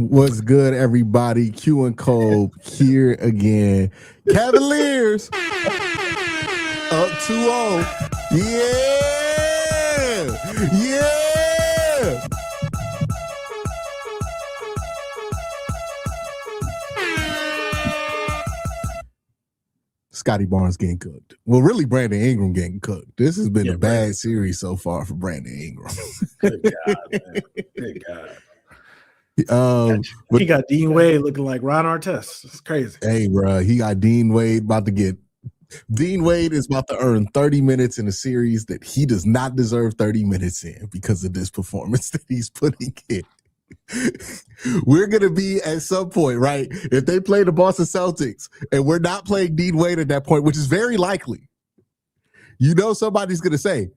What's good, everybody? Q and Cole here again. Cavaliers up 2-0. Yeah! Yeah! Scotty Barnes getting cooked. Well, really, Brandon Ingram getting cooked. This has been a bad series so far for Brandon Ingram. Good God, man. Good God. But he got Dean Wade looking like Ron Artest. It's crazy. Hey, bro, he got Dean Wade Dean Wade is about to earn 30 minutes in a series that he does not deserve 30 minutes in because of this performance that he's putting in. We're going to be at some point, right? If they play the Boston Celtics and we're not playing Dean Wade at that point, which is very likely, somebody's going to say,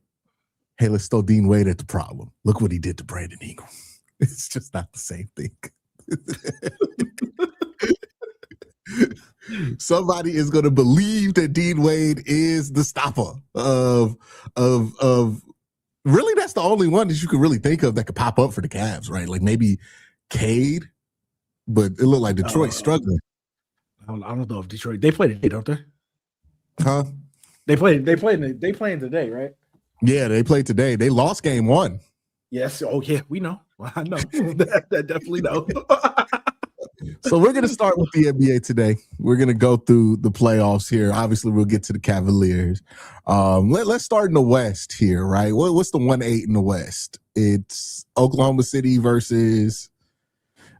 hey, let's throw Dean Wade at the problem. Look what he did to Brandon Ingram. It's just not the same thing. Somebody is going to believe that Dean Wade is the stopper of really, that's the only one that you could really think of that could pop up for the Cavs, right? Like maybe Cade, but it looked like Detroit's struggling. I don't know if Detroit, they play today, don't they? Huh? They playing today, right? Yeah, they played today. They lost game 1. Yes. Oh yeah, we know. I know. that definitely know. So we're going to start with the NBA today. We're going to go through the playoffs here. Obviously, we'll get to the Cavaliers. Let's start in the West here, right? What's the 1-8 in the West? It's Oklahoma City versus,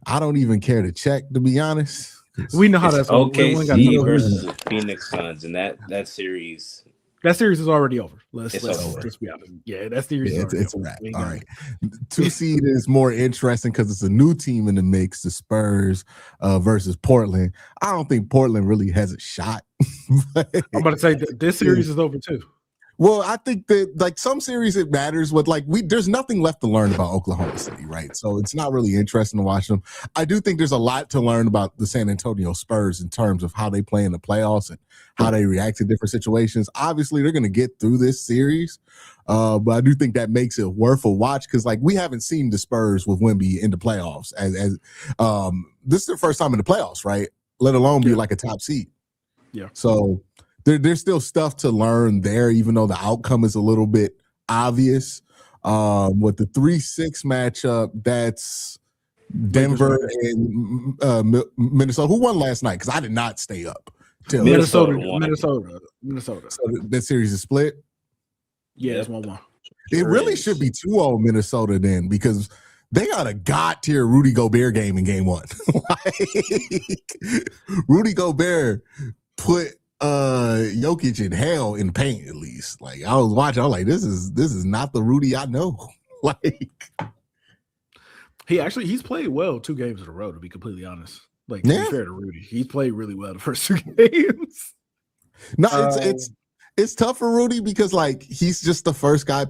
I don't even care to check, to be honest. We know how that's OKC versus the Phoenix Suns, and that series. That series is already over. Let's over. just be honest. Yeah, that series it's a wrap. All right. 2 seed is more interesting because it's a new team in the mix, the Spurs versus Portland. I don't think Portland really has a shot. I'm about to say this series is over too. Well, I think that like some series it matters with there's nothing left to learn about Oklahoma City, right? So it's not really interesting to watch them. I do think there's a lot to learn about the San Antonio Spurs in terms of how they play in the playoffs and how they react to different situations. Obviously, they're going to get through this series, but I do think that makes it worth a watch because we haven't seen the Spurs with Wemby in the playoffs as this is their first time in the playoffs, right? Let alone be like a top seed. Yeah. So there's still stuff to learn there, even though the outcome is a little bit obvious. With the 3-6 matchup, that's Denver and Minnesota. Who won last night? Because I did not stay up. Minnesota. So that series is split? Yeah, it's 1-1. It really should be 2-0 Minnesota then because they got a god-tier Rudy Gobert game in game 1. Rudy Gobert put Jokic in hell in paint, at least. I was watching, I was like, this is not the Rudy I know. He's played well 2 games in a row, to be completely honest. To be fair to Rudy, he's played really well the first 2 games. No, it's tough for Rudy because he's just the first guy.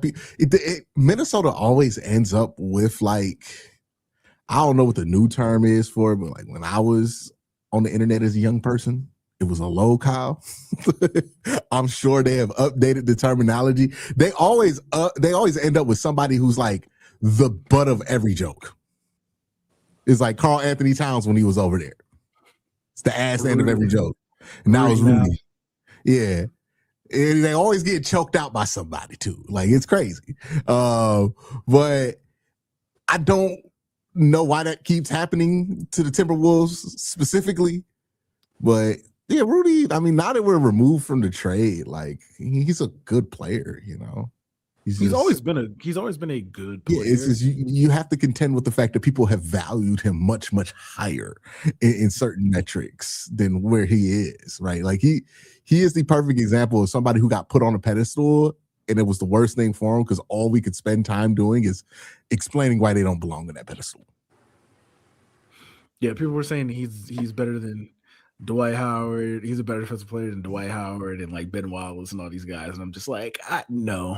Minnesota always ends up with I don't know what the new term is for it, but when I was on the internet as a young person, it was a low Kyle. I'm sure they have updated the terminology. They always end up with somebody who's the butt of every joke. It's like Karl Anthony Towns when he was over there. It's the ass end of every joke. And now it's Rudy. Yeah. And they always get choked out by somebody too. It's crazy. But I don't know why that keeps happening to the Timberwolves specifically. But yeah, Rudy, now that we're removed from the trade, he's a good player, He's always been a good player. Yeah, it's just you have to contend with the fact that people have valued him much, much higher in certain metrics than where he is, right? He is the perfect example of somebody who got put on a pedestal and it was the worst thing for him because all we could spend time doing is explaining why they don't belong on that pedestal. Yeah, people were saying he's better than Dwight Howard. He's a better defensive player than Dwight Howard and Ben Wallace and all these guys. And I'm just no.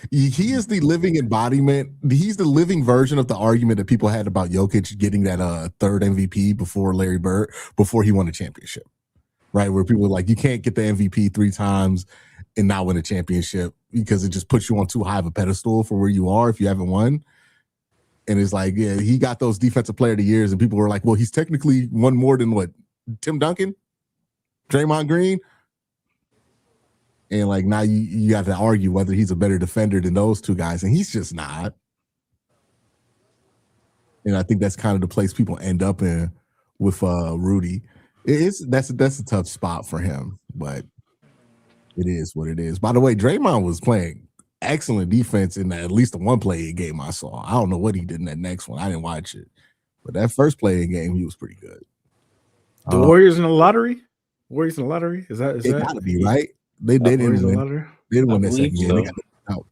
He is the living embodiment. He's the living version of the argument that people had about Jokic getting that 3rd MVP before Larry Bird, before he won a championship, right? Where people were you can't get the MVP 3 times and not win a championship because it just puts you on too high of a pedestal for where you are if you haven't won. And it's like, yeah, he got those defensive player of the years, and people were like, well, he's technically won more than what? Tim Duncan? Draymond Green? And like now you got to argue whether he's a better defender than those two guys, and he's just not. And I think that's kind of the place people end up in with Rudy. That's a tough spot for him, but it is what it is. By the way, Draymond was playing excellent defense in at least the one play game I saw. I don't know what he did in that next one. I didn't watch it, but that first play game, he was pretty good. The Warriors in the lottery? Warriors in the lottery? Is that gotta be right? They didn't win. They didn't win that second game. They got out.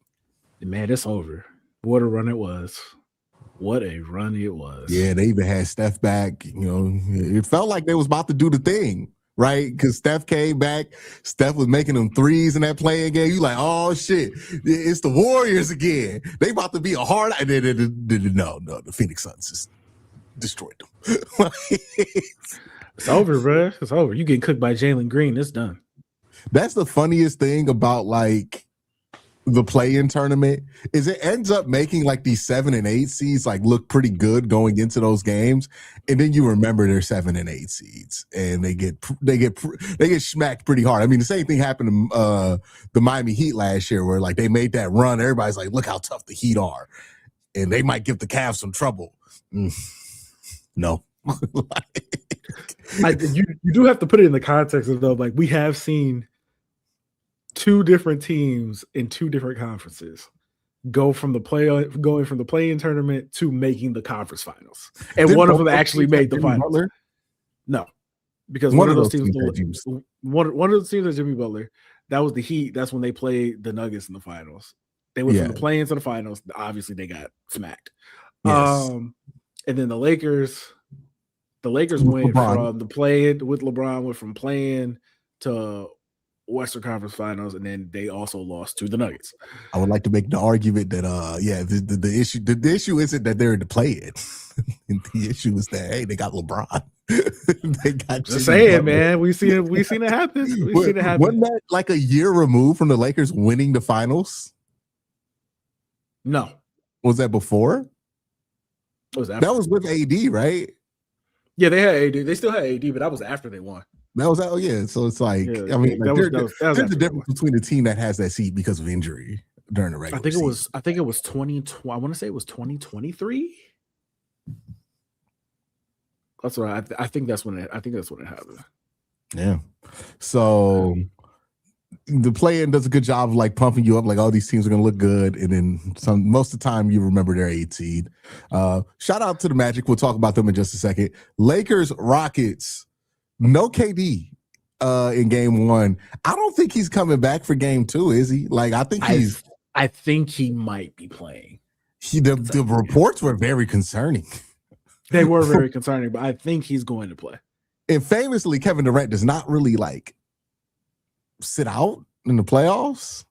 Man, it's over. What a run it was. What a run it was. Yeah, they even had Steph back. You know, it felt like they was about to do the thing, right? Because Steph came back. Steph was making them threes in that playing game. You like, oh shit, it's the Warriors again. They about to be a hard. No, the Phoenix Suns just destroyed them. It's over, bro. It's over. You getting cooked by Jalen Green. It's done. That's the funniest thing about like the play-in tournament is it ends up making like these 7 and 8 seeds like look pretty good going into those games, and then you remember they're 7 and 8 seeds and they get smacked pretty hard. I mean, the same thing happened to the Miami Heat last year where like they made that run. Everybody's like, look how tough the Heat are, and they might give the Cavs some trouble. No. You do have to put it in the context of though, like we have seen two different teams in two different conferences going from the play-in tournament to making the conference finals, and Didn't one of them actually made the finals. Butler? No, because one of those teams one of those teams was Jimmy Butler. That was the Heat. That's when they played the Nuggets in the finals. They went from the play-in to the finals. Obviously, they got smacked. Yes. And then the Lakers went from the play-in with LeBron, went from play-in to Western Conference Finals, and then they also lost to the Nuggets. I would like to make the argument that the issue isn't that they're in the play-in. The issue is that hey, they got LeBron. They got just saying, man. We seen it happen. Wasn't that like a year removed from the Lakers winning the finals? No. Was that before? What was after? That was with AD, right? Yeah, they had AD. They still had AD, but that was after they won. That was So it's like, I mean, there's a difference between a team that has that seat because of injury during the regular season. I think it was 2020. I want to say it was 2023. That's what I think. That's when it happened. Yeah. So the play-in does a good job of like pumping you up, like all these teams are going to look good, and then most of the time you remember their 8 seed. Shout out to the Magic. We'll talk about them in just a second. Lakers, Rockets. No KD in game 1. I don't think he's coming back for game 2, is he? Like, I think he might be playing. The reports were very concerning. They were very concerning, but I think he's going to play. And famously, Kevin Durant does not really like sit out in the playoffs.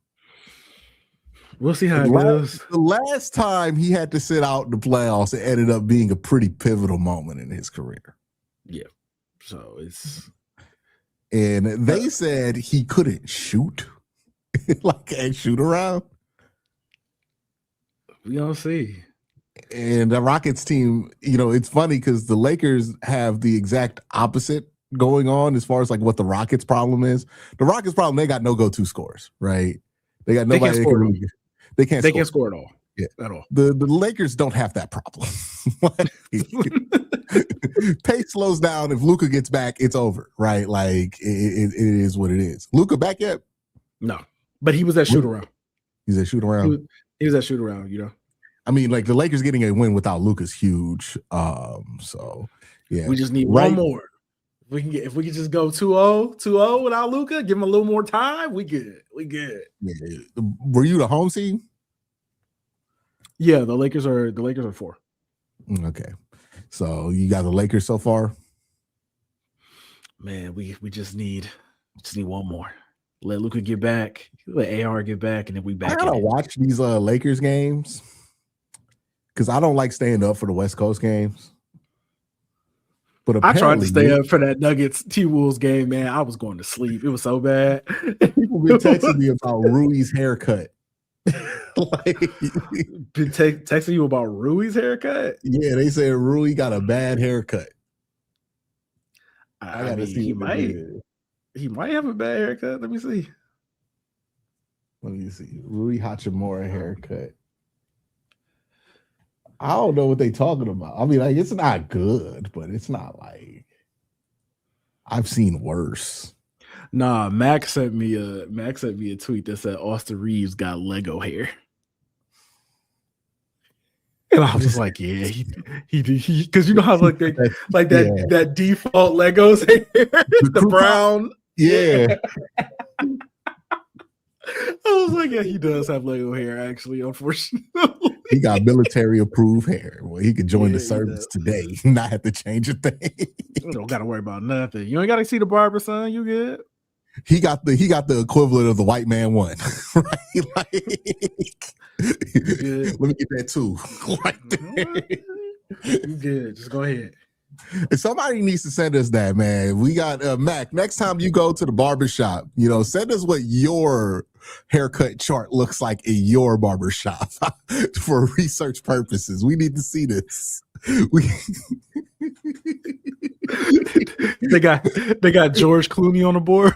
We'll see how it goes. The last time he had to sit out in the playoffs, it ended up being a pretty pivotal moment in his career. Yeah. So and they said he couldn't shoot, like can't shoot around. We don't see. And the Rockets team, it's funny because the Lakers have the exact opposite going on as far as like what the Rockets' problem is. The Rockets' problem, they got no go-to scores, right? They got nobody. They can't score at all. Yeah, at all. The Lakers don't have that problem. Pace slows down. If Luka gets back, it's over, right? Like it is what it is. Luka back yet? No, but he was at shoot around. He's at shoot around. He was at shoot around. I mean, like the Lakers getting a win without Luka's huge. So yeah, we just need one more. If we can just go 2-0 without Luka, give him a little more time, we good. Yeah. Were you the home team? Yeah, the Lakers are 4. Okay. So you got the Lakers so far? Man, we just need one more. Let Luka get back, let AR get back, and then we back. I gotta watch these Lakers games because I don't like staying up for the West Coast games. But I tried to stay up for that Nuggets T-Wolves game, man. I was going to sleep. It was so bad. People been texting me about Rui's haircut. Like, Been texting you about Rui's haircut? yeah, they say Rui got a bad haircut. I gotta see. He might have a bad haircut. Let me see. Rui Hachimura haircut. I don't know what they talking about. I mean, like, it's not good, but it's not like I've seen worse. Nah, Max sent me a tweet that said Austin Reeves got Lego hair. And I was just like, yeah, he because you know how like that default Legos hair, the brown. Yeah. I was like, yeah, he does have Lego hair, actually, unfortunately. He got military approved hair. Well, he could join the service today, not have to change a thing. You don't gotta worry about nothing. You ain't gotta see the barber, son. You good? He got the equivalent of the white man one, right? Like, let me get that too. Right there. You good? Just go ahead. Somebody needs to send us that, man. We got Mac. Next time you go to the barbershop, send us what your haircut chart looks like in your barbershop for research purposes. We need to see this. They got George Clooney on the board.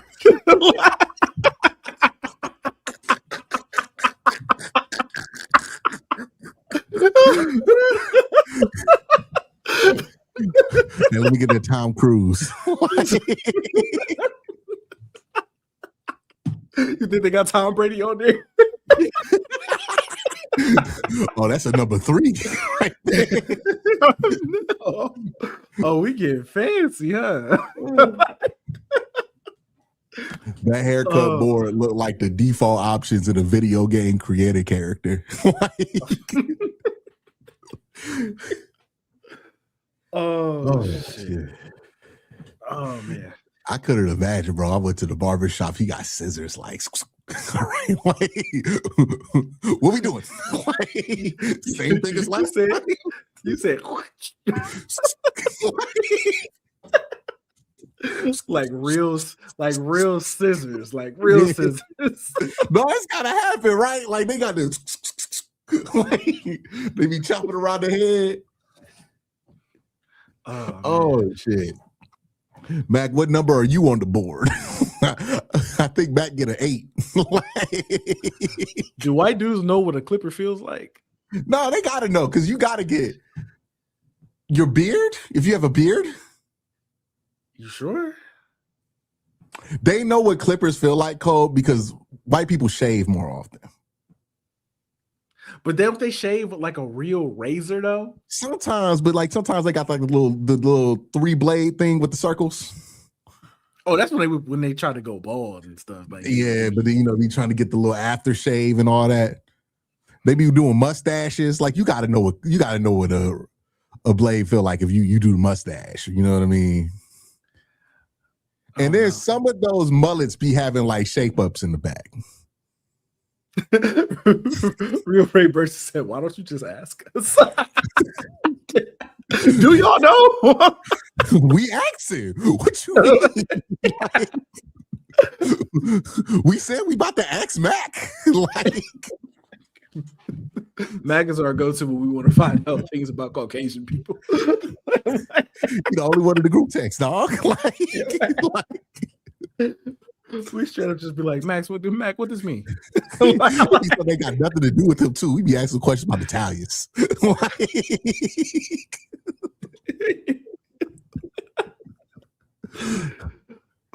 Now let me get to Tom Cruise. You think they got Tom Brady on there? Oh, that's a number 3 right there. Oh, we get fancy, huh? That haircut board looked like the default options in a video game created character. Oh shit. Oh man. I couldn't imagine, bro. I went to the barbershop. He got scissors, like, all right, what we doing? Same thing as last time. You said like real scissors, scissors. No, it's gotta happen, right? Like they got this, like, they be chopping around the head. Oh shit. Mac, what number are you on the board? I think Mac get an 8. Do white dudes know what a clipper feels like? No, they gotta know, because you gotta get your beard. If you have a beard, you sure? They know what clippers feel like, Cole, because white people shave more often. But don't they shave with like a real razor though? Sometimes, but like sometimes they got like the little 3-blade thing with the circles. Oh, that's when they try to go bald and stuff. Like yeah, but then they trying to get the little aftershave and all that. They be doing mustaches. Like you got to know what a blade feel like if you do the mustache. You know what I mean? And there's some of those mullets be having like shape ups in the back. Real Ray Burst said, "Why don't you just ask us?" Do y'all know? We asking. What you mean? We said we about to ask Mac. Like, Mac is our go-to when we want to find out things about Caucasian people. You the only one in the group text, dog. We straight up just be like, Max, what does mean? They got nothing to do with him too. We be asking questions about Italians.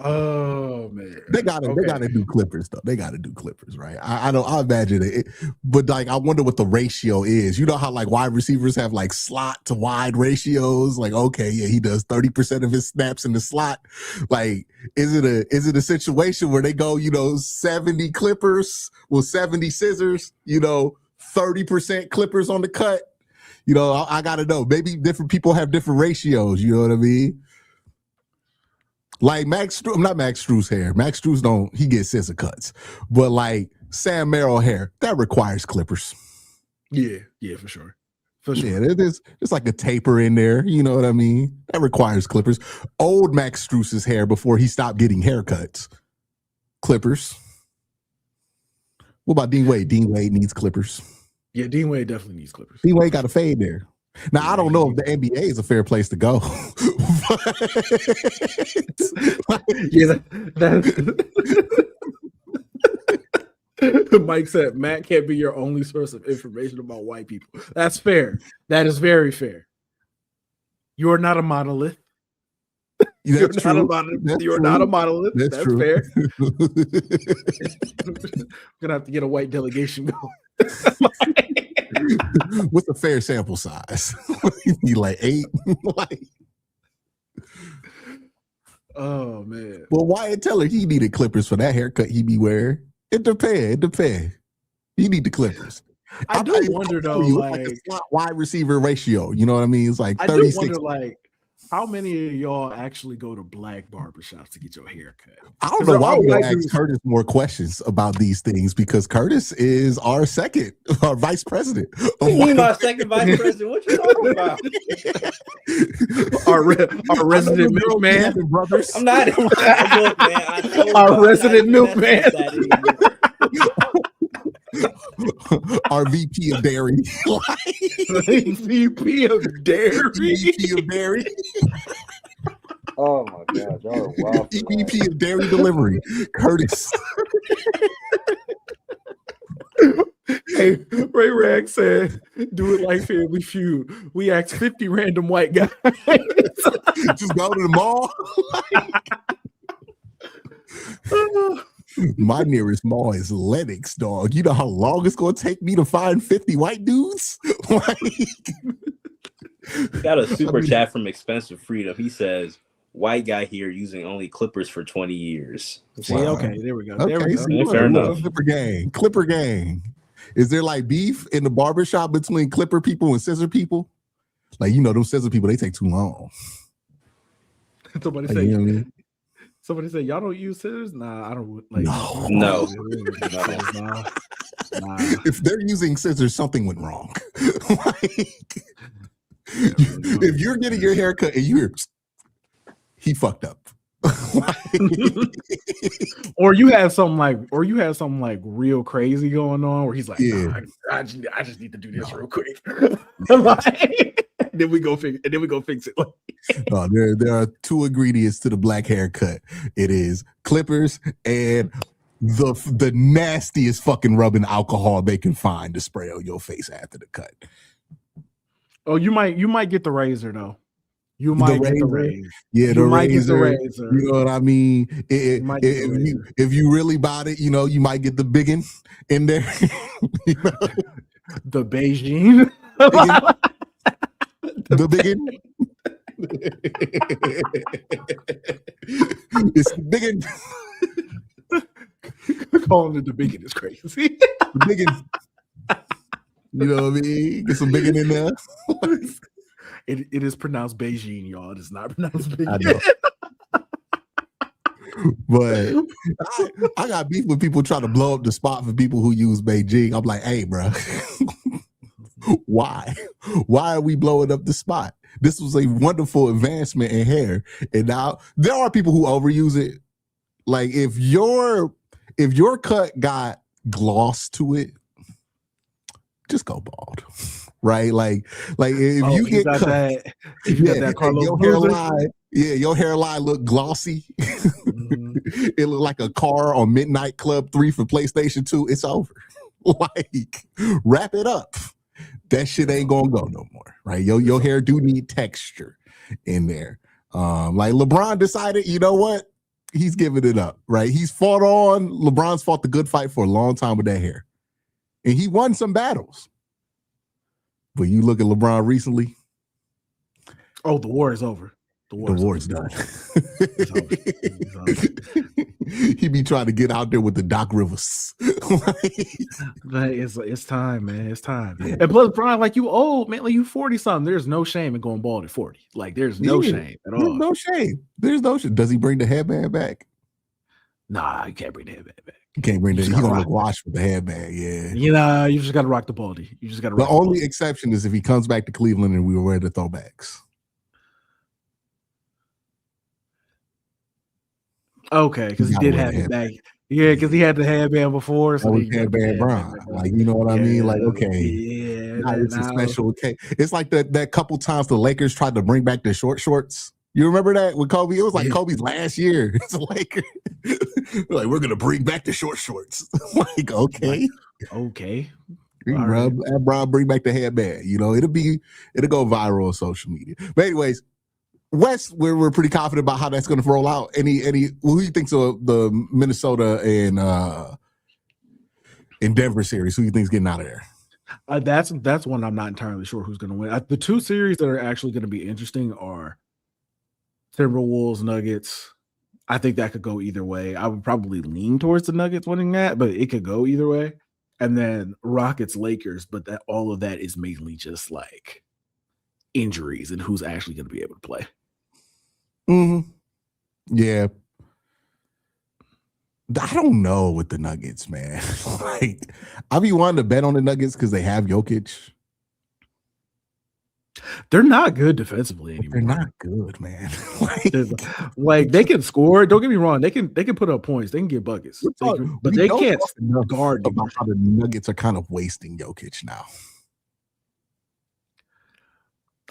Oh man, they gotta do clippers though. They gotta do clippers, right? I imagine it, but like I wonder what the ratio is. You know how like wide receivers have like slot to wide ratios. Like, okay, yeah, he does 30% of his snaps in the slot. Like, is it a situation where they go, 70 clippers, 70 scissors, 30% clippers on the cut? I gotta know. Maybe different people have different ratios. You know what I mean? Like not Max Strus hair. Max Strus he gets scissor cuts. But like Sam Merrill hair, that requires clippers. Yeah, for sure. For sure. Yeah, there's like a taper in there. You know what I mean? That requires clippers. Old Max Strus's hair before he stopped getting haircuts. Clippers. What about Dean Wade? Dean Wade needs clippers. Yeah, Dean Wade definitely needs clippers. Dean Wade got a fade there. Now, I don't know if the NBA is a fair place to go. Mike said, Matt can't be your only source of information about white people. That's fair. That is very fair. You are not a monolith. You're not a monolith. That's fair. We're gonna have to get a white delegation going. What's a fair sample size? You like 8? Like, oh man. Well, Wyatt Teller, he needed clippers for that haircut he be wearing. It depends. He need the clippers. I do wonder though, like a slot wide receiver ratio. You know what I mean? It's like 36. I do wonder, like, how many of y'all actually go to black barbershops to get your hair cut? I don't know why we don't ask Curtis more questions about these things, because Curtis is our vice president. You my second vice president? What you talking about? our resident milkman. I'm not. Look, man, our resident milkman. Our VP of dairy. VP of dairy. Oh my God, y'all are wild. VP of dairy delivery, Curtis. Hey, Ray Rag said, "Do it like Family Feud. We asked 50 random white guys. Just go to the mall." My nearest mall is Lenox, dog. You know how long it's going to take me to find 50 white dudes? Got a super chat from Expensive Freedom. He says, white guy here using only clippers for 20 years. See, okay, there we go. Okay, there we go. Yeah, fair enough. Clipper gang. Is there like beef in the barbershop between clipper people and scissor people? Like, you know, those scissor people, they take too long. Somebody like, say, you know what I mean? Somebody say, y'all don't use scissors? Nah, I don't. Like, No. Nah. If they're using scissors, something went wrong. If you're getting your hair cut and you hear, he fucked up. or you have something like real crazy going on where he's like, nah, I just need to do this real quick. Then we go fix it. There are 2 ingredients to the black haircut. It is clippers and the nastiest fucking rubbing alcohol they can find to spray on your face after the cut. Oh, you might get the razor though. You might get the razor. Yeah, the razor. You know what I mean? If you really bought it, you know, you might get the biggin in there. You know? The Beijing. The biggin. It's biggin. Calling it the biggin is crazy. The biggin. You know what I mean? Get some biggin in there. It is pronounced Beijing, y'all. It is not pronounced Beijing. I know. But I got beef with people trying to blow up the spot for people who use Beijing. I'm like, hey, bro, why? Why are we blowing up the spot? This was a wonderful advancement in hair. And now there are people who overuse it. Like if your cut got gloss to it, just go bald. Right? Like if you get cut, your hairline look glossy. Mm-hmm. It look like a car on Midnight Club 3 for PlayStation 2. It's over. Like, wrap it up. That shit ain't gonna go no more. Right? Your hair do need texture in there. Like LeBron decided, you know what? He's giving it up. Right? LeBron's fought the good fight for a long time with that hair. And he won some battles. But you look at LeBron recently. Oh, the war is over. The war is done. He be trying to get out there with the Doc Rivers. It's time, man. It's time. Yeah. And plus, Brian, like you old, man, like you 40-something. There's no shame in going bald at 40. Like there's no shame at all. There's no shame. There's no shame. Does he bring the headband back? Nah, you can't bring the headband back. You can't bring the. He's gonna look washed with the headband. Yeah. You know, you just got to rock the baldy. You just got to. The only exception is if he comes back to Cleveland and we wear the throwbacks. Okay, because he did have it back. Yeah, because he had the headband before. So we had Bad Brown. Like, you know what I mean? Like, okay. Yeah. Now it's a special occasion. It's like that couple times the Lakers tried to bring back the short shorts. You remember that with Kobe? It was like Kobe's last year. It's like we're gonna bring back the short shorts. Like, okay. Bring back the headband. You know, it'll go viral on social media. But anyways, West, we're pretty confident about how that's going to roll out. Who do you think's the Minnesota and Denver series? Who do you think's getting out of there? That's one I'm not entirely sure who's going to win. The two series that are actually going to be interesting are Timberwolves, Nuggets. I think that could go either way. I would probably lean towards the Nuggets winning that, but it could go either way. And then Rockets, Lakers, but all of that is mainly just like injuries and who's actually going to be able to play. Yeah. I don't know with the Nuggets, man. Like, I be wanting to bet on the Nuggets because they have Jokic. They're not good defensively anymore. They're not good, man. like they can score. Don't get me wrong. They can put up points. They can get buckets. But they can't guard about how the Nuggets are kind of wasting Jokic now.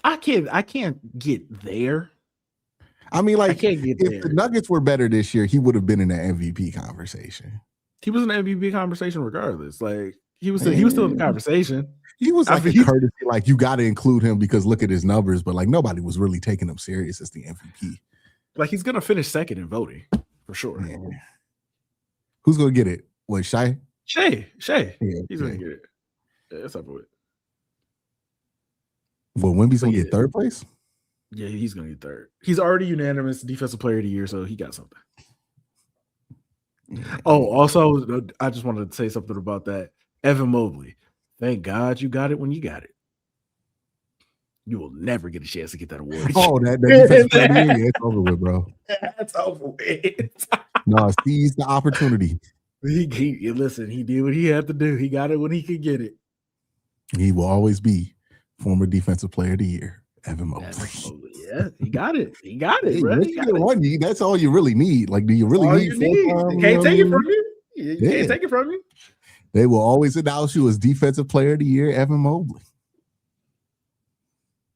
I can't get there. I mean, like, if the Nuggets were better this year, he would have been in the MVP conversation. He was in the MVP conversation regardless. Like he was still in the conversation. He was like a courtesy, like you got to include him because look at his numbers, but like nobody was really taking him serious as the MVP. Like he's gonna finish second in voting for sure. Man. Who's gonna get it? What, Shai? Shai. Yeah, he's gonna get it. Yeah, that's up with it. Well, Wemby's gonna get third place. Yeah, he's gonna get third. He's already unanimous defensive player of the year, so he got something. Oh, also, I just wanted to say something about that. Evan Mobley. Thank God you got it when you got it. You will never get a chance to get that award. Oh, that defensive player of the year, it's over with, bro. That's over with. No, seize the opportunity. Listen, he did what he had to do. He got it when he could get it. He will always be former defensive player of the year, Evan Mobley. Yeah, he got it. He got it, bro. That's all you really need. Like, do you really need? Can't take it from you. You can't take it from you. They will always announce you as defensive player of the year, Evan Mobley,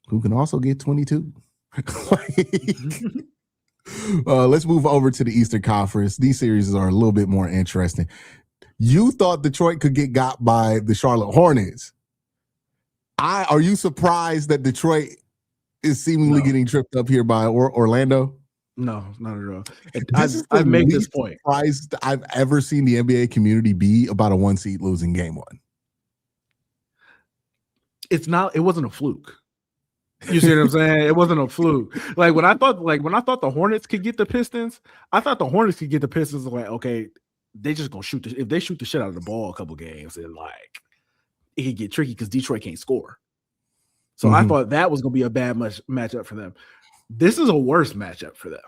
who can also get 22. Let's move over to the Eastern Conference. These series are a little bit more interesting. You thought Detroit could get got by the Charlotte Hornets. Are you surprised that Detroit is seemingly getting tripped up here by Orlando? No, not at all. I've made this point. Surprised I've ever seen the NBA community be about a 1 seed losing game 1. It wasn't a fluke. You see what I'm saying? It wasn't a fluke. When I thought the Hornets could get the Pistons, I thought the Hornets could get the Pistons. Like, okay, they just gonna shoot if they shoot the shit out of the ball a couple games, and like it could get tricky because Detroit can't score. So I thought that was gonna be a bad matchup for them. This is a worse matchup for them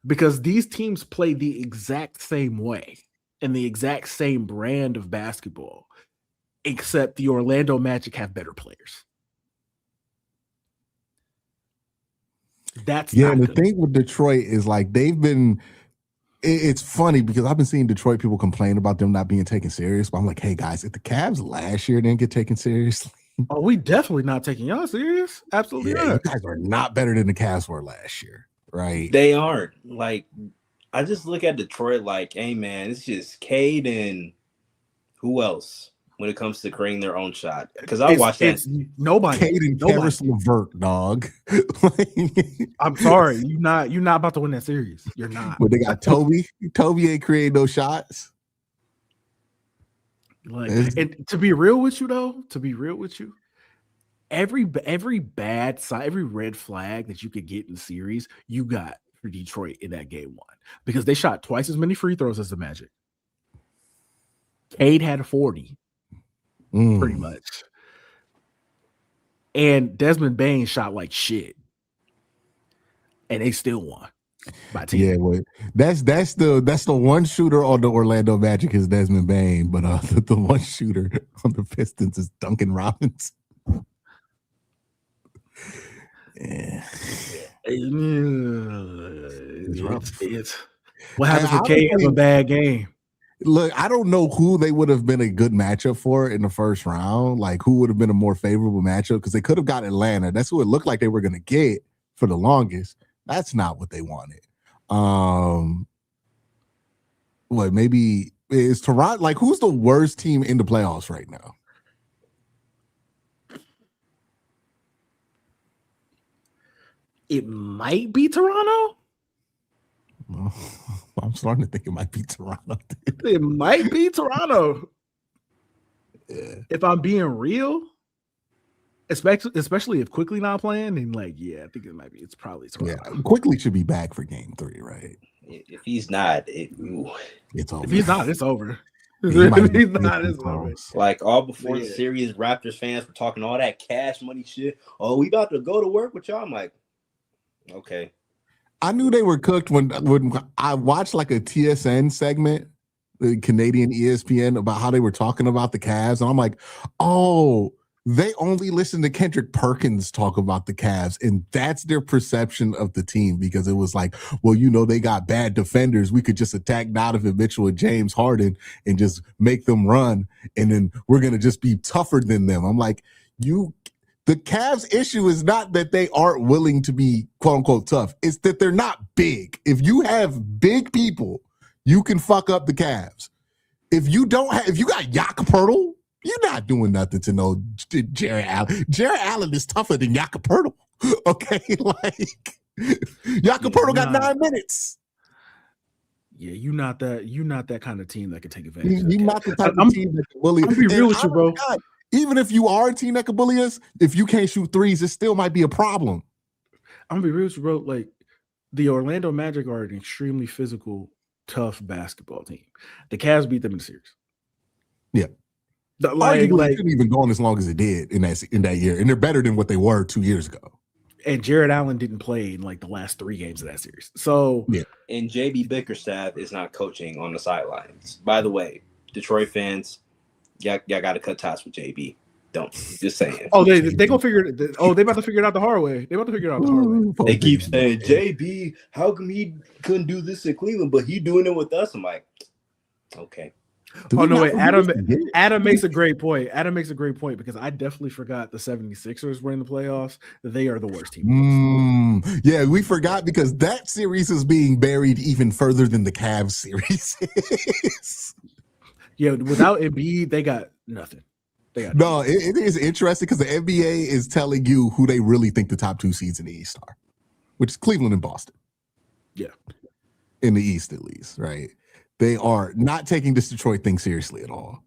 because these teams play the exact same way and the exact same brand of basketball, except the Orlando Magic have better players. That's and the thing with Detroit is like they've been. It's funny because I've been seeing Detroit people complain about them not being taken serious, but I'm like, hey guys, if the Cavs last year didn't get taken seriously. Oh, we definitely not taking y'all serious. Absolutely not. You guys are not better than the Cavs were last year, right? They aren't. Like, I just look at Detroit like, hey man, it's just Cade and who else when it comes to creating their own shot. Because I watched that. Nobody. Cade and Karis LeVert, dog. I'm sorry, you're not about to win that series. You're not. But they got Toby. Toby ain't creating no shots. And to be real with you, though, every bad side, every red flag that you could get in the series, you got for Detroit in that game 1 because they shot twice as many free throws as the Magic. Cade had 40, pretty much, and Desmond Bain shot like shit, and they still won. Yeah, well, that's the one shooter on the Orlando Magic is Desmond Bain, but the one shooter on the Pistons is Duncan Robinson. Yeah. It's what happens when K has a bad game. Look, I don't know who they would have been a good matchup for in the first round. Like, who would have been a more favorable matchup? Because they could have got Atlanta. That's who it looked like they were going to get for the longest. That's not what they wanted. What, maybe is Toronto? Like, who's the worst team in the playoffs right now? It might be Toronto. Well, I'm starting to think it might be Toronto. It might be Toronto. Yeah. If I'm being real, especially if Quickly not playing, then like, yeah, I think it might be. It's probably Toronto. Yeah, Quickly should be back for Game 3, right? If he's not, It's over. If he's not, it's over. If he's not, it's over. Like all before the series, Raptors fans were talking all that cash money shit. Oh, we about to go to work with y'all. I'm like, okay. I knew they were cooked when I watched like a TSN segment, the Canadian ESPN, about how they were talking about the Cavs. And I'm like, oh, they only listen to Kendrick Perkins talk about the Cavs. And that's their perception of the team, because it was like, well, you know, they got bad defenders. We could just attack Donovan Mitchell and James Harden and just make them run. And then we're going to just be tougher than them. I'm like, the Cavs' issue is not that they aren't willing to be quote unquote tough. It's that they're not big. If you have big people, you can fuck up the Cavs. If you got Jakob Poeltl, you're not doing nothing to no Jared Allen. Jared Allen is tougher than Jakob Poeltl. Okay, like Jakob Poeltl got 9 minutes. Yeah, you're not that kind of team that can take advantage. You're not the type of team that can bully. I'm be real with you, bro. God, even if you are a team that can bully us, if you can't shoot threes, it still might be a problem. I'm gonna be real with you, bro. Like, the Orlando Magic are an extremely physical, tough basketball team. The Cavs beat them in the series. Yeah. Arguably, it didn't even go on as long as it did in that year, and they're better than what they were 2 years ago. And Jared Allen didn't play in like the last 3 games of that series. So yeah. And JB Bickerstaff is not coaching on the sidelines. By the way, Detroit fans, y'all got to cut ties with JB. Don't, just saying. Oh, they gonna figure it. Oh, they about to figure it out the hard way. They about to figure it out the hard way. They keep saying, JB, how come he couldn't do this in Cleveland, but he doing it with us? I'm like, okay. Oh, no, wait. Adam makes a great point. Adam makes a great point, because I definitely forgot the 76ers were in the playoffs. They are the worst team. Yeah, we forgot, because that series is being buried even further than the Cavs series is. Yeah, without Embiid, they got nothing. It is interesting, because the NBA is telling you who they really think the top 2 seeds in the East are, which is Cleveland and Boston. Yeah. In the East, at least, right? They are not taking this Detroit thing seriously at all.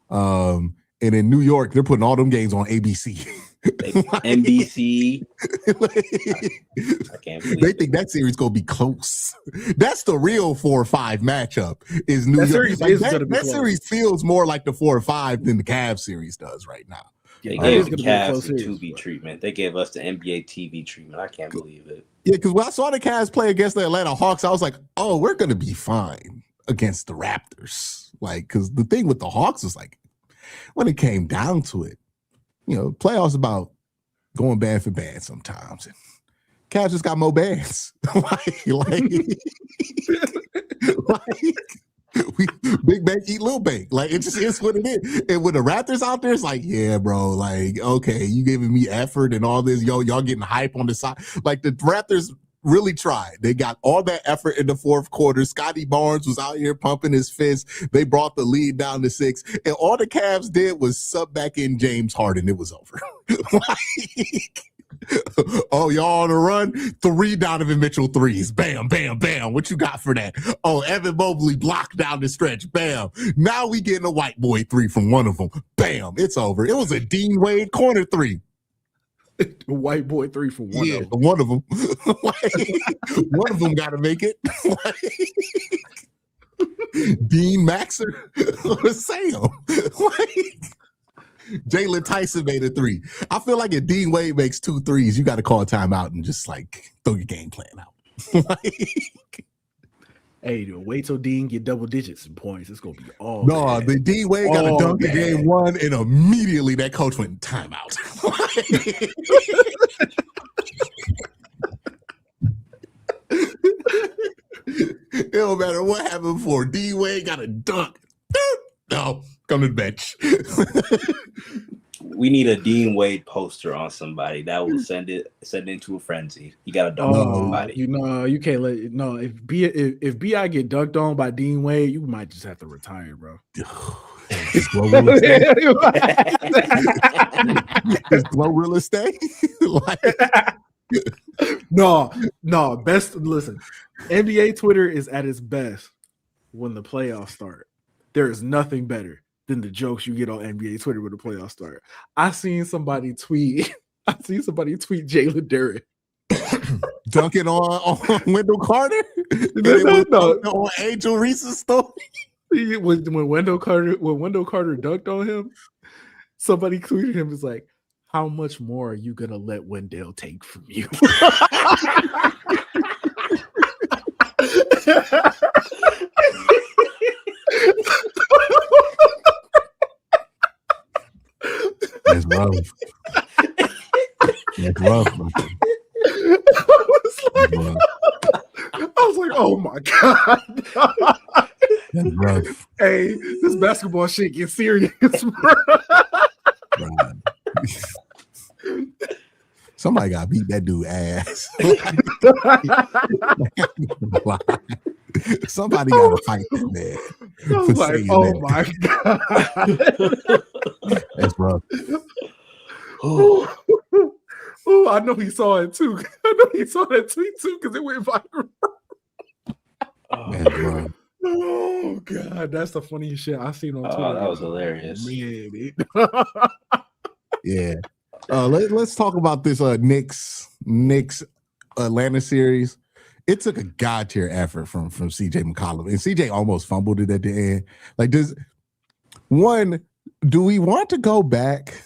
And in New York, they're putting all them games on ABC. NBC. I can't believe they think that series gonna be close. That's the real 4 or 5 matchup. Is New York? Series that series feels more like the 4 or 5 than the Cavs series does right now. They gave the Cavs the 2B treatment. They gave us the NBA TV treatment. I can't believe it. Yeah, because when I saw the Cavs play against the Atlanta Hawks, I was like, oh, we're gonna be fine against the Raptors. Like, because the thing with the Hawks was like, when it came down to it, you know, playoffs about going bad for bad sometimes. And Cavs just got more bands. Big bank eat little bank. Like, it just is what it is. And with the Raptors out there, it's like, yeah, bro, like, okay, you giving me effort and all this, y'all getting hype on the side. Like, the Raptors really tried. They got all that effort in the fourth quarter. Scotty Barnes was out here pumping his fist. They brought the lead down to 6. And all the Cavs did was sub back in James Harden. It was over. Oh, y'all on the run? 3 Donovan Mitchell threes. Bam, bam, bam. What you got for that? Oh, Evan Mobley blocked down the stretch. Bam. Now we getting a white boy 3 from one of them. Bam. It's over. It was a Dean Wade corner 3. White boy 3 for one. Yeah, one of them. One of them got to make it. Dean Maxer or Sam. Jalen Tyson made a 3. I feel like if Dean Wade makes 2 threes, you got to call a timeout and just like throw your game plan out. Hey, wait till Dean get double digits in points. It's gonna be all. No, the Dean Wade got a dunk in game 1, and immediately that coach went timeout. It don't matter what happened before. D Wade got a dunk. No, come to the bench. We need a Dean Wade poster on somebody that will send it into a frenzy. You got to dunk on somebody. You can't let it. No, if Bi get dunked on by Dean Wade, you might just have to retire, bro. Is Glorilla stay? No. Best listen. NBA Twitter is at its best when the playoffs start. There is nothing better than the jokes you get on NBA Twitter when the playoffs start. I seen somebody tweet Jalen Duren dunking on Wendell Carter. No. On Angel Reese's story. When Wendell Carter dunked on him, somebody tweeted him, was like, how much more are you gonna let Wendell take from you? That's rough. That's rough. I was like, oh my God. That's rough. Hey, this basketball shit gets serious, bro. Somebody got to beat that dude ass. Somebody got to fight that man. I was like, oh my God. That's rough. Oh, I know he saw it too. I know he saw that tweet too because it went viral. That's rough. Oh God, that's the funniest shit I've seen on Twitter. Oh, that was hilarious. Man, Yeah. Let's talk about this Knicks Atlanta series. It took a god tier effort from CJ McCollum, and CJ almost fumbled it at the end. Like, do we want to go back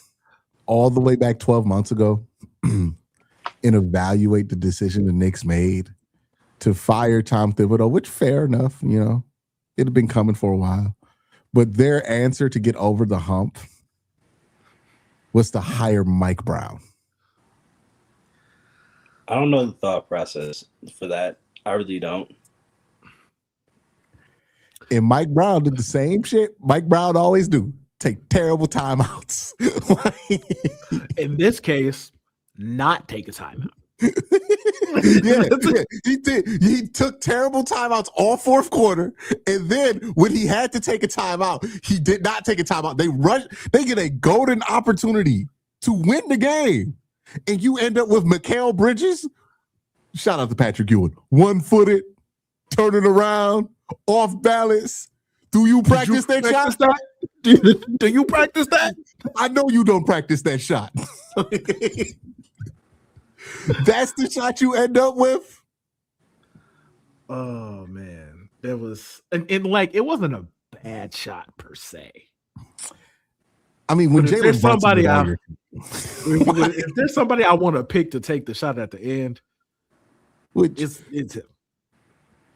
all the way back 12 months ago and evaluate the decision the Knicks made to fire Tom Thibodeau, which fair enough, it had been coming for a while. But their answer to get over the hump was to hire Mike Brown. I don't know the thought process for that. I really don't. And Mike Brown did the same shit Mike Brown always do. Take terrible timeouts. in this case, not take a timeout. Yeah, he did. He took terrible timeouts all fourth quarter, and then when he had to take a timeout, he did not take a timeout. They get a golden opportunity to win the game, and you end up with Mikal Bridges. Shout out to Patrick Ewing. 1-footed, turning around, off balance. Do you practice that shot? Do you practice that? I know you don't practice that shot. That's the shot you end up with. Oh man, that was and like it wasn't a bad shot per se. I mean, when Jalen somebody if there's somebody I want to pick to take the shot at the end, it's him.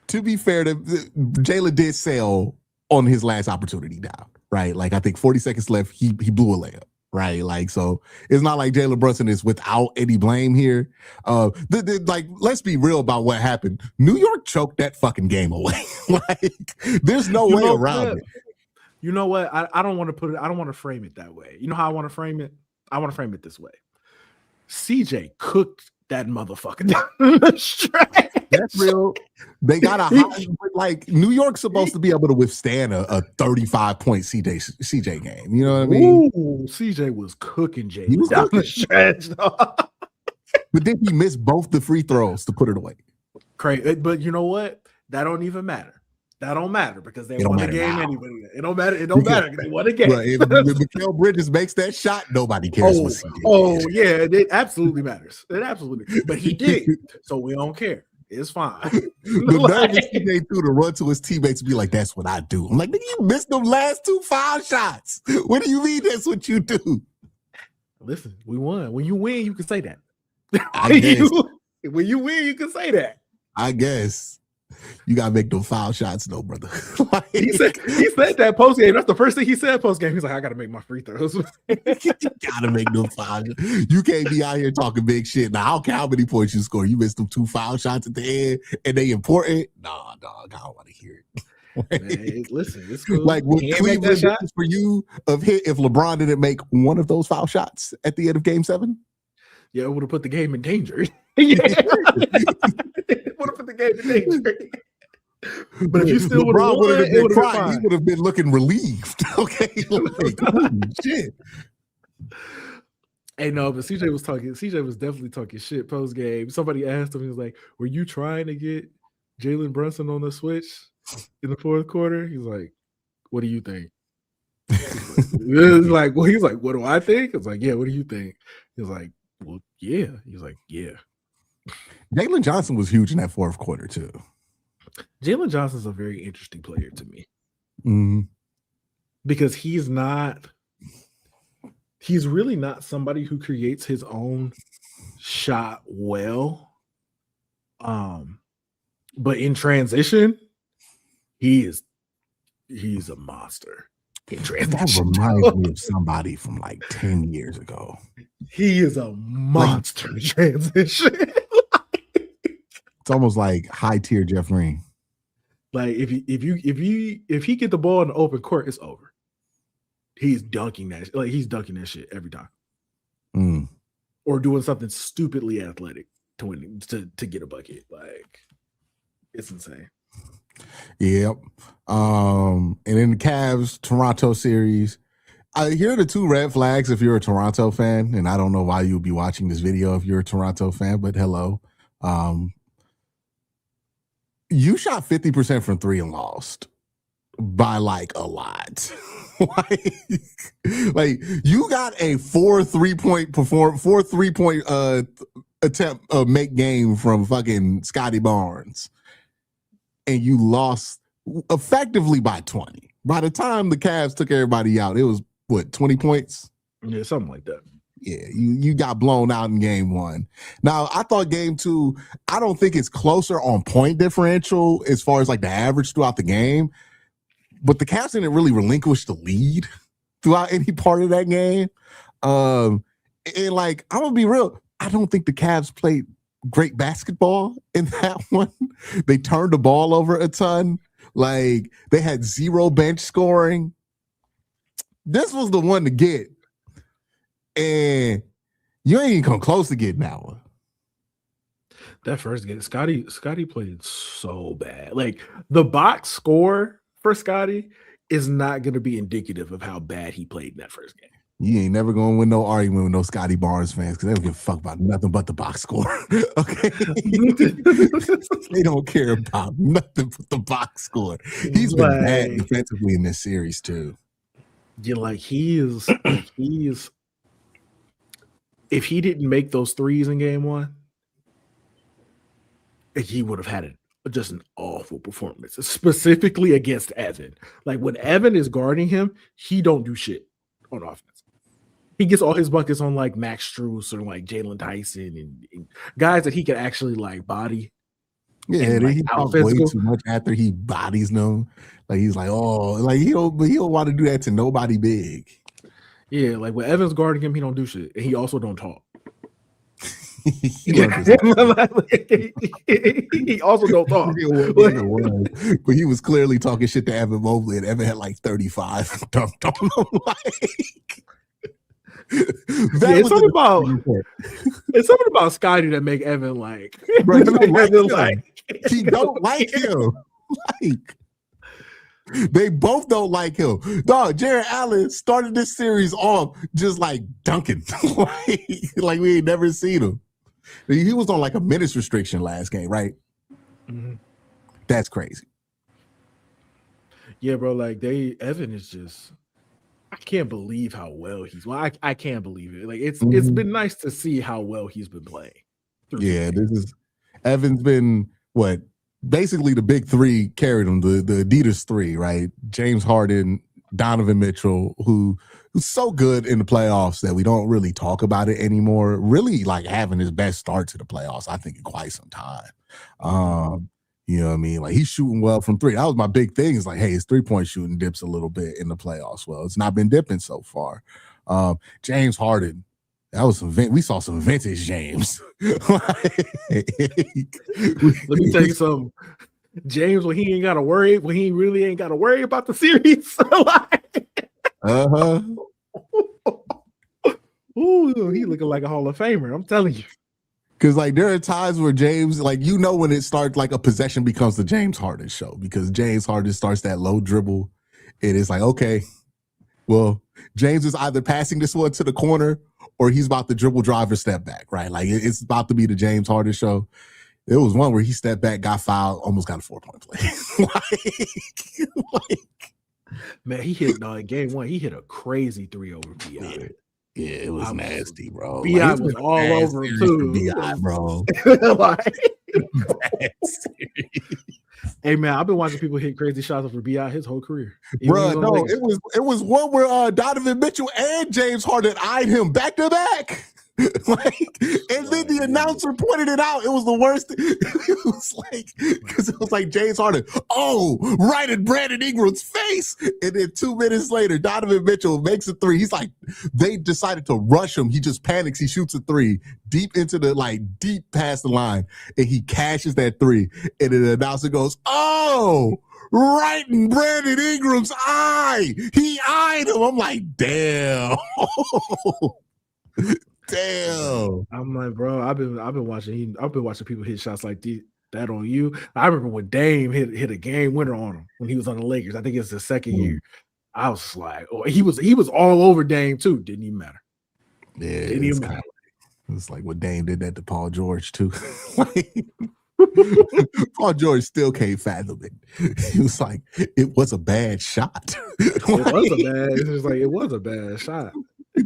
To be fair, Jalen did sell on his last opportunity now, right? Like I think 40 seconds left, he blew a layup. Right, like so, it's not like Jalen Brunson is without any blame here. Like, let's be real about what happened. New York choked that fucking game away. Like, there's no way around it. You know what? I don't want to put it. I don't want to frame it that way. You know how I want to frame it? I want to frame it this way. CJ cooked that motherfucker down the stretch. That's real. They got like New York's supposed to be able to withstand a 35-point CJ game. You know what I mean? Ooh, CJ was cooking Jalen down the stretch. But then he missed both the free throws to put it away. Crazy. But you know what? That don't even matter. That don't matter because they won the game anyway. It don't matter. It don't matter because they won the game. Right. If Mikal Bridges makes that shot, nobody cares what CJ did. Yeah, it absolutely matters. It absolutely. But he did, so we don't care. It's fine. The nerve of CJ threw to run to his teammates and be like, "That's what I do." I'm like, "Nigga, you missed them last 2 foul shots. What do you mean that's what you do?" Listen, we won. When you win, you can say that. I guess. When you win, you can say that. I guess. You gotta make those foul shots, though, brother. Like, he said that post game. That's the first thing he said post game. He's like, I gotta make my free throws. you gotta make them foul. You can't be out here talking big shit. Now, I don't care how many points you score. You missed them 2 foul shots at the end, and they important. Nah, dog, I don't want to hear it. Man, listen, it's cool. Like, would Cleveland for you of hit if LeBron didn't make one of those foul shots at the end of Game 7? Yeah, it would have put the game in danger. Yeah. It would have put the game in danger. But if you still would have won, it would have been fine. He would have been looking relieved. Okay, like, oh, shit. Hey, no, but CJ was definitely talking shit post game. Somebody asked him, he was like, "Were you trying to get Jalen Brunson on the switch in the fourth quarter?" He's like, "What do you think?" He's like, "What do I think?" It's like, "Yeah, what do you think?" He's like, "Well, yeah." He's like, "Yeah." Jalen Johnson was huge in that fourth quarter too. Jalen Johnson's a very interesting player to me because he's really not somebody who creates his own shot well. But in transition, he's a monster. In transition. That reminds me of somebody from like 10 years ago. He is a monster in transition. It's almost like high tier Jeff Green. Like if he get the ball in the open court, it's over. He's dunking that. Like he's dunking that shit every time, or doing something stupidly athletic to get a bucket. Like it's insane. Yep. And in the Cavs Toronto series, here are the 2 red flags if you're a Toronto fan, and I don't know why you'd be watching this video if you're a Toronto fan, but hello. You shot 50% from 3 and lost by like a lot. like you got a 4 3-point attempt make game from fucking Scotty Barnes, and you lost effectively by 20. By the time the Cavs took everybody out, it was what, 20 points? Yeah, something like that. Yeah, you got blown out in Game 1. Now, I thought Game 2, I don't think it's closer on point differential as far as like the average throughout the game, but the Cavs didn't really relinquish the lead throughout any part of that game. And like, I'm gonna be real, I don't think the Cavs played great basketball in that one. They turned the ball over a ton. Like, they had 0 bench scoring. This was the one to get. And you ain't even come close to getting that one. That first game, Scotty played so bad. Like the box score for Scotty is not going to be indicative of how bad he played in that first game. You ain't never going to win no argument with no Scotty Barnes fans because they don't give a fuck about nothing but the box score. Okay, they don't care about nothing but the box score. He's been bad defensively in this series too. Yeah, like he is. If he didn't make those threes in Game 1, he would have had just an awful performance, specifically against Evan. Like when Evan is guarding him, he don't do shit on offense. He gets all his buckets on like Max Strus or like Jalen Tyson and guys that he can actually like body. Yeah, and, like, he talks way too much after he bodies them. Like he's like, oh, like he don't want to do that to nobody big. Yeah, like when Evan's guarding him, he don't do shit, and he also don't talk. He also don't talk. But he was clearly talking shit to Evan Mobley, and Evan had like 35 dunked on him. It's something about Scotty that make Evan like. Bro, he don't like him. Like. They both don't like him. Dog, Jared Allen started this series off just like dunking. like we ain't never seen him. He was on like a minutes restriction last game, right? Mm-hmm. That's crazy. Yeah, bro. Like Evan is just. I can't believe how well he's. Well, I can't believe it. Like it's been nice to see how well he's been playing. Yeah, Evan's been what. Basically, the big 3 carried him, the Adidas 3, right? James Harden, Donovan Mitchell, who's so good in the playoffs that we don't really talk about it anymore. Really, like having his best start to the playoffs, I think, in quite some time. You know what I mean? Like he's shooting well from three. That was my big thing. Is like, hey, his 3-point shooting dips a little bit in the playoffs. Well, it's not been dipping so far. James Harden, that was we saw some vintage James. Let me tell you something. James, when he really ain't got to worry about the series. Ooh, he looking like a Hall of Famer. I'm telling you. Because like there are times where James, like when it starts, like a possession becomes the James Harden show because James Harden starts that low dribble. It is like, okay, well, James is either passing this one to the corner or he's about to dribble, drive, or step back, right? Like it's about to be the James Harden show. There was one where he stepped back, got fouled, almost got a 4-point play. Man, he hit game one. He hit a crazy 3 over BI. Yeah, it was nasty, bro. BI was all over him too, BI, bro. Hey man, I've been watching people hit crazy shots over BI his whole career. Bro, no, it was one where Donovan Mitchell and James Harden eyed him back to back. And then the announcer pointed it out. It was the worst. It was like, because it was like James Harden, right in Brandon Ingram's face. And then 2 minutes later, Donovan Mitchell makes a 3. He's like, they decided to rush him. He just panics. He shoots a 3 deep into deep past the line, and he cashes that 3. And then the announcer goes, right in Brandon Ingram's eye. He eyed him. I'm like, damn. Damn. I'm like, bro, I've been watching people hit shots like that on you. I remember when Dame hit a game winner on him when he was on the Lakers. I think it's the second year. I was like, he was all over Dame too. Didn't even matter. Yeah, it's like what Dame did that to Paul George too. Paul George still can't fathom it. He was like, it was a bad shot. It was a bad shot.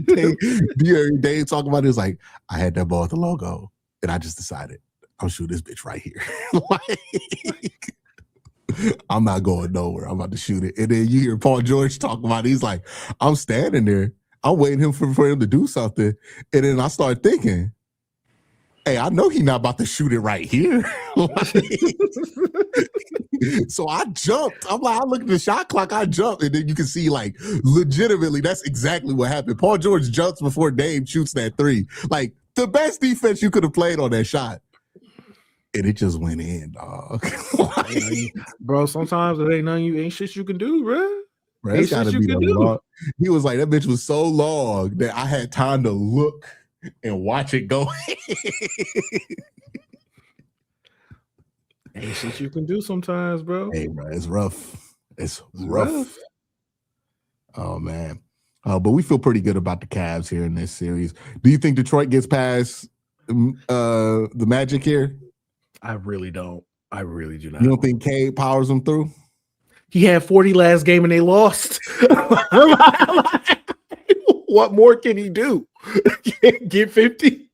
Dave talking about it was like, I had that ball at the logo, and I just decided I'll shoot this bitch right here. I'm not going nowhere. I'm about to shoot it. And then you hear Paul George talking about it. He's like, I'm standing there. I'm waiting for him to do something. And then I start thinking, hey, I know he's not about to shoot it right here. So I jumped. I'm like, I look at the shot clock, I jumped, and then you can see, like, legitimately, that's exactly what happened. Paul George jumps before Dame shoots that 3. Like, the best defense you could have played on that shot. And it just went in, dog. Bro, sometimes it ain't shit you can do, bro. It's gotta be long. He was like, that bitch was so long that I had time to look and watch it go. Ain't shit you can do sometimes, bro. Hey, bro, it's rough. It's rough. Oh, man. But we feel pretty good about the Cavs here in this series. Do you think Detroit gets past the Magic here? I really don't. I really do not. You don't think Cade powers them through? He had 40 last game and they lost. What more can he do? Get 50?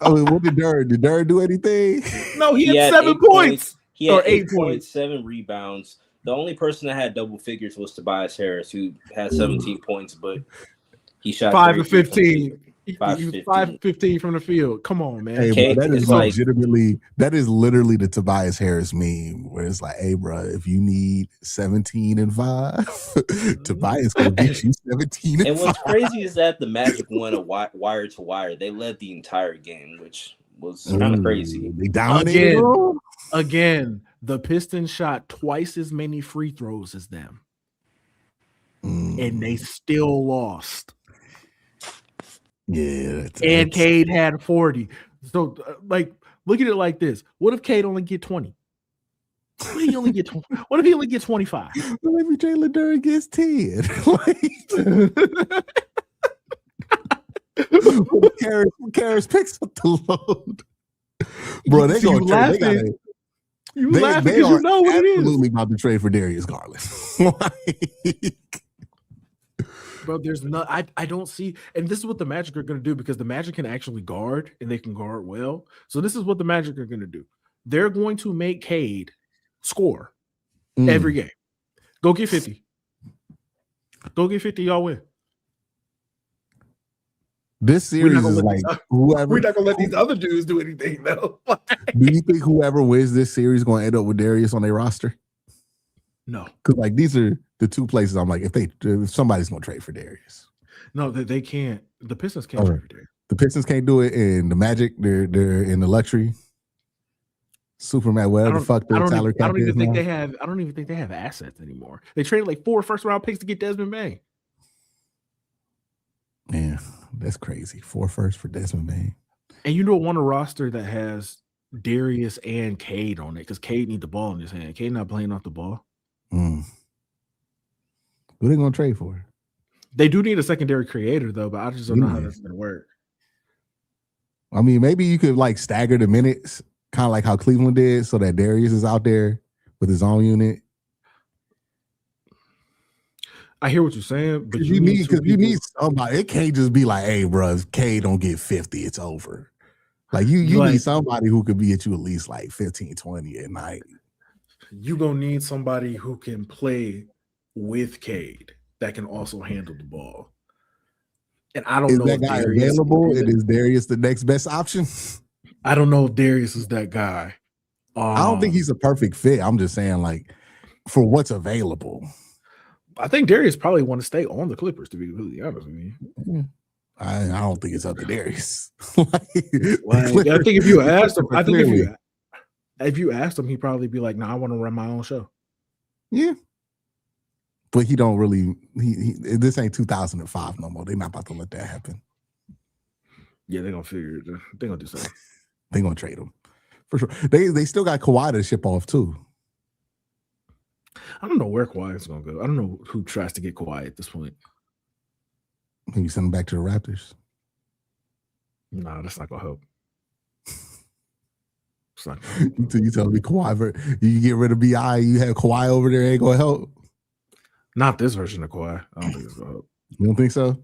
I mean, what did Durr do anything? No, he had 7 points. He had 8 points, 7 rebounds. The only person that had double figures was Tobias Harris, who had 17 points, but he shot 5 of 15. 5 of 15 from the field. Come on, man. Hey, bro, that is literally the Tobias Harris meme where it's like, hey, bro, if you need 17 and 5, Tobias gonna get you 17 and 5. And what's crazy is that the Magic won a wire to wire. They led the entire game, which was kind of crazy. They dominated. Again, the Pistons shot twice as many free throws as them, and they still lost. Yeah, and Cade had 40. So, look at it like this: what if Cade only get 20? What if he only get 20? What if he only get 25? Maybe Jalen Duren gets 10. Karras picks up the load, bro. They gonna trade. You laughing because you know what it is. Absolutely about to trade for Darius Garland. Bro, there's not. I don't see, and this is what the Magic are going to do because the Magic can actually guard and they can guard well. So this is what the Magic are going to do. They're going to make Cade score every game. Go get 50. Go get 50. Y'all win. This We're not series gonna is let like these, whoever. we're not gonna let these other dudes do anything though. Do you think whoever wins this series is going to end up with Darius on their roster? No, Because like these are the two places I'm like, if somebody's going to trade for Darius. no, they can't. The Pistons can't Okay. trade for Darius. The Pistons can't do it, and the Magic they're in the luxury. Superman, whatever the fuck their salary cap is now. I don't even think they have assets anymore. They traded like 4 first-round picks to get Desmond Bain. Yeah, that's crazy. 4 firsts for Desmond Bain. And you don't want a roster that has Darius and Cade on it because Cade needs the ball in his hand. Cade not playing off the ball. Who they gonna trade for? They do need a secondary creator though, but I just don't know how that's gonna work. I mean, maybe you could like stagger the minutes, kind of like how Cleveland did, so that Darius is out there with his own unit. I hear what you're saying, but you need somebody. It can't just be like, hey, bro, if K don't get 50, it's over. Like you need somebody who could be at you at least like 15, 20 at night. You gonna need somebody who can play with Cade that can also handle the ball. And I don't know if that guy available. Is Darius the next best option? I don't know if Darius is that guy. I don't think he's a perfect fit. I'm just saying, like, for what's available. I think Darius probably want to stay on the Clippers, to be completely honest with you. I don't think it's up to Darius. I think if you asked him, if you asked him, he'd probably be like, "No, I want to run my own show." Yeah, but he don't really. This ain't 2005 no more. They're not about to let that happen. Yeah, they're gonna figure it. They're gonna do something. They're gonna trade him for sure. They still got Kawhi to ship off too. I don't know where Kawhi is gonna go. I don't know who tries to get Kawhi at this point. Maybe send him back to the Raptors. Nah, that's not gonna help. You tell me Kawhi, you get rid of BI, you have Kawhi over there, ain't gonna help. Not this version of Kawhi. I don't think it's gonna help. You don't think so?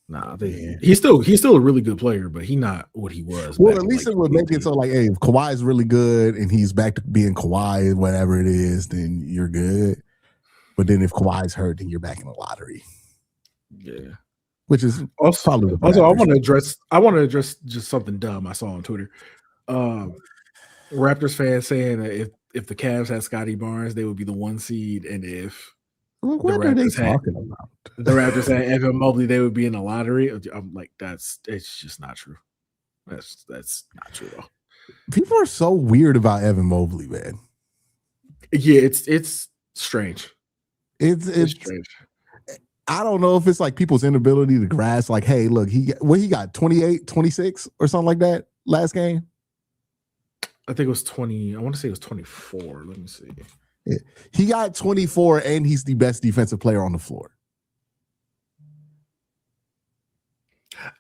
Nah, he's still a really good player, but he's not what he was. Well, at least it would make it so like, hey, if Kawhi's really good and he's back to being Kawhi, whatever it is, then you're good. But then if Kawhi's hurt, then you're back in the lottery. Yeah, which is probably also. I want to address just something dumb I saw on Twitter. Raptors fans saying that if the Cavs had Scotty Barnes, they would be the 1 seed, and if what are they talking about? The Raptors had Evan Mobley, they would be in the lottery. I'm like, it's just not true. That's not true at all. People are so weird about Evan Mobley, man. Yeah, it's strange. It's strange. I don't know if it's like people's inability to grasp, like, hey, look, he got 28, 26 or something like that last game. I think it was 20. I want to say it was 24. Let me see. Yeah. He got 24, and he's the best defensive player on the floor.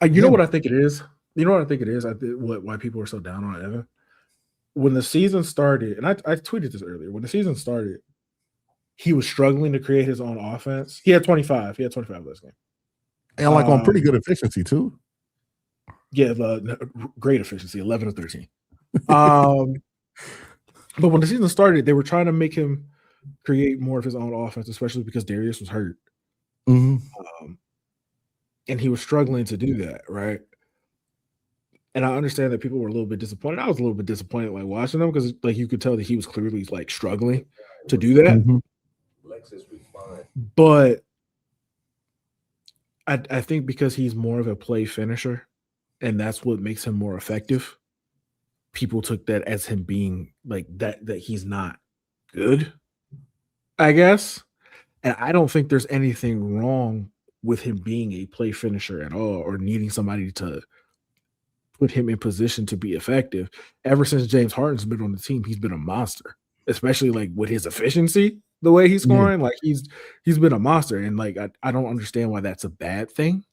You know what I think it is? You know what I think it is? Why people are so down on Evan? When the season started, and I tweeted this earlier, when the season started, he was struggling to create his own offense. He had 25. He had 25 last game. And like on pretty good efficiency, too. Yeah, great efficiency, 11 of 13. But when the season started, they were trying to make him create more of his own offense, especially because Darius was hurt. Mm-hmm. And he was struggling to do that, right? And I understand that people were a little bit disappointed. I was a little bit disappointed, like watching him, because like you could tell that he was clearly like struggling to do that. Mm-hmm. But I think because he's more of a play finisher, and that's what makes him more effective, people took that as him being like that he's not good, I guess. And I don't think there's anything wrong with him being a play finisher at all, or needing somebody to put him in position to be effective. Ever since James Harden's been on the team, he's been a monster, especially like with his efficiency, the way he's scoring. Like he's been a monster, and like I don't understand why that's a bad thing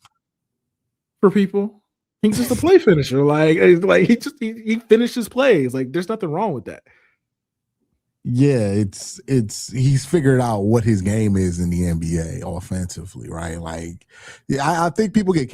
for people. He's just a play finisher. Like he finishes plays. Like there's nothing wrong with that. Yeah, it's he's figured out what his game is in the NBA offensively, right? Like, yeah, I think people got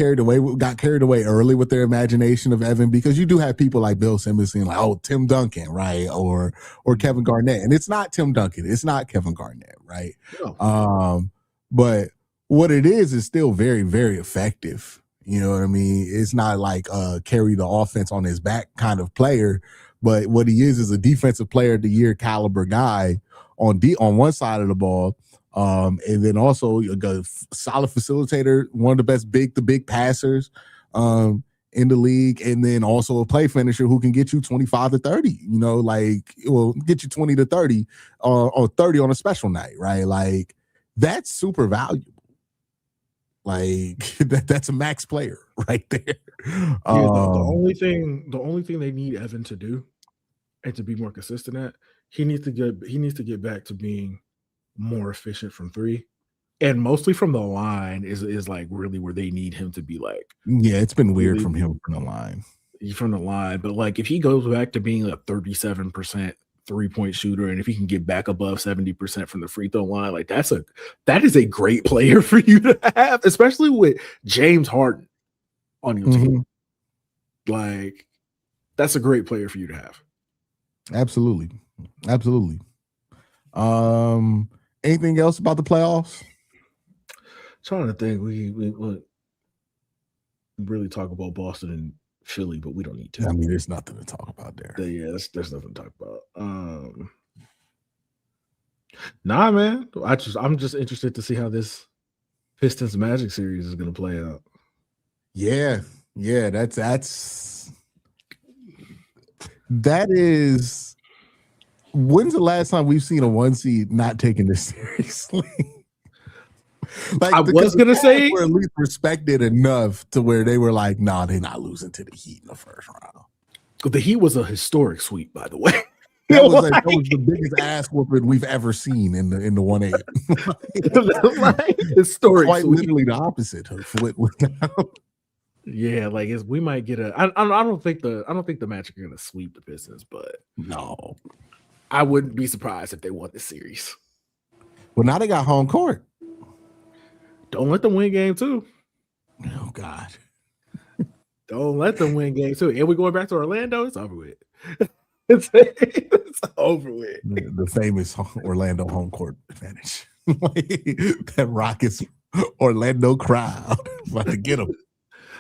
carried away early with their imagination of Evan, because you do have people like Bill Simmons saying like, oh, Tim Duncan, right? Or Kevin Garnett. And it's not Tim Duncan, it's not Kevin Garnett, right? No. But what it is still very, very effective. You know what I mean? It's not like carry the offense on his back kind of player, but what he is a defensive player of the year caliber guy on one side of the ball. And then also a solid facilitator, one of the best big passers in the league, and then also a play finisher who can get you 25 to 30, get you 20 to 30 or 30 on a special night, right? Like that's super valuable. Like that's a max player right there. Yeah, the only thing they need Evan to do and to be more consistent at, he needs to get back to being more efficient from three, and mostly from the line is like really where they need him to be. Like, yeah, it's been weird from him from the line, but like if he goes back to being a 37% 3-point shooter, and if he can get back above 70% from the free throw line, like that is a great player for you to have, especially with James Harden on your team. Like that's a great player for you to have. Absolutely. Anything else about the playoffs? Trying to think, we really talk about Boston and Philly, but we don't need to. I mean, there's nothing to talk about there. Yeah, there's nothing to talk about. Nah, man. I'm just interested to see how this Pistons Magic series is going to play out. Yeah, that is. When's the last time we've seen a 1 seed not taking this seriously? Like I was gonna say, we're at least respected enough to where they were like, "Nah, they're not losing to the Heat in the first round." The Heat was a historic sweep, by the way. That was the biggest ass whooping we've ever seen in the 1-8. Historic, quite sweep. Literally the opposite of what we're now. Yeah, like we might get I don't think the Magic are gonna sweep the Pistons, but no, I wouldn't be surprised if they won the series. Well, now they got home court. Don't let them win game 2. Oh God. Don't let them win game 2. And we're going back to Orlando. It's over with. It's over with. The famous Orlando home court advantage. That Rockets Orlando crowd. About to get them.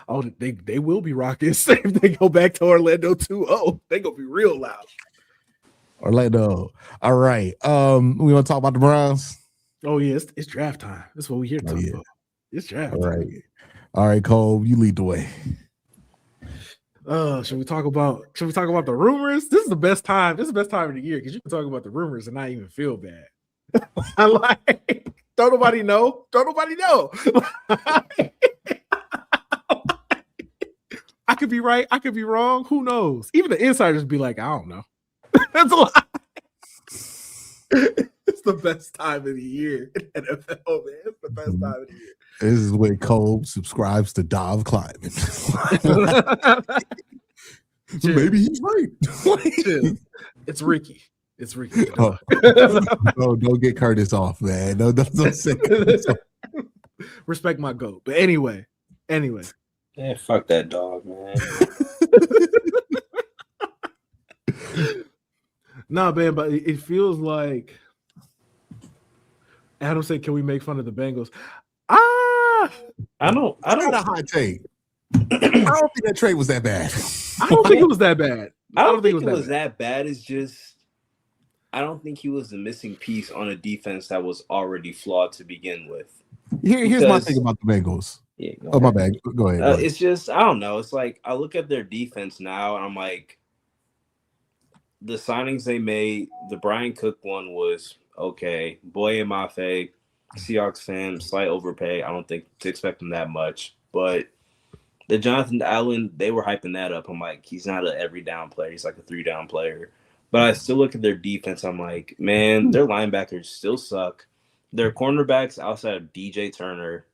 Oh, they will be Rockets if they go back to Orlando 2-0. They gonna be real loud. Orlando. All right. We want to talk about the Browns. Oh yeah, it's draft time. That's what we here to talk about. It's draft. All right, Cole, you lead the way. Should we talk about the rumors? This is the best time. This is the best time of the year because you can talk about the rumors and not even feel bad. I like. Don't nobody know. I could be right. I could be wrong. Who knows? Even the insiders be like, I don't know. That's a lie. It's the best time of the year in NFL, man. It's the best time of the year. This is when Cole subscribes to Dov Kleiman. Maybe he's right. It's Ricky. It's Ricky. Oh. No, don't get Curtis off, man. No, don't say Curtis off. Respect my goat. But anyway. Yeah, fuck that dog, man. Nah, man, but it feels like Adam said, "Can we make fun of the Bengals?" I don't got a hot take. I don't think that trade was that bad. I don't think it was that bad. I don't think it was that bad. It's just I don't think he was the missing piece on a defense that was already flawed to begin with. Here's my thing about the Bengals. Yeah, my bad. Go ahead. It's just I don't know. It's like I look at their defense now and I'm like, the signings they made, the Brian Cook one was okay. Boye Mafe, Seahawks fan, slight overpay. I don't think to expect him that much. But the Jonathan Allen, they were hyping that up. I'm like, he's not an every down player. He's like a 3-down player. But I still look at their defense. I'm like, man, their linebackers still suck. Their cornerbacks outside of DJ Turner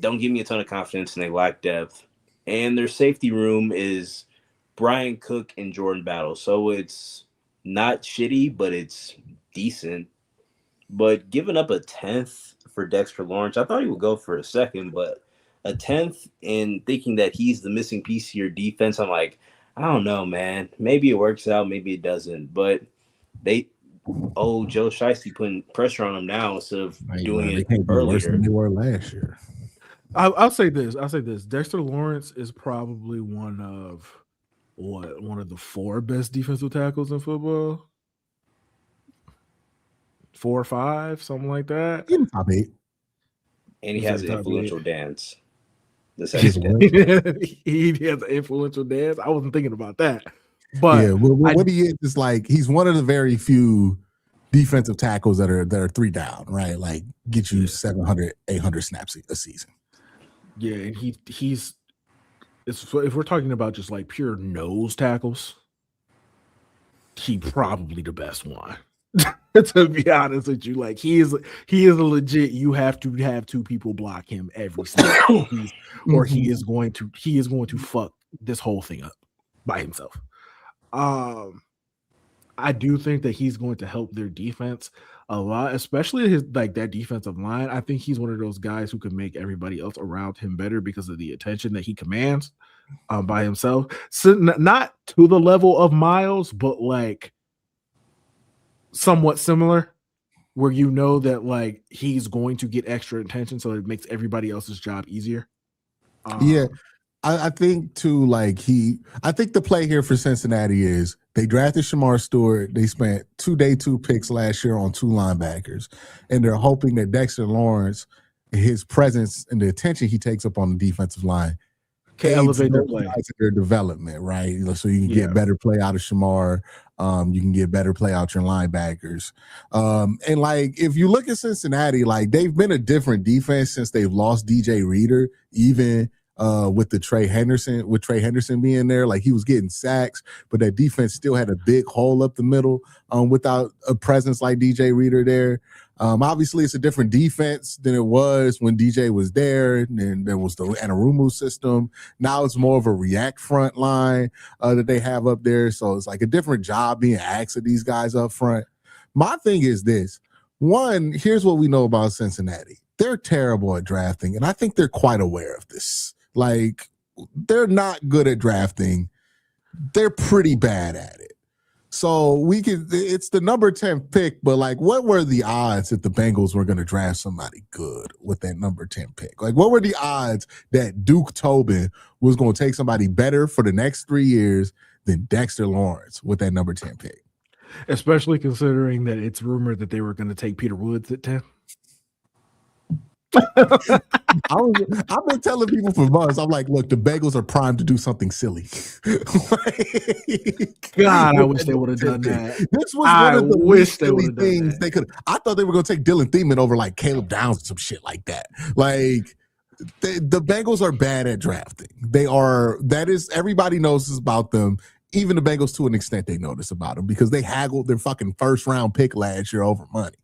don't give me a ton of confidence, and they lack depth. And their safety room is Brian Cook and Jordan Battle. So it's not shitty, but it's decent. But giving up a 10th for Dexter Lawrence, I thought he would go for a second, but a 10th and thinking that he's the missing piece of your defense, I'm like, I don't know, man. Maybe it works out, maybe it doesn't. But Joe Shiesty putting pressure on him now instead of doing it earlier. Worse than they were last year. I'll say this. Dexter Lawrence is probably one of the 4 best defensive tackles in football. 4 or 5, something like that. In the top 8. And he has an influential dance. The His sexy what? dance. He has an influential dance. I wasn't thinking about that. But yeah, what he is like he's one of the very few defensive tackles that are 3 down, right? Like get you 700, 800 snaps a season. Yeah, and he's if we're talking about just like pure nose tackles, he probably the best one. To be honest with you, like he is a legit. You have to have 2 people block him every snap, or he is going to fuck this whole thing up by himself. I do think that he's going to help their defense a lot, especially his like that defensive line. I think he's one of those guys who can make everybody else around him better because of the attention that he commands by himself. So not to the level of Miles, but like somewhat similar, where you know that like he's going to get extra attention, so it makes everybody else's job easier. Yeah. I think too, like I think the play here for Cincinnati is they drafted Shamar Stewart. They spent 2 day 2 picks last year on 2 linebackers, and they're hoping that Dexter Lawrence, his presence and the attention he takes up on the defensive line, can elevate their play, their development, right? So you can get better play out of Shamar. You can get better play out your linebackers. And like if you look at Cincinnati, like they've been a different defense since they've lost DJ Reader, even with Trey Henderson being there. Like he was getting sacks, but that defense still had a big hole up the middle without a presence like DJ Reader there. Obviously it's a different defense than it was when DJ was there, and there was the Anarumu system. Now it's more of a react front line that they have up there. So it's like a different job being asked of these guys up front. My thing is this. One, here's what we know about Cincinnati. They're terrible at drafting, and I think they're quite aware of this. Like, they're not good at drafting. They're pretty bad at it. So it's the number 10 pick, but like, what were the odds that the Bengals were going to draft somebody good with that number 10 pick? Like, what were the odds that Duke Tobin was going to take somebody better for the next 3 years than Dexter Lawrence with that number 10 pick? Especially considering that it's rumored that they were going to take Peter Woods at 10. I've been telling people for months, I'm like, look, the Bengals are primed to do something silly. God, I wish they would have done that. This was one of the least silly things they could. I thought they were going to take Dylan Thiemann over like Caleb Downs or some shit like that. Like, the Bengals are bad at drafting. They are. That is, everybody knows this about them. Even the Bengals, to an extent, they know this about them because they haggled their fucking first round pick last year over money.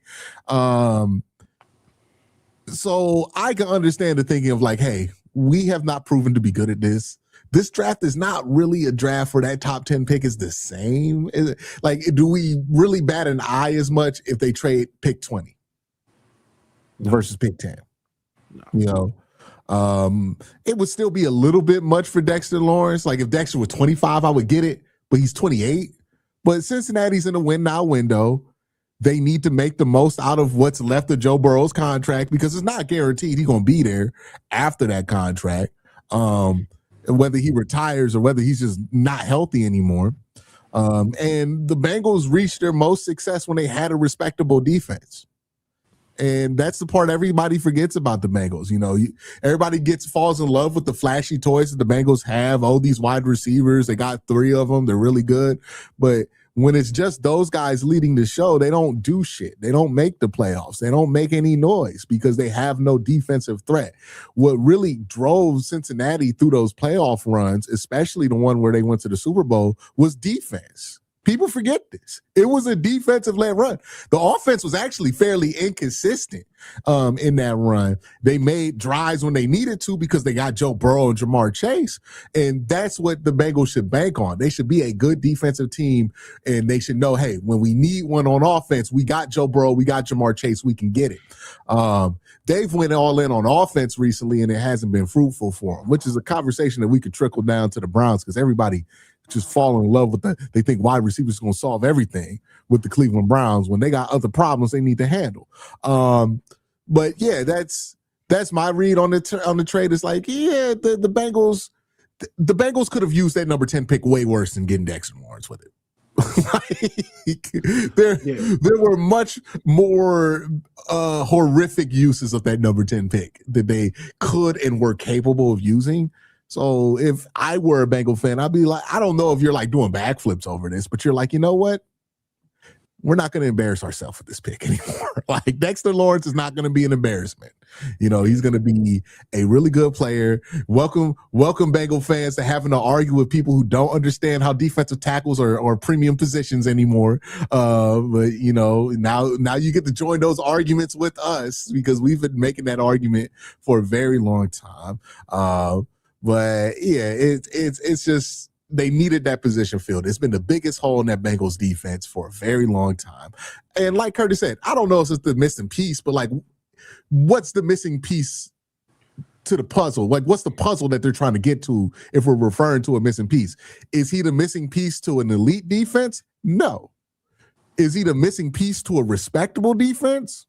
So I can understand the thinking of like, hey, we have not proven to be good at this. This draft is not really a draft where that top 10 pick is the same. Like, do we really bat an eye as much if they trade pick 20 versus pick 10? No. You know, it would still be a little bit much for Dexter Lawrence. Like if Dexter was 25, I would get it, but he's 28. But Cincinnati's in a win now window. They need to make the most out of what's left of Joe Burrow's contract because it's not guaranteed he's going to be there after that contract, whether he retires or whether he's just not healthy anymore. And the Bengals reached their most success when they had a respectable defense. And that's the part everybody forgets about the Bengals. You know, everybody falls in love with the flashy toys that the Bengals have. Oh, these wide receivers, they got 3 of them. They're really good. But when it's just those guys leading the show, they don't do shit. They don't make the playoffs. They don't make any noise because they have no defensive threat. What really drove Cincinnati through those playoff runs, especially the one where they went to the Super Bowl, was defense. People forget this. It was a defensive-led run. The offense was actually fairly inconsistent in that run. They made drives when they needed to because they got Joe Burrow and Jamar Chase, and that's what the Bengals should bank on. They should be a good defensive team, and they should know, hey, when we need one on offense, we got Joe Burrow, we got Jamar Chase, we can get it. They've went all in on offense recently, and it hasn't been fruitful for them, which is a conversation that we could trickle down to the Browns because everybody – just fall in love with they think wide receivers are going to solve everything with the Cleveland Browns when they got other problems they need to handle. But yeah, That's my read on the trade. It's like, yeah, the Bengals could have used that number 10 pick way worse than getting Dexter Lawrence with it. There were much more horrific uses of that number 10 pick that they could and were capable of using. So if I were a Bengal fan, I'd be like, I don't know if you're like doing backflips over this, but you're like, you know what? We're not going to embarrass ourselves with this pick anymore. Like Dexter Lawrence is not going to be an embarrassment. You know, he's going to be a really good player. Welcome Bengal fans to having to argue with people who don't understand how defensive tackles are premium positions anymore. But you know, now you get to join those arguments with us because we've been making that argument for a very long time. But yeah, it's just. They needed that position filled. It's been the biggest hole in that Bengals defense for a very long time. And like Curtis said, I don't know if it's the missing piece, but like, what's the missing piece to the puzzle? Like, what's the puzzle that they're trying to get to if we're referring to a missing piece? Is he the missing piece to an elite defense? No. Is he the missing piece to a respectable defense?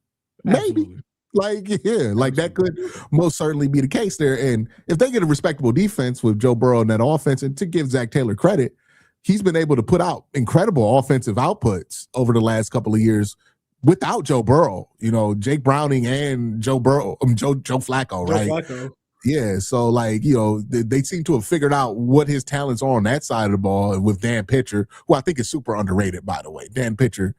Absolutely. Maybe. Like, yeah, like that could most certainly be the case there. And if they get a respectable defense with Joe Burrow in that offense, and to give Zach Taylor credit, he's been able to put out incredible offensive outputs over the last couple of years without Joe Burrow. You know, Jake Browning and Joe Flacco, right? Flacco. Yeah, so like, you know, they seem to have figured out what his talents are on that side of the ball with Dan Pitcher, who I think is super underrated, by the way. Dan Pitcher.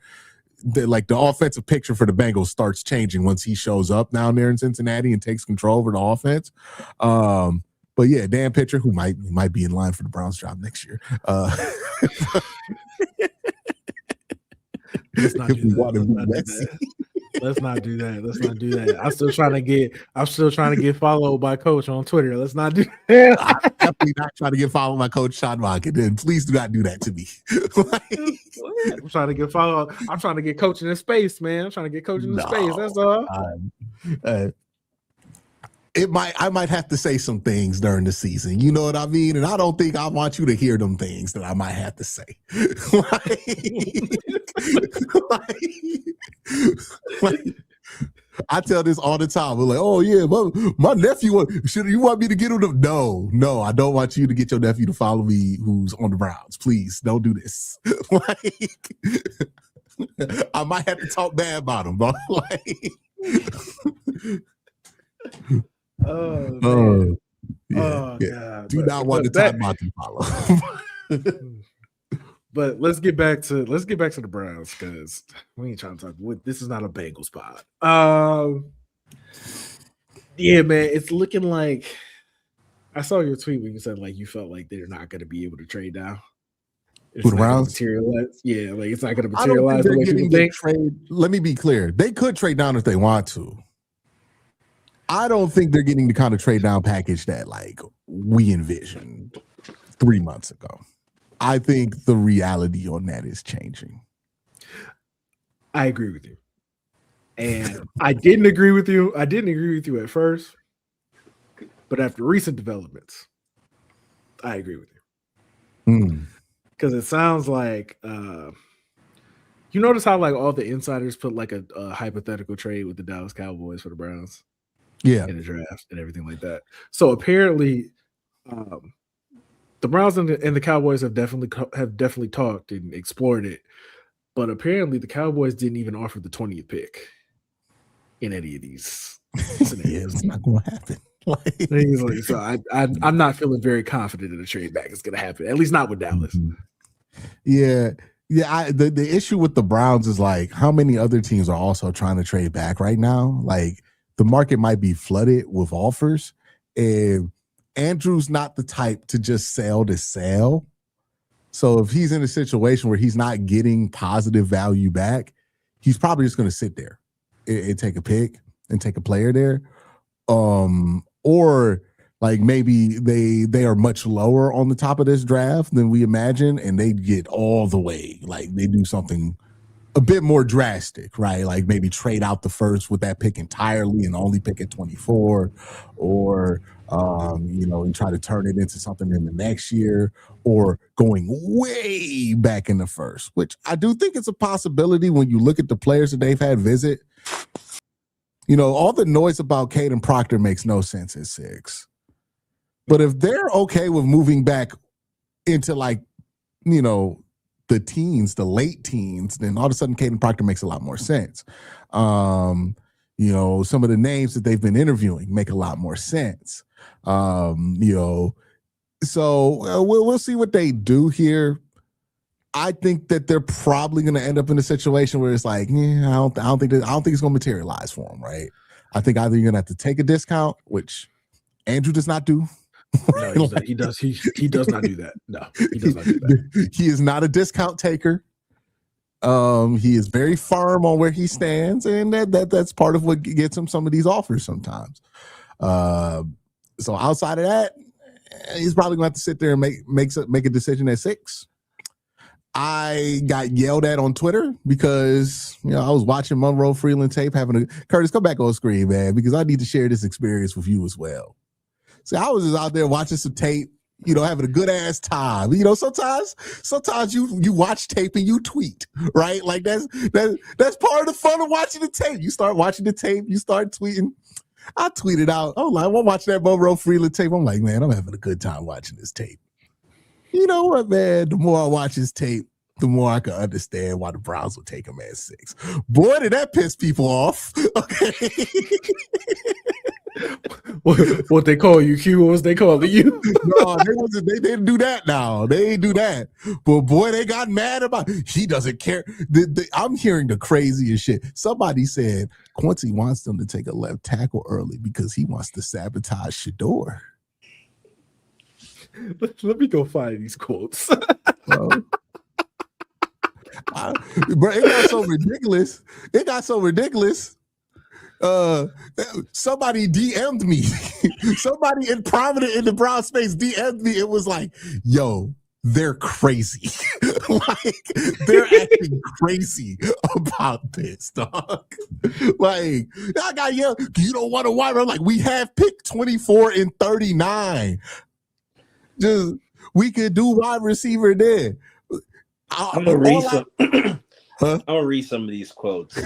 The offensive picture for the Bengals starts changing once he shows up down there in Cincinnati and takes control over the offense. But yeah, Dan Pitcher, who might be in line for the Browns job next year. Let's not do that. Let's not do that. I'm still trying to get followed by Coach on Twitter. Let's not do that. I'm definitely not trying to get followed by Coach Sean Rocket. Then please do not do that to me. I'm trying to get followed. I'm trying to get coaching in space, man. I'm trying to get coaching in space. That's all. I might have to say some things during the season. You know what I mean? And I don't think I want you to hear them things that I might have to say. like, I tell this all the time. We're like, oh yeah, my nephew. You want me to get him to? No, I don't want you to get your nephew to follow me who's on the Browns. Please don't do this. I might have to talk bad about him, but oh, yeah. God. Do not want to talk about to follow. But let's get back to the Browns because we ain't trying to talk. This is not a Bengals pod. Yeah, man, it's looking like I saw your tweet when you said like you felt like they're not going to be able to trade down. Who, the Browns? Yeah, like it's not going to materialize the way people think. Let me be clear: they could trade down if they want to. I don't think they're getting the kind of trade down package that like we envisioned 3 months ago. I think the reality on that is changing. I agree with you. And I didn't agree with you. I didn't agree with you at first. But after recent developments, I agree with you. Because it sounds like you notice how like all the insiders put like a hypothetical trade with the Dallas Cowboys for the Browns. Yeah. In the draft and everything like that. So apparently the Browns and the Cowboys have definitely talked and explored it, but apparently the Cowboys didn't even offer the 20th pick in any of these scenarios. It's not going to happen. So I'm not feeling very confident that a trade back is going to happen, at least not with Dallas. Yeah. The issue with the Browns is like how many other teams are also trying to trade back right now. Like the market might be flooded with offers, and Andrew's not the type to just sell to sell. So if he's in a situation where he's not getting positive value back, he's probably just going to sit there and take a pick and take a player there. Or like maybe they are much lower on the top of this draft than we imagine, and they get all the way. Like they do something a bit more drastic, right? Like maybe trade out the first with that pick entirely and only pick at 24, or and try to turn it into something in the next year, or going way back in the first, which I do think it's a possibility when you look at the players that they've had visit. all the noise about Caden Proctor makes no sense at 6. But if they're okay with moving back into the teens, the late teens, then all of a sudden Caden Proctor makes a lot more sense. Some of the names that they've been interviewing make a lot more sense. So we'll see what they do here. I think that they're probably going to end up in a situation where it's like, I don't think it's going to materialize for them, right? I think either you're going to have to take a discount, which Andrew does not do. No, he does. He does not do that. No, he does not do that. He is not a discount taker. He is very firm on where he stands, and that's part of what gets him some of these offers sometimes. So outside of that, he's probably going to have to sit there and make a decision at 6. I got yelled at on Twitter because I was watching Monroe Freeling tape, Curtis, come back on screen, man, because I need to share this experience with you as well. See, I was just out there watching some tape, having a good ass time. Sometimes you watch tape and you tweet, right? Like that's part of the fun of watching the tape. You start watching the tape, you start tweeting. I tweeted out, I'm watching that Monroe Freeling tape. I'm like, man, I'm having a good time watching this tape. You know what, man? The more I watch this tape, the more I can understand why the Browns would take him at 6. Boy, did that piss people off. Okay. What they call you, Q? What was they calling you? No, they didn't do that now. They ain't do that. But boy, they got mad about it. He doesn't care. I'm hearing the craziest shit. Somebody said Quincy wants them to take a left tackle early because he wants to sabotage Shador. Let me go find these quotes. Bro, it got so ridiculous. Somebody DM'd me. Somebody in prominent in the Brown space DM'd me. It was like, yo, they're crazy. Like, they're acting crazy about this, dog. Like, I got yelled, you don't want to watch. I'm like, we have pick 24 and 39. Just we could do wide receiver there. I'm gonna read some. I'm gonna read some of these quotes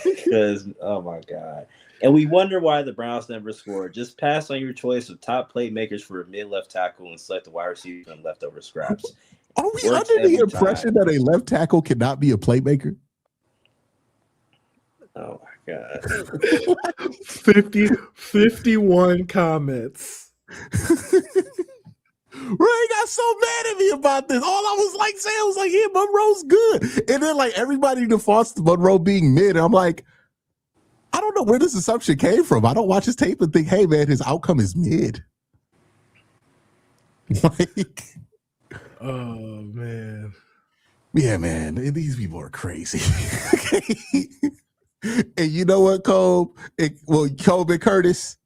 because oh my god! And we wonder why the Browns never scored. Just pass on your choice of top playmakers for a mid left tackle and select the wide receiver from leftover scraps. Are we under the impression that a left tackle cannot be a playmaker? Oh my god! 51 comments. Ray got so mad at me about this. All I was like saying was like, yeah, Monroe's good. And then like everybody defaults to Monroe being mid. And I'm like, I don't know where this assumption came from. I don't watch his tape and think, hey man, his outcome is mid. Like, oh man. Yeah, man. These people are crazy. And you know what, Cole? Cole and Curtis,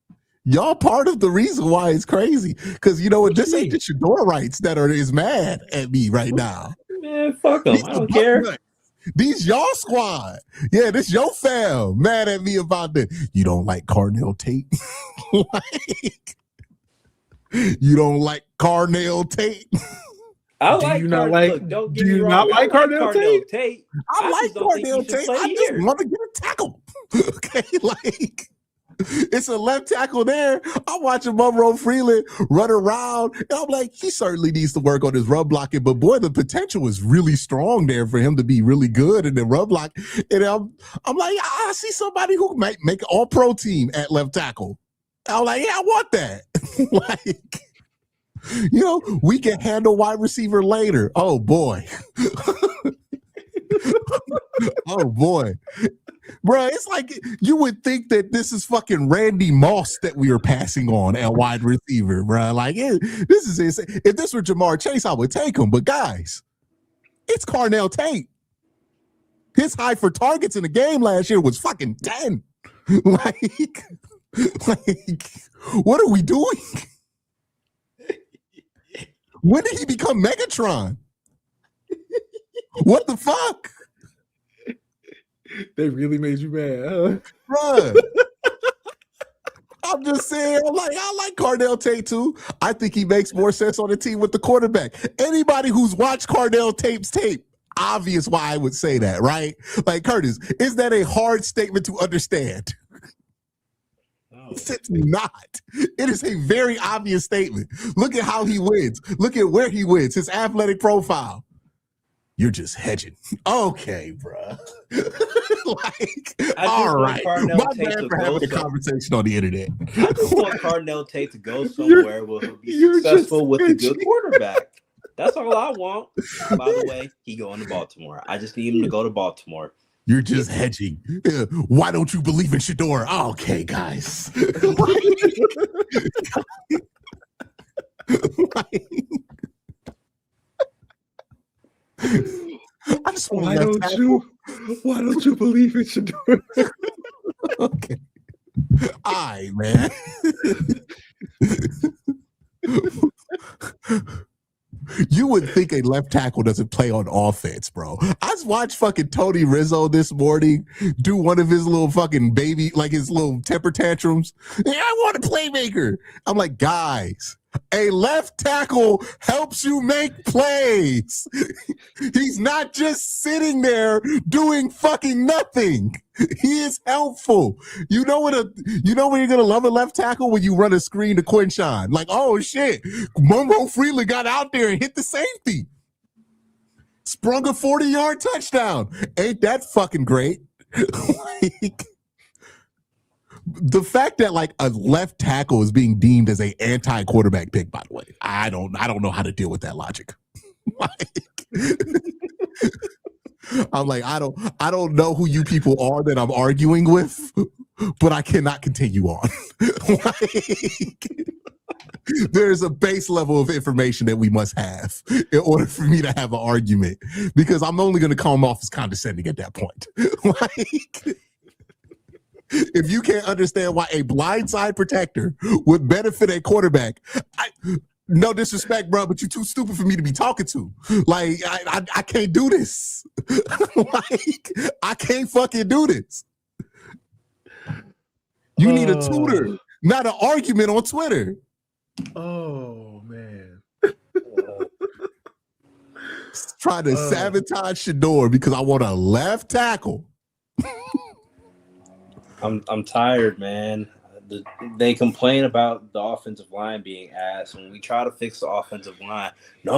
y'all part of the reason why it's crazy. Because you know what? This ain't the Shador rights that is mad at me right now. Man, fuck them. I don't care. These y'all squad. Yeah, this your fam mad at me about that. You don't like Carnell Tate? You don't like Carnell Tate? Do you not like Carnell Tate? I like Carnell Tate. I just want to get a tackle. Okay, like it's a left tackle there. I'm watching Monroe Freeling run around, and I'm like, he certainly needs to work on his run blocking. But boy, the potential is really strong there for him to be really good in the run block. And I'm like, I see somebody who might make an all-pro team at left tackle. I'm like, yeah, I want that. Like, you know, we can handle wide receiver later. Oh boy. Oh boy. Bro, it's like you would think that this is fucking Randy Moss that we are passing on at wide receiver, bro. Like, this is insane. If this were Jamar Chase, I would take him. But guys, it's Carnell Tate. His high for targets in the game last year was fucking 10. Like, what are we doing? When did he become Megatron? What the fuck? They really made you mad, huh? Bruh. I'm just saying, I like Carnell Tate too. I think he makes more sense on the team with the quarterback. Anybody who's watched Carnell Tate's tape, obvious why I would say that, right? Like, Curtis, is that a hard statement to understand? It's not. It is a very obvious statement. Look at how he wins. Look at where he wins. His athletic profile. You're just hedging. Okay, bro. All right. My bad for having a conversation on the internet. I just want Cardinal Tate to go somewhere where he'll be successful with a good quarterback. That's all I want. By the way, he going to Baltimore. I just need him to go to Baltimore. You're just hedging. Why don't you believe in Shador? Okay, guys. I just why don't you believe in Shador? Okay. All right, man. You would think a left tackle doesn't play on offense, bro. I just watched fucking Tony Rizzo this morning do one of his little fucking baby, like his little temper tantrums. Yeah, I want a playmaker. I'm like, guys, a left tackle helps you make plays. He's not just sitting there doing fucking nothing. He is helpful. You know when you're gonna love a left tackle when you run a screen to Quinshawn. Like, oh shit, Monroe Freeling got out there and hit the safety. Sprung a 40-yard touchdown. Ain't that fucking great? Like, the fact that like a left tackle is being deemed as an anti-quarterback pick, by the way, I don't know how to deal with that logic. I'm like, I don't know who you people are that I'm arguing with, but I cannot continue on. Like, there's a base level of information that we must have in order for me to have an argument, because I'm only going to come off as condescending at that point. Like, if you can't understand why a blindside protector would benefit a quarterback, no disrespect, bro, but you're too stupid for me to be talking to. Like, I can't do this. Like, I can't fucking do this. You need a tutor, not an argument on Twitter. Oh, man. Trying to sabotage Shador because I want a left tackle. I'm tired, man. They complain about the offensive line being ass. When we try to fix the offensive line, we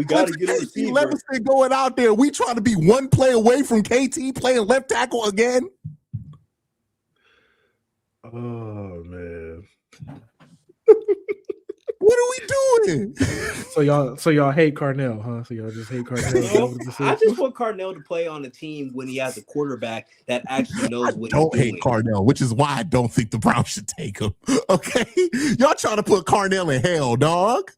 got to get a receiver. Levinson going out there. We trying to be one play away from KT playing left tackle again. Oh man, what are we doing? So y'all hate Carnell, huh? So y'all just hate Carnell. I just want Carnell to play on a team when he has a quarterback that actually knows what he's doing. Don't hate Carnell, which is why I don't think the Browns should take him. Okay, y'all trying to put Carnell in hell, dog.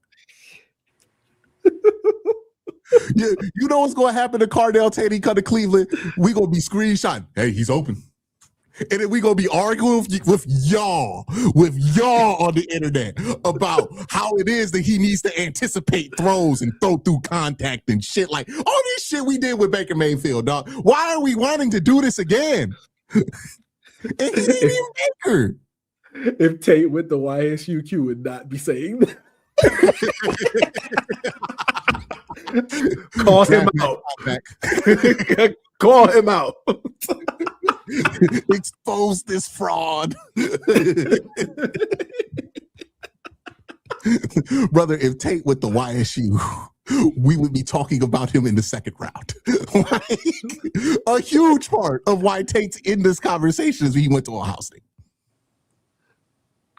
You know what's going to happen to Cardell Tate? He come to Cleveland. We gonna be screenshotting. Hey, he's open. And then we gonna be arguing with y'all on the internet about how it is that he needs to anticipate throws and throw through contact and shit, like all this shit we did with Baker Mayfield, dog. Why are we wanting to do this again? And he didn't even Baker. If Tate went to YSUQ would not be saying that. Call him out. Call him out. Expose this fraud. Brother, if Tate went to YSU, we would be talking about him in the second round. Like, a huge part of why Tate's in this conversation is he went to Ohio State.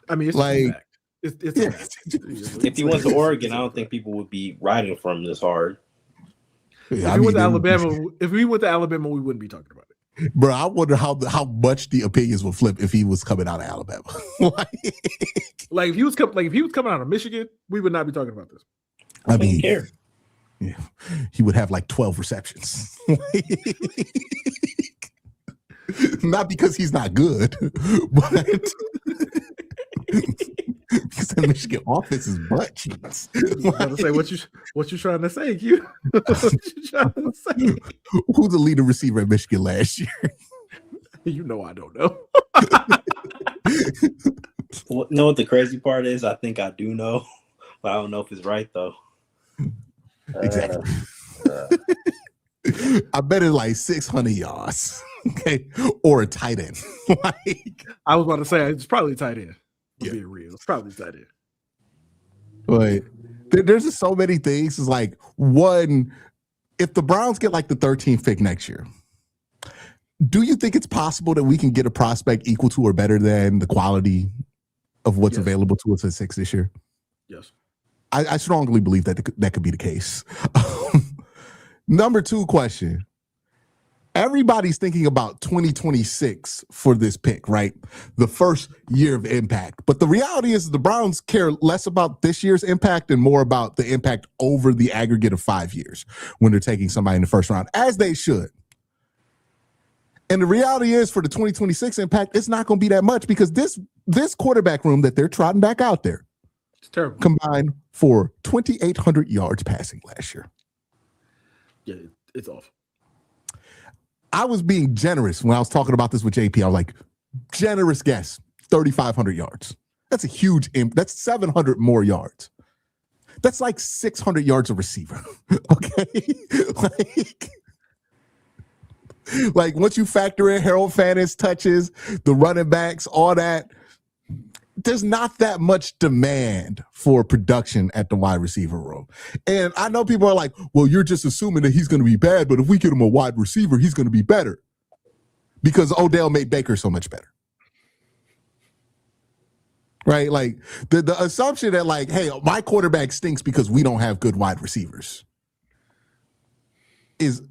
I mean, it's like, if he went to Oregon, I don't think people would be riding for him this hard. Yeah, if we went to Alabama, we wouldn't be talking about it. Bro, I wonder how much the opinions would flip if he was coming out of Alabama. like if he was coming out of Michigan, we would not be talking about this. I mean, yeah, he would have like 12 receptions. Not because he's not good, but because the Michigan offense is butt cheeks. Like, say what you trying to say, Q? What you trying to say? Who's the leading receiver at Michigan last year? You know I don't know. Well, you know what the crazy part is? I think I do know, but I don't know if it's right though. Exactly. I bet it's like 600 yards. Okay, or a tight end. Like, I was about to say it's probably tight end. Yeah. Being real, it's probably tight end. but there's just so many things. It's like, one, if the Browns get like the 13th pick next year, do you think it's possible that we can get a prospect equal to or better than the quality of what's Yes. available to us at 6 this year? Yes. I strongly believe that that could be the case. Number 2 question. Everybody's thinking about 2026 for this pick, right? The first year of impact. But the reality is the Browns care less about this year's impact and more about the impact over the aggregate of 5 years when they're taking somebody in the first round, as they should. And the reality is for the 2026 impact, it's not going to be that much because this quarterback room that they're trotting back out there It's terrible. combined for 2,800 yards passing last year. Yeah, it's awful. I was being generous when I was talking about this with JP. I was like, generous guess, 3,500 yards. That's a huge that's 700 more yards. That's like 600 yards a receiver. Okay? like once you factor in Harold Fannis touches, the running backs, all that, there's not that much demand for production at the wide receiver room. And I know people are like, well, you're just assuming that he's going to be bad, but if we get him a wide receiver, he's going to be better because Odell made Baker so much better. Right? Like the assumption that like, hey, my quarterback stinks because we don't have good wide receivers is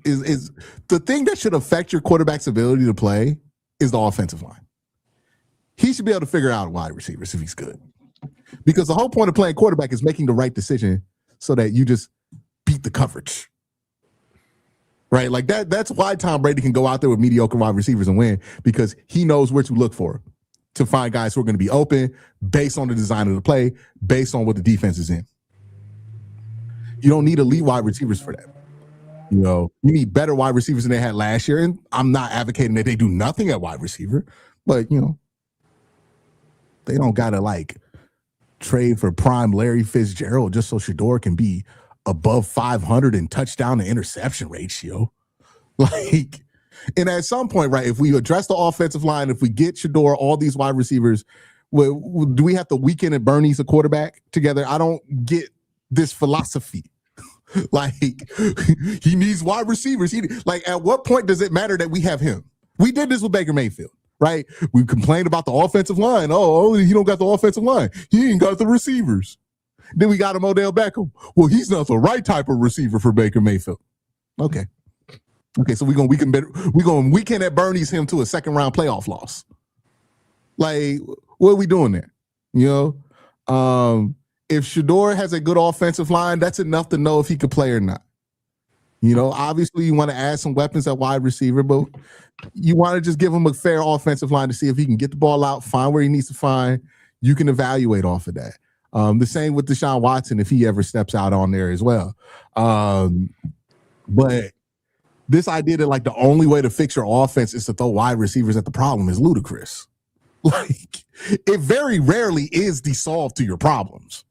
the thing that should affect your quarterback's ability to play is the offensive line. He should be able to figure out wide receivers if he's good. Because the whole point of playing quarterback is making the right decision so that you just beat the coverage. Right? Like that's why Tom Brady can go out there with mediocre wide receivers and win, because he knows where to look for to find guys who are going to be open based on the design of the play, based on what the defense is in. You don't need elite wide receivers for that. You know, you need better wide receivers than they had last year. And I'm not advocating that they do nothing at wide receiver, but you know, they don't gotta like trade for prime Larry Fitzgerald just so Shador can be above 500 in touchdown to interception ratio. Like, and at some point, right, if we address the offensive line, if we get Shador, all these wide receivers, do we have to weekend at Bernie's a quarterback together? I don't get this philosophy. Like, he needs wide receivers. Like, at what point does it matter that we have him? We did this with Baker Mayfield. Right? We complained about the offensive line. Oh, he don't got the offensive line. He ain't got the receivers. Then we got him Odell Beckham. Well, he's not the right type of receiver for Baker Mayfield. Okay, so we're gonna weekend at Bernie's him to a second round playoff loss. Like, what are we doing there? You know? If Shador has a good offensive line, that's enough to know if he could play or not. You know, obviously you want to add some weapons at wide receiver, but you want to just give him a fair offensive line to see if he can get the ball out, find where he needs to find. You can evaluate off of that. The same with Deshaun Watson if he ever steps out on there as well. But this idea that like the only way to fix your offense is to throw wide receivers at the problem is ludicrous. Like, it very rarely is the solve to your problems.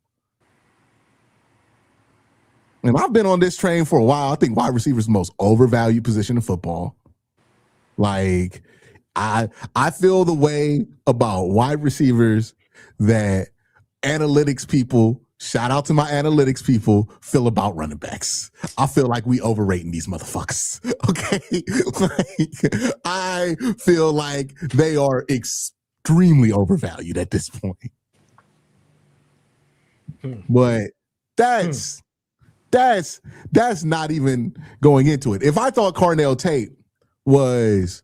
And I've been on this train for a while. I think wide receiver is the most overvalued position in football. Like, I feel the way about wide receivers that analytics people, shout out to my analytics people, feel about running backs. I feel like we overrating these motherfuckers. Okay? Like, I feel like they are extremely overvalued at this point. But that's not even going into it. If I thought Carnell Tate was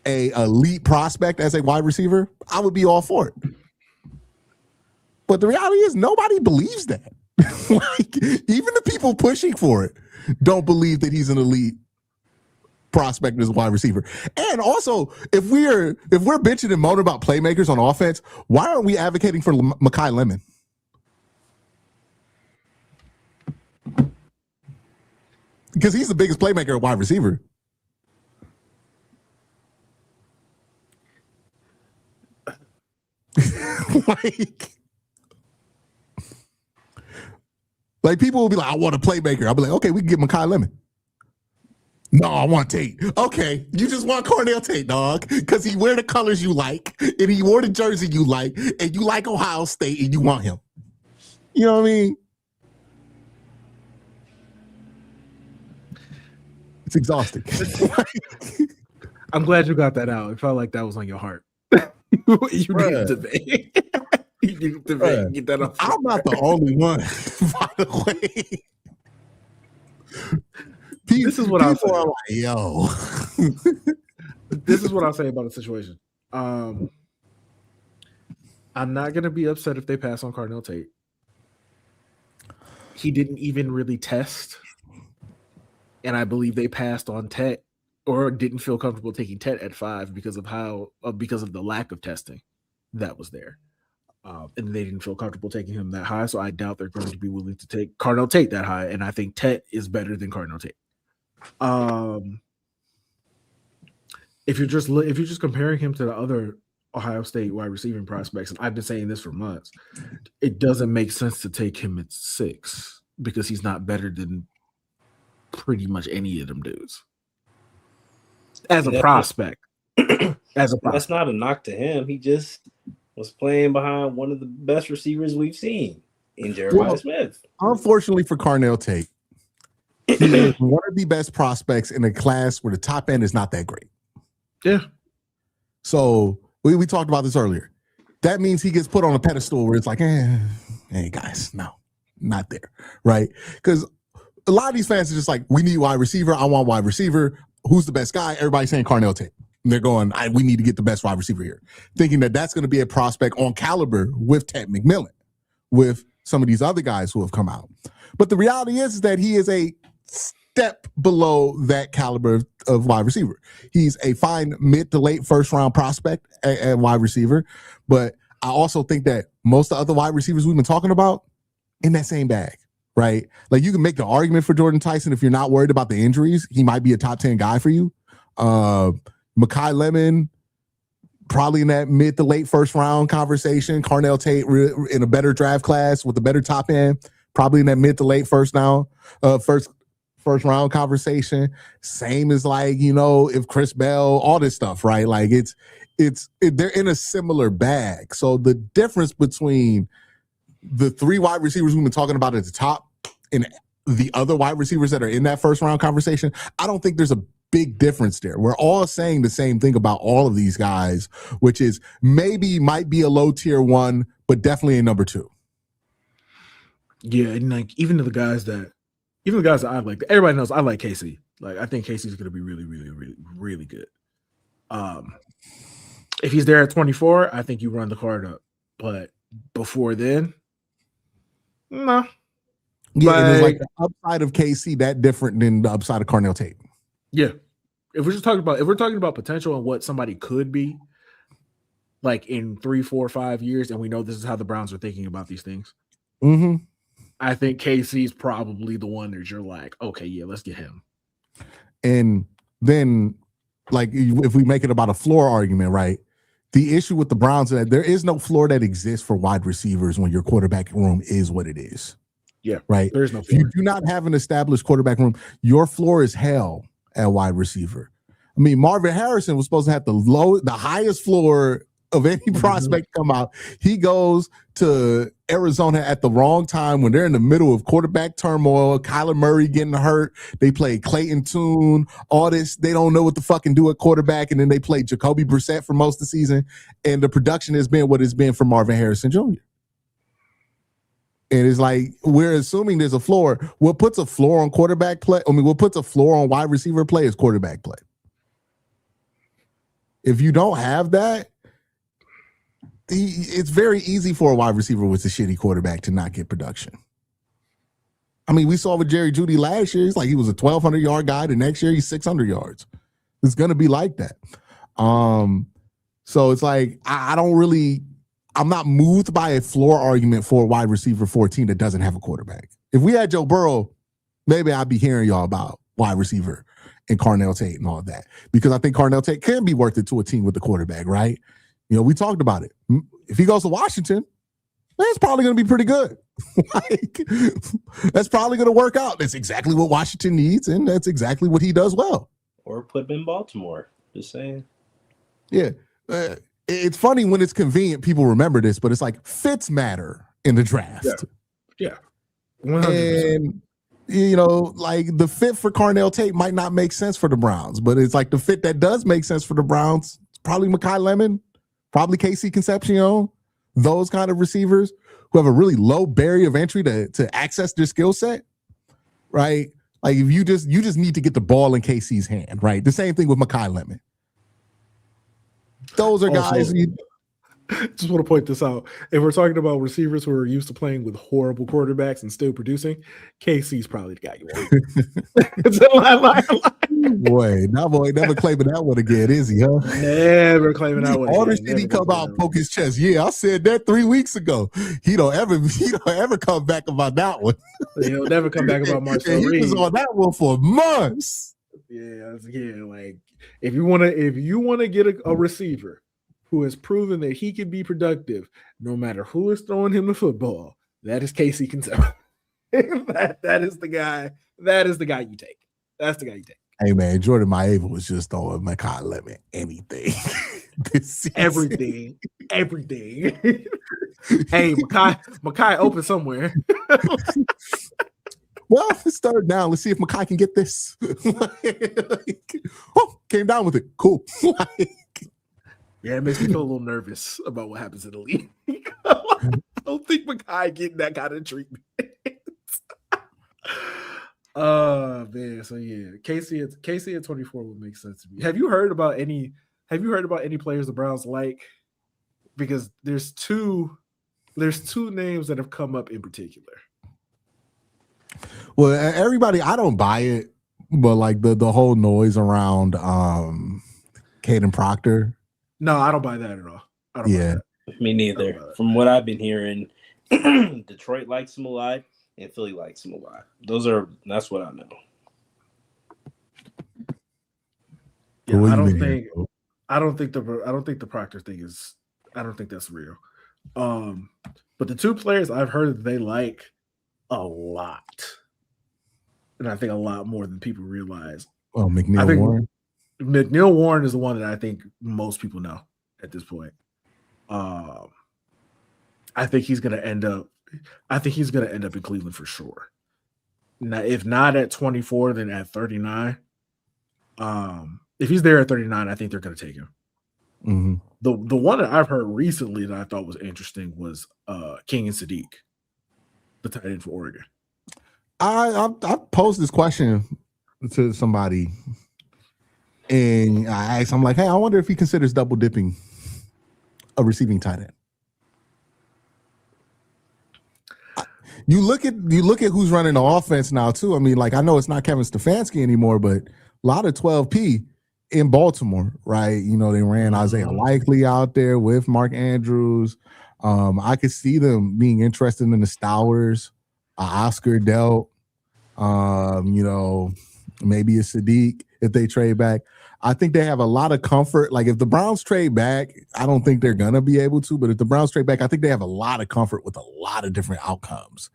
a elite prospect as a wide receiver, I would be all for it. But the reality is nobody believes that. Like, even the people pushing for it don't believe that he's an elite prospect as a wide receiver. And also, if we're bitching and moaning about playmakers on offense, why aren't we advocating for Mekhi Lemon? Because he's the biggest playmaker at wide receiver. like people will be like, I want a playmaker. I'll be like, okay, we can get Mekhi Lemon. No, I want Tate. Okay, you just want Cornell Tate, dog, because he wear the colors you like, and he wore the jersey you like, and you like Ohio State, and you want him. You know what I mean? It's exhausting. I'm glad you got that out. It felt like that was on your heart. You need to debate. You need to debate. Get that off. I'm not the only one, by the way. This is what I'll say. Like, yo. This is what I'll say about the situation. I'm not going to be upset if they pass on Cardinal Tate. He didn't even really test. And I believe they passed on Tet or didn't feel comfortable taking Tet at 5 because of the lack of testing that was there. And they didn't feel comfortable taking him that high. So I doubt they're going to be willing to take Cardinal Tate that high. And I think Tet is better than Cardinal Tate. If you're just comparing him to the other Ohio State wide receiving prospects, and I've been saying this for months, it doesn't make sense to take him at 6 because he's not better than pretty much any of them dudes as a prospect. That's not a knock to him. He just was playing behind one of the best receivers we've seen in Jeremiah Smith. Unfortunately for Cornell Tate, he is one of the best prospects in a class where the top end is not that great. Yeah. So we talked about this earlier. That means he gets put on a pedestal where it's like, hey guys, no, not there, right? Because a lot of these fans are just like, we need wide receiver. I want wide receiver. Who's the best guy? Everybody's saying Cornell Tate. And they're going, we need to get the best wide receiver here, thinking that that's going to be a prospect on caliber with Ted McMillan, with some of these other guys who have come out. But the reality is that he is a step below that caliber of wide receiver. He's a fine mid to late first round prospect at wide receiver. But I also think that most of the other wide receivers we've been talking about in that same bag, right? Like you can make the argument for Jordan Tyson if you're not worried about the injuries. He might be a top 10 guy for you. Mekhi Lemon, probably in that mid to late first round conversation. Cornell Tate in a better draft class with a better top end, probably in that mid to late first round conversation. Same as like, if Chris Bell, all this stuff, right? Like they're in a similar bag. So the difference between the 3 wide receivers we've been talking about at the top and the other wide receivers that are in that first round conversation, I don't think there's a big difference there. We're all saying the same thing about all of these guys, which is maybe might be a low tier 1, but definitely a number 2. Yeah, and like even the guys that I like, everybody knows I like Casey. Like I think Casey's going to be really, really, really, really good. If he's there at 24, I think you run the card up. But before then, no. Yeah, and it's like the upside of KC that different than the upside of Cornell Tate. Yeah. If we're talking about potential and what somebody could be like in 3, 4, 5 years, and we know this is how the Browns are thinking about these things. Mm-hmm. I think KC is probably the one that you're like, okay, yeah, let's get him. And then, like, if we make it about a floor argument, right? The issue with the Browns is that there is no floor that exists for wide receivers when your quarterback room is what it is. Yeah, right. There is no floor. floor. If you do not have an established quarterback room, your floor is hell at wide receiver. I mean, Marvin Harrison was supposed to have the highest floor of any prospect come out. He goes to Arizona at the wrong time when they're in the middle of quarterback turmoil. Kyler Murray getting hurt. They play Clayton Tune, all this. They don't know what to fucking do at quarterback. And then they play Jacoby Brissett for most of the season. And the production has been what it's been for Marvin Harrison Jr. And it's like, we're assuming there's a floor. What puts a floor on quarterback play? I mean, what puts a floor on wide receiver play is quarterback play. If you don't have that, it's very easy for a wide receiver with a shitty quarterback to not get production. I mean, we saw with Jerry Jeudy last year. It's like he was a 1,200-yard guy. The next year, he's 600 yards. It's going to be like that. So it's like, I'm not moved by a floor argument for a wide receiver 14 that doesn't have a quarterback. If we had Joe Burrow, maybe I'd be hearing y'all about wide receiver and Cornell Tate and all that, because I think Cornell Tate can be worth it to a team with the quarterback, right? We talked about it. If he goes to Washington, that's probably going to be pretty good. Like, that's probably going to work out. That's exactly what Washington needs, and that's exactly what he does well. Or put him in Baltimore. Just saying. Yeah. It's funny when it's convenient, people remember this, but it's like fits matter in the draft. Yeah. 100%. And, you know, like the fit for Carnell Tate might not make sense for the Browns, but it's like the fit that does make sense for the Browns. It's probably Mekhi Lemon, probably Casey Concepcion, those kind of receivers who have a really low barrier of entry to access their skill set, right? Like if you just need to get the ball in KC's hand, right? The same thing with Mekhi Lemon. Those are guys. Just want to point this out. If we're talking about receivers who are used to playing with horrible quarterbacks and still producing, KC's probably the guy you want. It's a lie. Boy, that boy never claiming that one again, is he? Huh? Never claiming that one. All this shit he come out and poke his chest. Yeah, I said that 3 weeks ago. He don't ever come back about that one. He'll never come back about Marcel Reed. He was on that one for months. Yeah. Like if you want to get a receiver who has proven that he can be productive no matter who is throwing him the football, that is Casey Concepcion. that is the guy. That is the guy you take. That's the guy you take. Hey man, Jordan Maeva was just throwing Mekhi Lemon anything. Everything. Hey, Mekhi open somewhere. Well, it's third down. Let's see if Mekhi can get this. Came down with it. Cool. Yeah, it makes me feel a little nervous about what happens in the league. I don't think Mekhi getting that kind of treatment. Man. So yeah, Casey at 24 would make sense to me. Have you heard about any players the Browns like? Because there's two names that have come up in particular. Well, everybody, I don't buy it, but like the whole noise around Caden Proctor. No, I don't buy that at all. I don't buy that. Me neither. From what I've been hearing, Detroit likes him a lot, and Philly likes him a lot. That's what I know. Yeah, I don't think the Proctor thing is. I don't think that's real. But the two players I've heard that they like a lot, and I think a lot more than people realize. Oh, McNeil Warren. McNeil Warren is the one that I think most people know at this point. I think he's going to end up. I think he's going to end up in Cleveland for sure. Now, if not at 24, then at 39. If he's there at 39, I think they're going to take him. Mm-hmm. The one that I've heard recently that I thought was interesting was King and Sadiq, the tight end for Oregon. I posed this question to somebody, and I asked, I'm like, hey, I wonder if he considers double dipping a receiving tight end. You look at who's running the offense now too. I mean, like, I know it's not Kevin Stefanski anymore, but a lot of 12P in Baltimore, right? You know, they ran Isaiah Likely out there with Mark Andrews. I could see them being interested in the Stowers, Oscar Delt, you know, maybe a Sadiq if they trade back. I think they have a lot of comfort. Like if the Browns trade back, I don't think they're going to be able to, but if the Browns trade back, I think they have a lot of comfort with a lot of different outcomes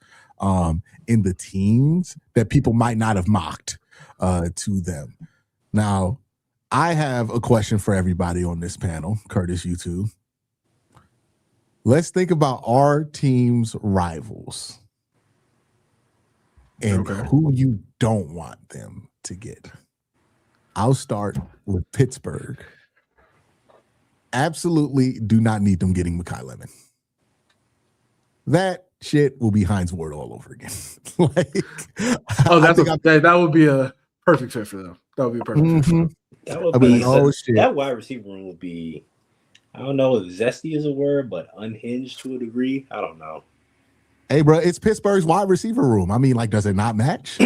in the teams that people might not have mocked to them. Now, I have a question for everybody on this panel, Curtis, you too. Let's think about our team's rivals and who you don't want them to get. I'll start with Pittsburgh. Absolutely do not need them getting Mekhi Lemon. That shit will be Hines Ward all over again. That would be a perfect fit for them. That would be a perfect fit for them. That would be that wide receiver room would be, I don't know if zesty is a word, but unhinged to a degree. I don't know. Hey, bro, it's Pittsburgh's wide receiver room. I mean, like, does it not match?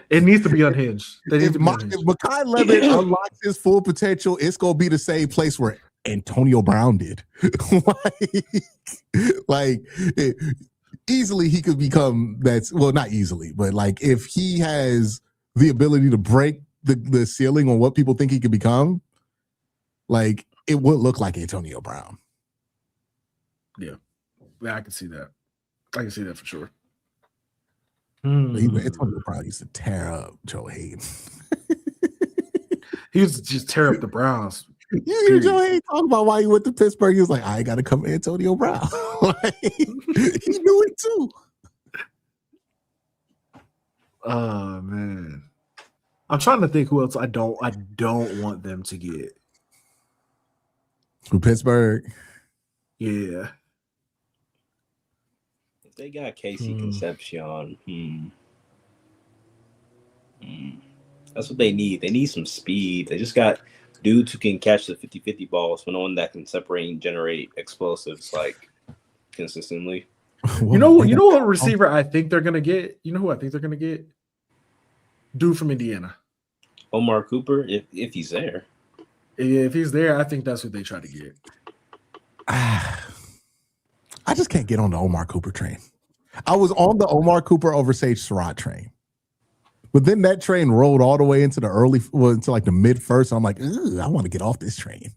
It needs to be unhinged. If Mekhi Lemon unlocks his full potential, it's gonna be the same place where Antonio Brown did. Easily he could become not easily, but like if he has the ability to break the ceiling on what people think he could become, like it would look like Antonio Brown. Yeah. Yeah, I can see that. I can see that for sure. Antonio Brown used to tear up Joe Hayden. He used to just tear up the Browns. You hear Joe Hayden talk about why he went to Pittsburgh. He was like, I got to come Antonio Brown. Like, he knew it too. Oh man, I'm trying to think who else I don't want them to get. From Pittsburgh. Yeah. If they got Casey Concepcion, that's what they need. They need some speed. They just got dudes who can catch the 50-50 balls, but no one that can separate and generate explosives like consistently. You know what receiver I think they're gonna get? You know who I think they're gonna get? Dude from Indiana. Omar Cooper, if he's there. If he's there, I think that's who they try to get. I just can't get on the Omar Cooper train. I was on the Omar Cooper over Sage Surratt train. But then that train rolled all the way into into like the mid first. I'm like, I want to get off this train.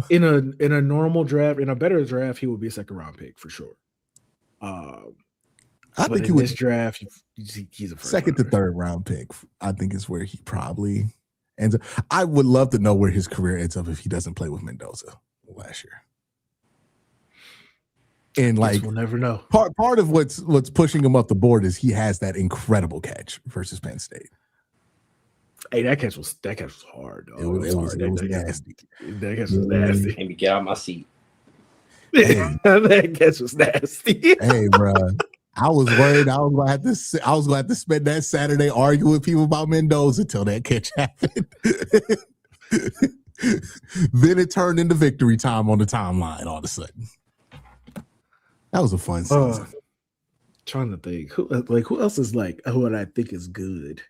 In a normal draft, in a better draft, he would be a second round pick for sure. I think he was this draft. He's a first second to third round pick. I think is where he probably ends up. I would love to know where his career ends up if he doesn't play with Mendoza last year. And like, we'll never know. Part of what's pushing him up the board is he has that incredible catch versus Penn State. Hey, that catch was hard. Though. It was nasty. That catch was nasty. Let me get out of my seat. Hey. That catch was nasty. Hey, bro. I was worried I was gonna have to spend that Saturday arguing with people about Mendoza until that catch happened. Then it turned into victory time on the timeline all of a sudden. That was a fun season. Trying to think who else is like what I think is good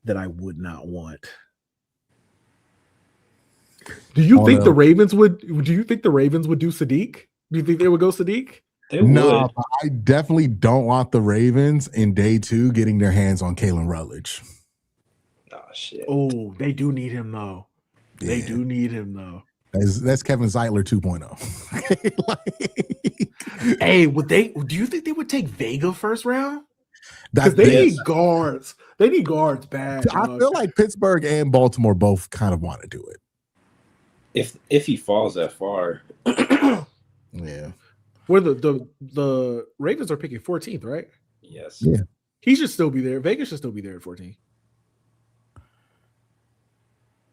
that I would not want. Do you think the Ravens would? Do you think the Ravens would do Sadiq? Do you think they would go Sadiq? No, I definitely don't want the Ravens in day 2 getting their hands on Kalen Rutledge. Oh shit! Oh, they do need him though. Yeah. They do need him though. That's Kevin Zeitler 2.0. Hey, do you think they would take Vega first round? Because they need guards. They need guards bad. I feel like Pittsburgh and Baltimore both kind of want to do it. If he falls that far. Yeah. Where the Ravens are picking 14th, right? Yes. Yeah. He should still be there. Vegas should still be there at 14.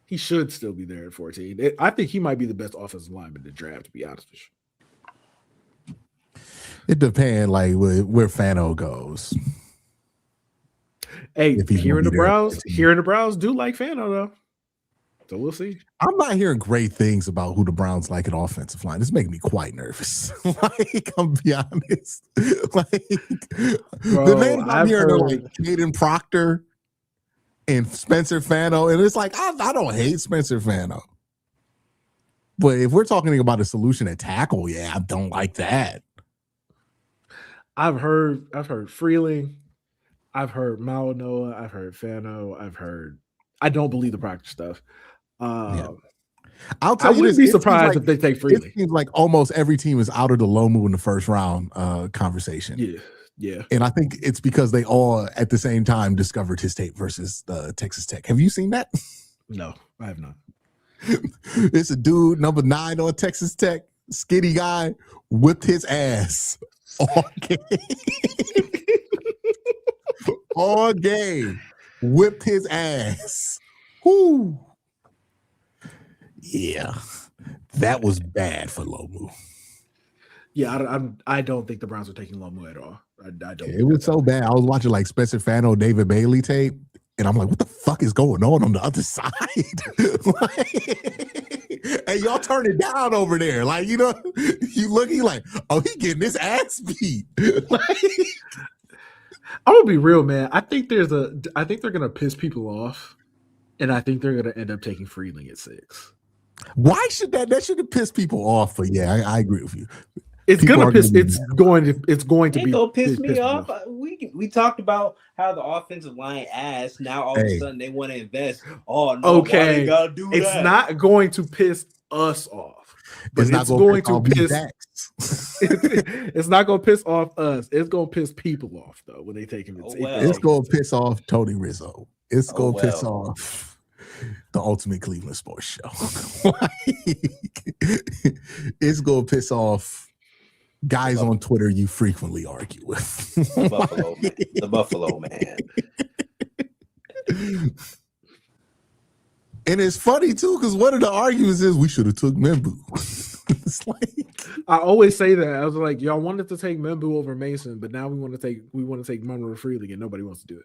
He should still be there at 14. I think he might be the best offensive lineman in the draft, to be honest with you. It depends, like where Fano goes. Hey, hearing the Browns do like Fano though, so we'll see. I'm not hearing great things about who the Browns like at offensive line. It's making me quite nervous. Like, I'm be honest. Like, the names I'm hearing are like Caden Proctor and Spencer Fano, and it's like I don't hate Spencer Fano, but if we're talking about a solution at tackle, yeah, I don't like that. I've heard Freeling, I've heard Malinoa, I've heard Fano, I don't believe the Proctor stuff. Yeah. I'll tell you, I wouldn't be surprised if they take Freeling. It seems like almost every team is out of the Lomu in the first round conversation. Yeah. And I think it's because they all at the same time discovered his tape versus Texas Tech. Have you seen that? No, I have not. It's a dude, number 9 on Texas Tech, skinny guy, whipped his ass all game. All game. Whipped his ass. Whoo. Yeah. That was bad for Lomu. Yeah, I don't think the Browns are taking Lomu at all. I don't. It was so bad. I was watching like Spencer Fano, David Bailey tape, and I'm like, what the fuck is going on the other side? And y'all turn it down over there. Like, you know, you looking like, oh, he getting his ass beat. I'm gonna be real, man. I think they're gonna piss people off, and I think they're gonna end up taking Freeling at 6. Why should that should piss people off? But yeah, I agree with you. It's going to piss me off. We talked about how the offensive line ass. Now all of a sudden they want to invest. Oh no, okay, gotta do it's that. not going to piss us off. But it's going to piss. It's It's not going to piss off us. It's going to piss people off though when they take him. It's going to piss off Tony Rizzo. It's going to piss off the Ultimate Cleveland Sports Show. It's going to piss off guys on Twitter you frequently argue with. The Buffalo man. And it's funny too, because one of the arguments is we should have took Membu. It's like, I always say that. I was like, y'all wanted to take Membu over Mason, but now we want to take Monroe Freeling, and nobody wants to do it.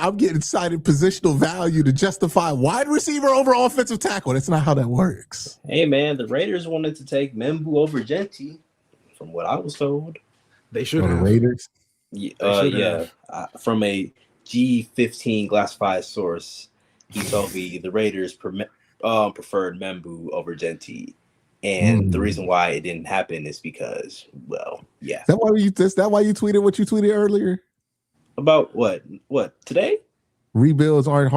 I'm getting cited positional value to justify wide receiver over offensive tackle. That's not how that works. Hey man, the Raiders wanted to take Membu over Genti, from what I was told. They should have. The Raiders. From a G15 classified source, he told me the Raiders preferred Membu over Genti, and the reason why it didn't happen is because, well, yeah. Is that why you tweeted what you tweeted earlier? About what? What today? Rebuilds aren't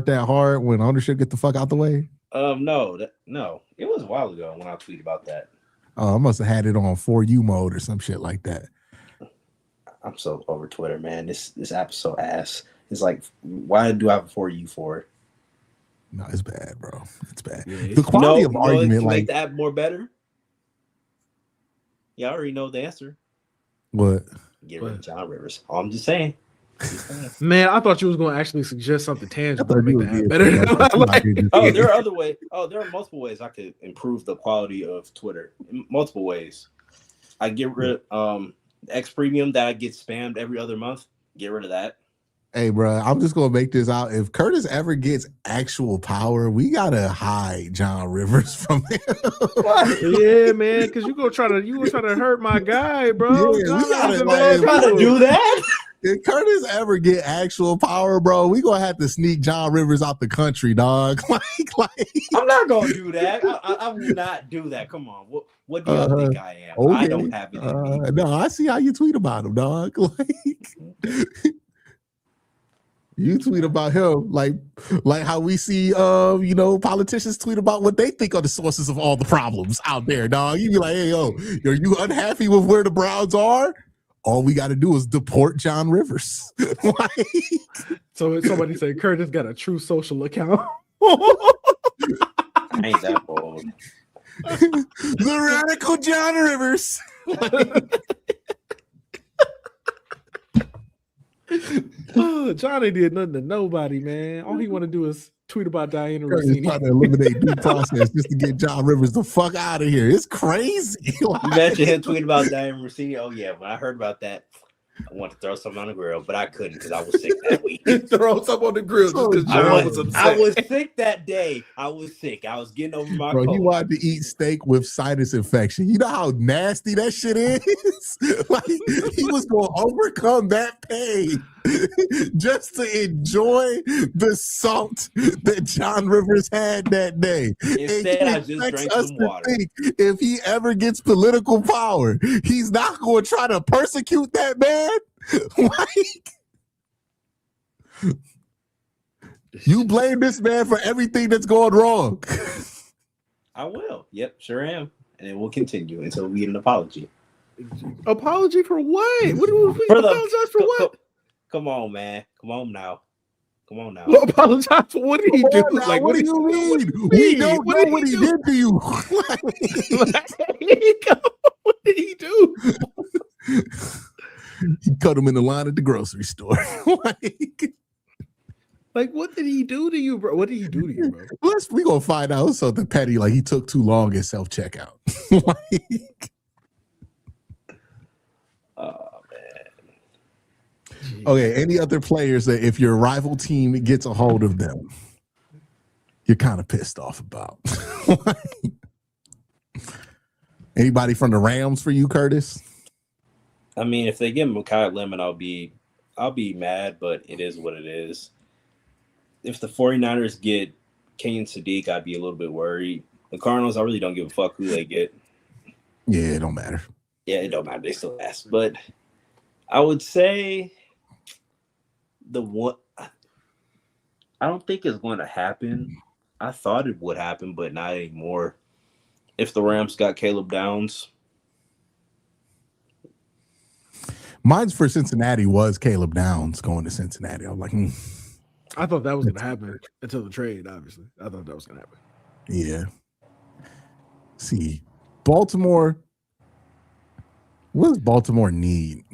that hard when ownership get the fuck out the way. No, it was a while ago when I tweeted about that. I must have had it on For You mode or some shit like that. I'm so over Twitter, man. This app is so ass. It's like, why do I have a For You for it? No, it's bad, bro. It's bad. Yeah, the quality of argument, like, make the app more better. Y'all already know the answer. What? Get rid of John Rivers. I'm just saying. Man, I thought you was going to actually suggest something tangible to make the app better. There are other ways. There are multiple ways I could improve the quality of Twitter. Multiple ways. I get rid of X Premium that I get spammed every other month. Get rid of that. Hey, bro, I'm just gonna make this out. If Curtis ever gets actual power, we gotta hide John Rivers from him. Yeah, man, because you gonna try to hurt my guy, bro. Yeah, we gotta try to do that. If Curtis ever get actual power, bro, we gonna have to sneak John Rivers out the country, dog. I'm not gonna do that. I will not do that. Come on, what do you think I am? Okay. I don't have it in me. No, I see how you tweet about him, dog. You tweet about him like how we see politicians tweet about what they think are the sources of all the problems out there, dog. You be like, hey, are you unhappy with where the Browns are? All we got to do is deport John Rivers. So somebody say Curtis got a true social account. I ain't that bold. The radical John Rivers. Johnny did nothing to nobody, man. All he want to do is tweet about Diana Rossini. Trying to eliminate due process just to get John Rivers the fuck out of here. It's crazy. You mentioned him tweeting about Diana Rossini. Oh yeah, when I heard about that, I wanted to throw something on the grill, but I couldn't because I was sick that week. Throw something on the grill just because John was upset. I was sick that day. I was sick. I was getting over my cold. He wanted to eat steak with sinus infection. You know how nasty that shit is? Like, he was going to overcome that pain just to enjoy the salt that John Rivers had that day. Instead, I just drank some water. If he ever gets political power, he's not going to try to persecute that man. Like, you blame this man for everything that's going wrong. I will. Yep, sure am. And it will continue until we get an apology. Apology for what? What do we apologize for? What? Come on, man. Come on now. Well, apologize for what did he do? Now, like, what do you mean? We don't know what he did to you. What did he do? He cut him in the line at the grocery store. Like, what did he do to you, bro? What did he do to you, bro? We gonna find out something petty. Like, he took too long at self checkout. Oh man. Okay. Any other players that if your rival team gets a hold of them, you're kind of pissed off about? Anybody from the Rams for you, Curtis? I mean, if they give him Kyle Lemon, I'll be mad, but it is what it is. If the 49ers get Kenyon Sadiq, I'd be a little bit worried. The Cardinals, I really don't give a fuck who they get. Yeah, it don't matter. Yeah, it don't matter. They still ask. But I would say the one I don't think it's going to happen. I thought it would happen, but not anymore. If the Rams got Caleb Downs, Mine's for Cincinnati was Caleb Downs going to Cincinnati. I'm like, I thought that was going to happen until the trade. Obviously, I thought that was going to happen. yeah. See, Baltimore. What does Baltimore need?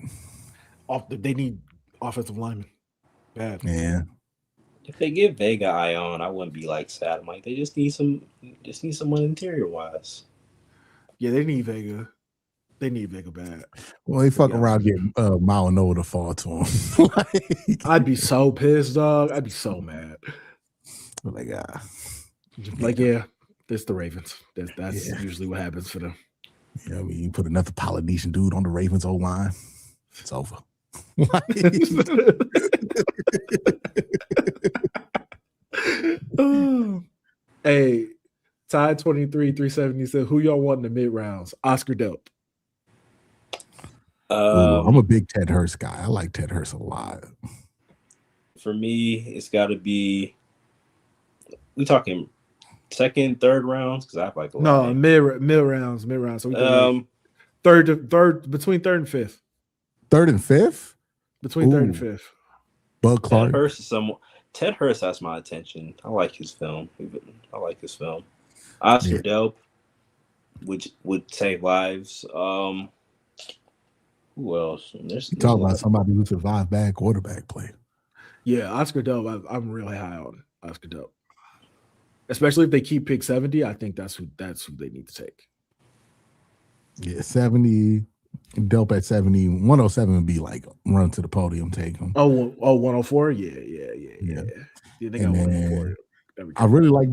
They need offensive linemen. Bad. Yeah. if they give Vega Ion, I wouldn't be like sad. I'm like, they just need someone interior wise. Yeah, they need Vega. They need Vega bad. Well, they fuck around getting Malinoa to fall to him. Like, I'd be so pissed, dog. I'd be so mad. like, yeah, it's the Ravens. That's usually what happens for them. You know, I mean, you put another Polynesian dude on the Ravens O line, it's over. Hey, Tide 23 370 said, "Who y'all want in the mid rounds?" Oscar Delp. I'm a big Ted Hurst guy. I like Ted Hurst a lot. For me, it's got to be. We talking second, third rounds because I have like a lot. No, mid rounds. So we can third between third and fifth. Third and fifth? Between third and fifth. Bud Clark. Ted Hurst is someone. Ted Hurst has my attention. I like his film. Oscar Delp, which would save lives. Who else? There's talking about somebody who survived bad quarterback play. Yeah, Oscar Delp. I'm really high on Oscar Delp. Especially if they keep pick 70, I think that's who they need to take. Yeah, 70. Delp at 70. 107 would be like run to the podium, take him. 104? Yeah. They got 104. I really like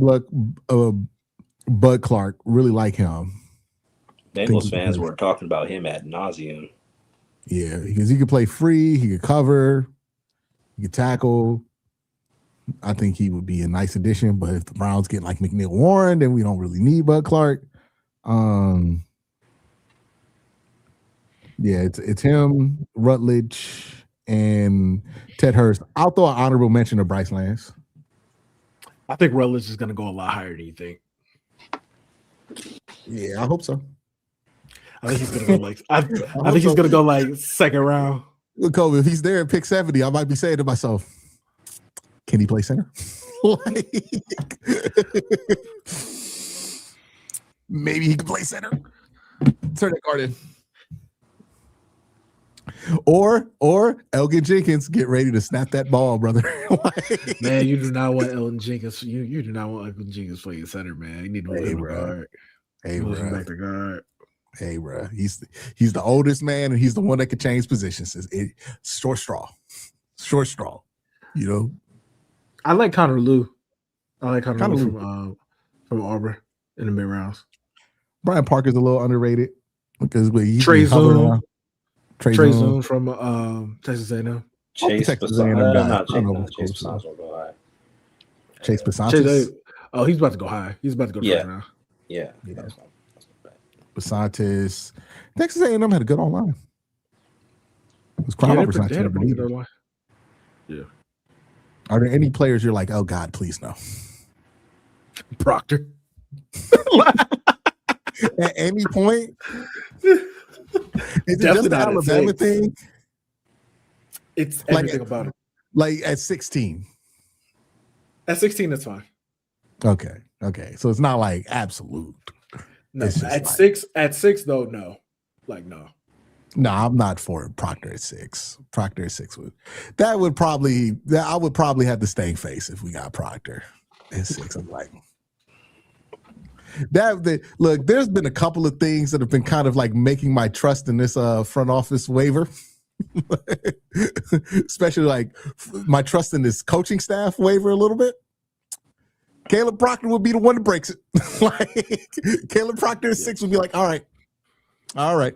Bud Clark. Really like him. Bengals fans were talking about him ad nauseum. Yeah, because he could play free, he could cover, he could tackle. I think he would be a nice addition, but if the Browns get like McNeil Warren, then we don't really need Bud Clark. Yeah, it's him, Rutledge, and Ted Hurst. I'll throw an honorable mention to Bryce Lance. I think Rutledge is going to go a lot higher than you think. Yeah, I hope so. I think he's going to go like I think he's going to go like second round. Look, Kobe, if he's there at pick 70, I might be saying to myself, can he play center? Maybe he can play center. Turn that card in. Or Elgin Jenkins, get ready to snap that ball, brother. Man, you do not want Elgin Jenkins. You do not want Elgin Jenkins playing center, man. You need to move guard. Back to guard. Hey, bro. He's the oldest man, and he's the one that can change positions. Short straw. You know. I like Connor Lew. From Auburn in the mid rounds. Brian Parker's a little underrated because he's Trey Zoon from Texas A&M. Chase Bisontis. Oh, he's about to go high. He's about to go to first round. Yeah. Bisontis. Texas A&M had a good online. It was crime over Yeah. Are there any players you're like, oh God, please no? Proctor. At any point? Is it just the Alabama thing? It's everything about it. Like at 16. At 16, that's fine. Okay. So it's not like absolute. No, at six though, no. Like no. No, I'm not for Proctor at 6. Proctor at 6 I would probably have the stank face if we got Proctor at 6. I'm like look, there's been a couple of things that have been kind of like making my trust in this front office waver. Especially like my trust in this coaching staff waver a little bit. Caleb Proctor would be the one that breaks it. Like Caleb Proctor at 6 would be like, all right. I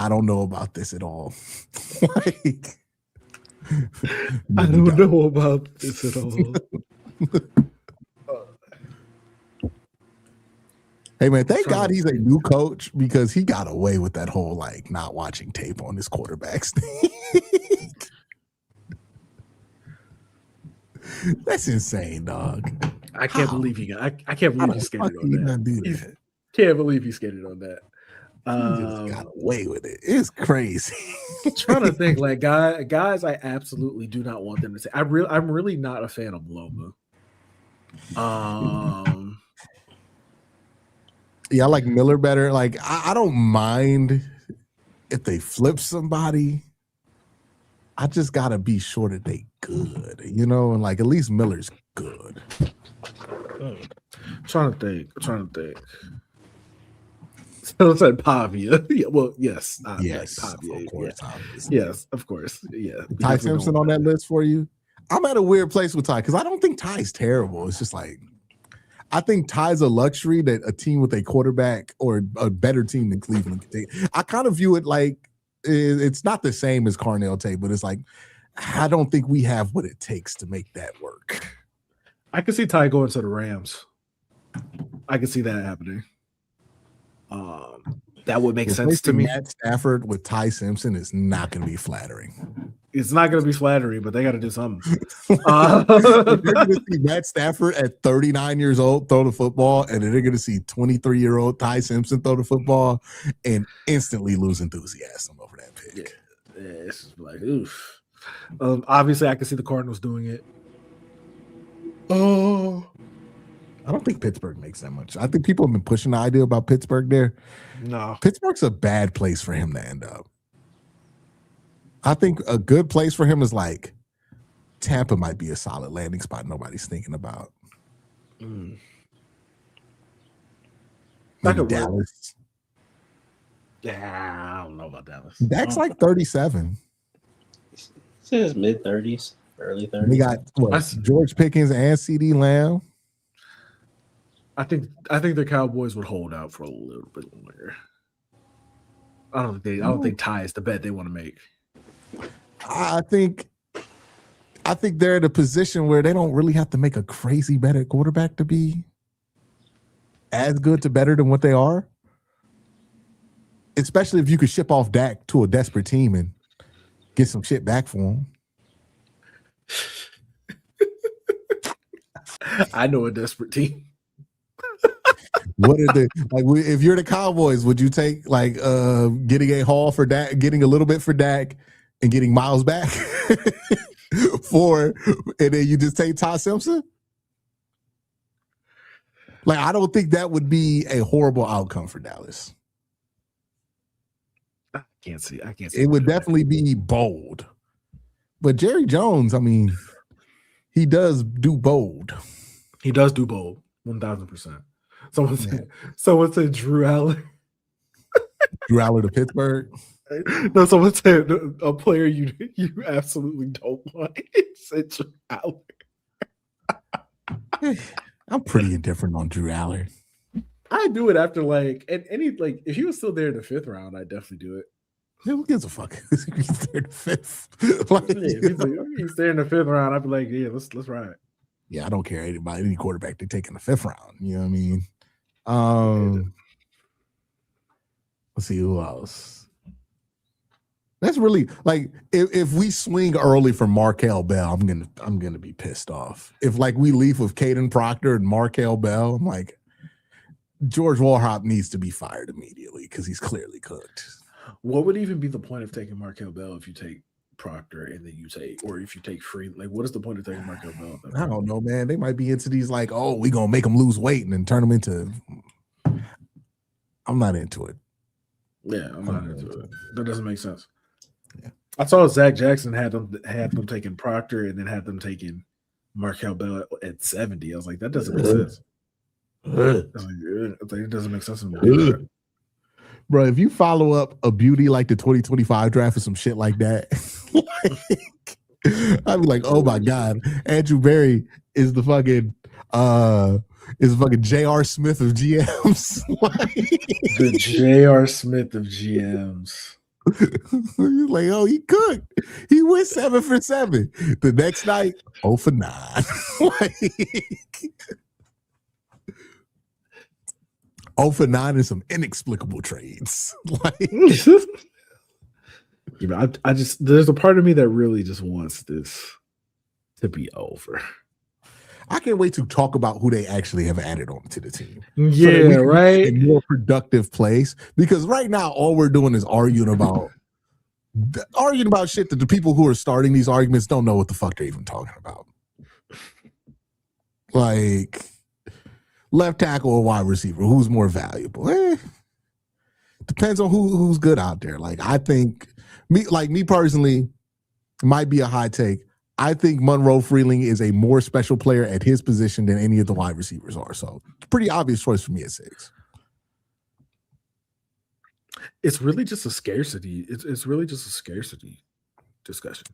don't know about this at all. Like, I don't know about this at all. Hey man, thank God he's a new coach because he got away with that whole like not watching tape on his quarterbacks thing. That's insane, dog. I can't believe he got. I can't How believe the he fuck skated did he on not do that. that? Can't believe he skated on that. He just got away with it. It's crazy. Trying to think, like guys, I absolutely do not want them to say. I'm really not a fan of Loma. Yeah, I like Miller better. Like, I don't mind if they flip somebody. I just gotta be sure that they good, you know, and like at least Miller's good. Trying to think. So it said Pavia. Yeah, well, yes. Yes, like Pavia. of course. Obviously. Yes, of course. Yeah. Ty Simpson on that list for you? I'm at a weird place with Ty because I don't think Ty's terrible. It's just like I think Ty's a luxury that a team with a quarterback or a better team than Cleveland can take. I kind of view it like it's not the same as Carnell Tate, but it's like I don't think we have what it takes to make that work. I can see Ty going to the Rams. I can see that happening. That would make sense to me. Matt Stafford with Ty Simpson is not going to be flattering. It's not going to be flattering, but they got to do something. They're going to see Matt Stafford at 39 years old throw the football, and then they're going to see 23-year-old Ty Simpson throw the football and instantly lose enthusiasm over that pick. Yeah, it's just like, oof. Obviously, I can see the Cardinals doing it. Oh, I don't think Pittsburgh makes that much. I think people have been pushing the idea about Pittsburgh there. No. Pittsburgh's a bad place for him to end up. I think a good place for him is like Tampa might be a solid landing spot nobody's thinking about. Maybe Dallas. Yeah, I don't know about Dallas. Dak's like 37. It's his mid-30s, early 30s. We got George Pickens and CD Lamb. I think the Cowboys would hold out for a little bit longer. I don't think Ty is the bet they want to make. I think they're in a position where they don't really have to make a crazy bet at quarterback to be as good to better than what they are. Especially if you could ship off Dak to a desperate team and get some shit back for him. I know a desperate team. What are the if you're the Cowboys, would you take like getting a haul for Dak, getting a little bit for Dak, and getting Miles back and then you just take Ty Simpson? Like, I don't think that would be a horrible outcome for Dallas. I can't see. It would definitely be bold. But Jerry Jones, I mean, he does do bold. He does do bold, 1,000%. Someone said Drew Allen. Drew Allen to Pittsburgh. No, someone said a player you absolutely don't want. It said Drew Allen. I'm pretty indifferent on Drew Allen. I do it after if he was still there in the 5th round, I'd definitely do it. Yeah, who gives a fuck? He's there in the 5th. He's there in the 5th round. I'd be like, yeah, let's ride. Yeah, I don't care about any quarterback they take in the 5th round. You know what I mean? Let's see who else. That's really like if we swing early for Markel Bell, I'm gonna be pissed off. If like we leave with Caden Proctor and Markel Bell, I'm like, George Warhop needs to be fired immediately because he's clearly cooked. What would even be the point of taking Markel Bell if you take Proctor and then if you take Free? Like, what is the point of taking Markel Bell? I don't know, man. They might be into these like, oh, we gonna make them lose weight and then turn them into. I'm not into it. Yeah, I'm not into it. That doesn't make sense. Yeah. I saw Zach Jackson had them taking Proctor and then had them taking Markel Bell at 70. I was like, that doesn't make sense. It doesn't make sense anymore. Bro, if you follow up a beauty like the 2025 draft or some shit like that, I'd be like, oh my God, Andrew Berry is the fucking J.R. Smith of GMs. The J.R. Smith of GMs. Like, oh, he cooked. He went 7 for 7. The next night, 0 for 9. Like, 0 for 9 and some inexplicable trades. Like, I just there's a part of me that really just wants this to be over. I can't wait to talk about who they actually have added on to the team. Yeah, so that right. A more productive place, because right now all we're doing is arguing about shit that the people who are starting these arguments don't know what the fuck they're even talking about. Like left tackle or wide receiver, who's more valuable? Depends on who's good out there. Like I think me personally, might be a high take. I think Monroe Freeling is a more special player at his position than any of the wide receivers are. So pretty obvious choice for me at 6. It's really just a scarcity. It's really just a scarcity discussion,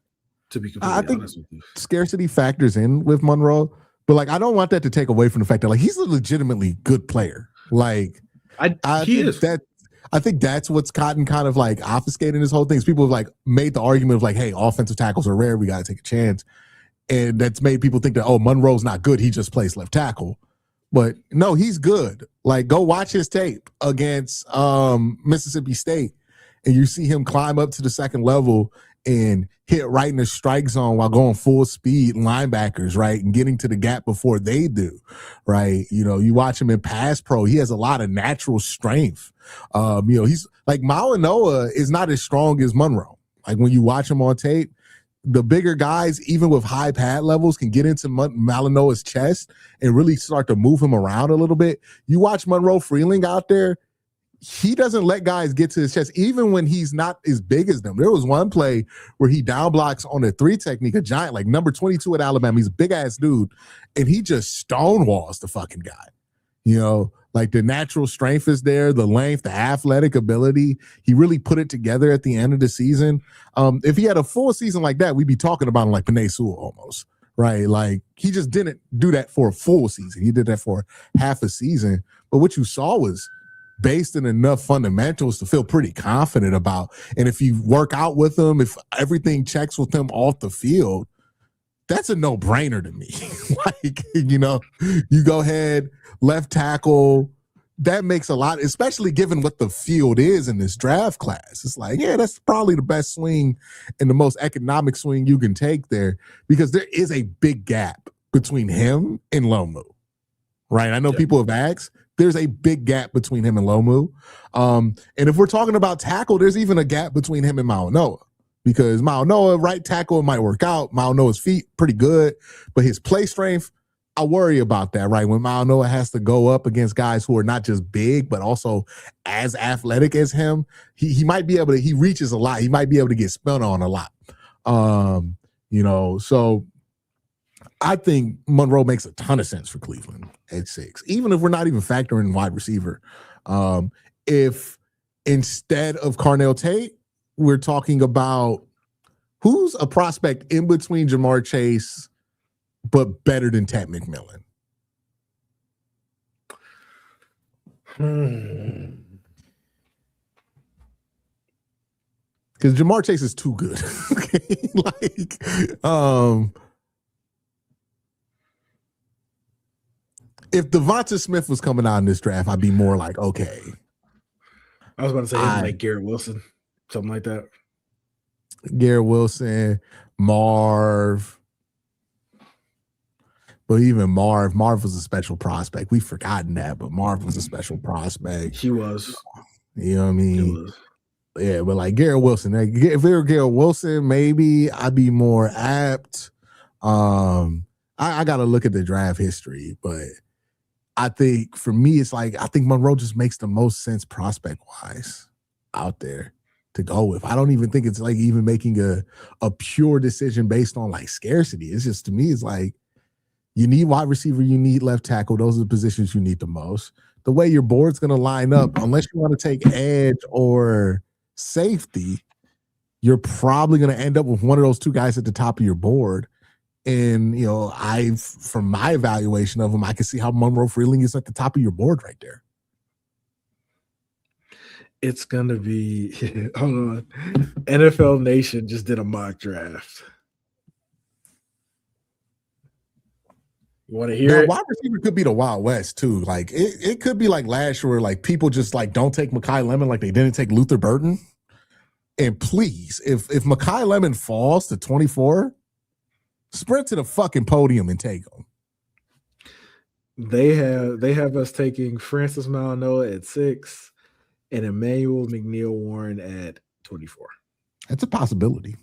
to be completely honest with you. Scarcity factors in with Monroe, but like I don't want that to take away from the fact that like he's a legitimately good player. Like I think that's what's gotten kind of like obfuscating this whole thing. People have like made the argument of like, hey, offensive tackles are rare. We got to take a chance. And that's made people think that, oh, Monroe's not good. He just plays left tackle. But no, he's good. Like go watch his tape against Mississippi State and you see him climb up to the second level and hit right in the strike zone while going full speed linebackers, right? And getting to the gap before they do, right? You know, you watch him in pass pro. He has a lot of natural strength. He's like Malinois is not as strong as Monroe. Like when you watch him on tape, the bigger guys, even with high pad levels, can get into Malinois' chest and really start to move him around a little bit. You watch Monroe Freeling out there, he doesn't let guys get to his chest, even when he's not as big as them. There was one play where he down blocks on a 3 technique, a giant, like number 22 at Alabama. He's a big ass dude, and he just stonewalls the fucking guy. You know, like the natural strength is there, the length, the athletic ability. He really put it together at the end of the season. If he had a full season like that, we'd be talking about him like Penei Sewell almost, right? Like he just didn't do that for a full season. He did that for half a season. But what you saw was based in enough fundamentals to feel pretty confident about. And if you work out with him, if everything checks with him off the field, that's a no-brainer to me. Like, you know, you go ahead, left tackle, that makes a lot, especially given what the field is in this draft class. It's like, yeah, that's probably the best swing and the most economic swing you can take there, because there is a big gap between him and Lomu, right? I know people have asked. There's a big gap between him and Lomu. And if we're talking about tackle, there's even a gap between him and Malinois, because Malinois, right tackle, might work out. Malinois' feet, pretty good, but his play strength, I worry about that, right? When Malinois has to go up against guys who are not just big, but also as athletic as him, he might be able to, he reaches a lot. He might be able to get spun on a lot. So I think Monroe makes a ton of sense for Cleveland at 6, even if we're not even factoring wide receiver. If instead of Carnell Tate, we're talking about who's a prospect in between Jamar Chase, but better than Ted McMillan. Because Jamar Chase is too good. If Devonta Smith was coming out in this draft, I'd be more like, okay. I was about to say like Garrett Wilson, something like that. Garrett Wilson, Marv. But even Marv was a special prospect. We've forgotten that, but Marv was a special prospect. He was. You know what I mean? Yeah, but like Garrett Wilson, if they were Garrett Wilson, maybe I'd be more apt. I got to look at the draft history, but I think for me, it's like I think Monroe just makes the most sense prospect-wise out there to go with. I don't even think it's like even making a pure decision based on like scarcity. It's just, to me, it's like you need wide receiver, you need left tackle. Those are the positions you need the most. The way your board's going to line up, unless you want to take edge or safety, you're probably going to end up with one of those two guys at the top of your board. And, you know, from my evaluation of him, I can see how Monroe Freeling is at the top of your board right there. It's going to be, hold on, NFL Nation just did a mock draft. You want to hear it? Wide receiver could be the Wild West too. Like it could be like last year where like people just like don't take Mekhi Lemon like they didn't take Luther Burton. And please, if Mekhi Lemon falls to 24, sprint to the fucking podium and take him. They have us taking Francis Manoa at 6 and Emmanuel McNeil Warren at 24. That's a possibility.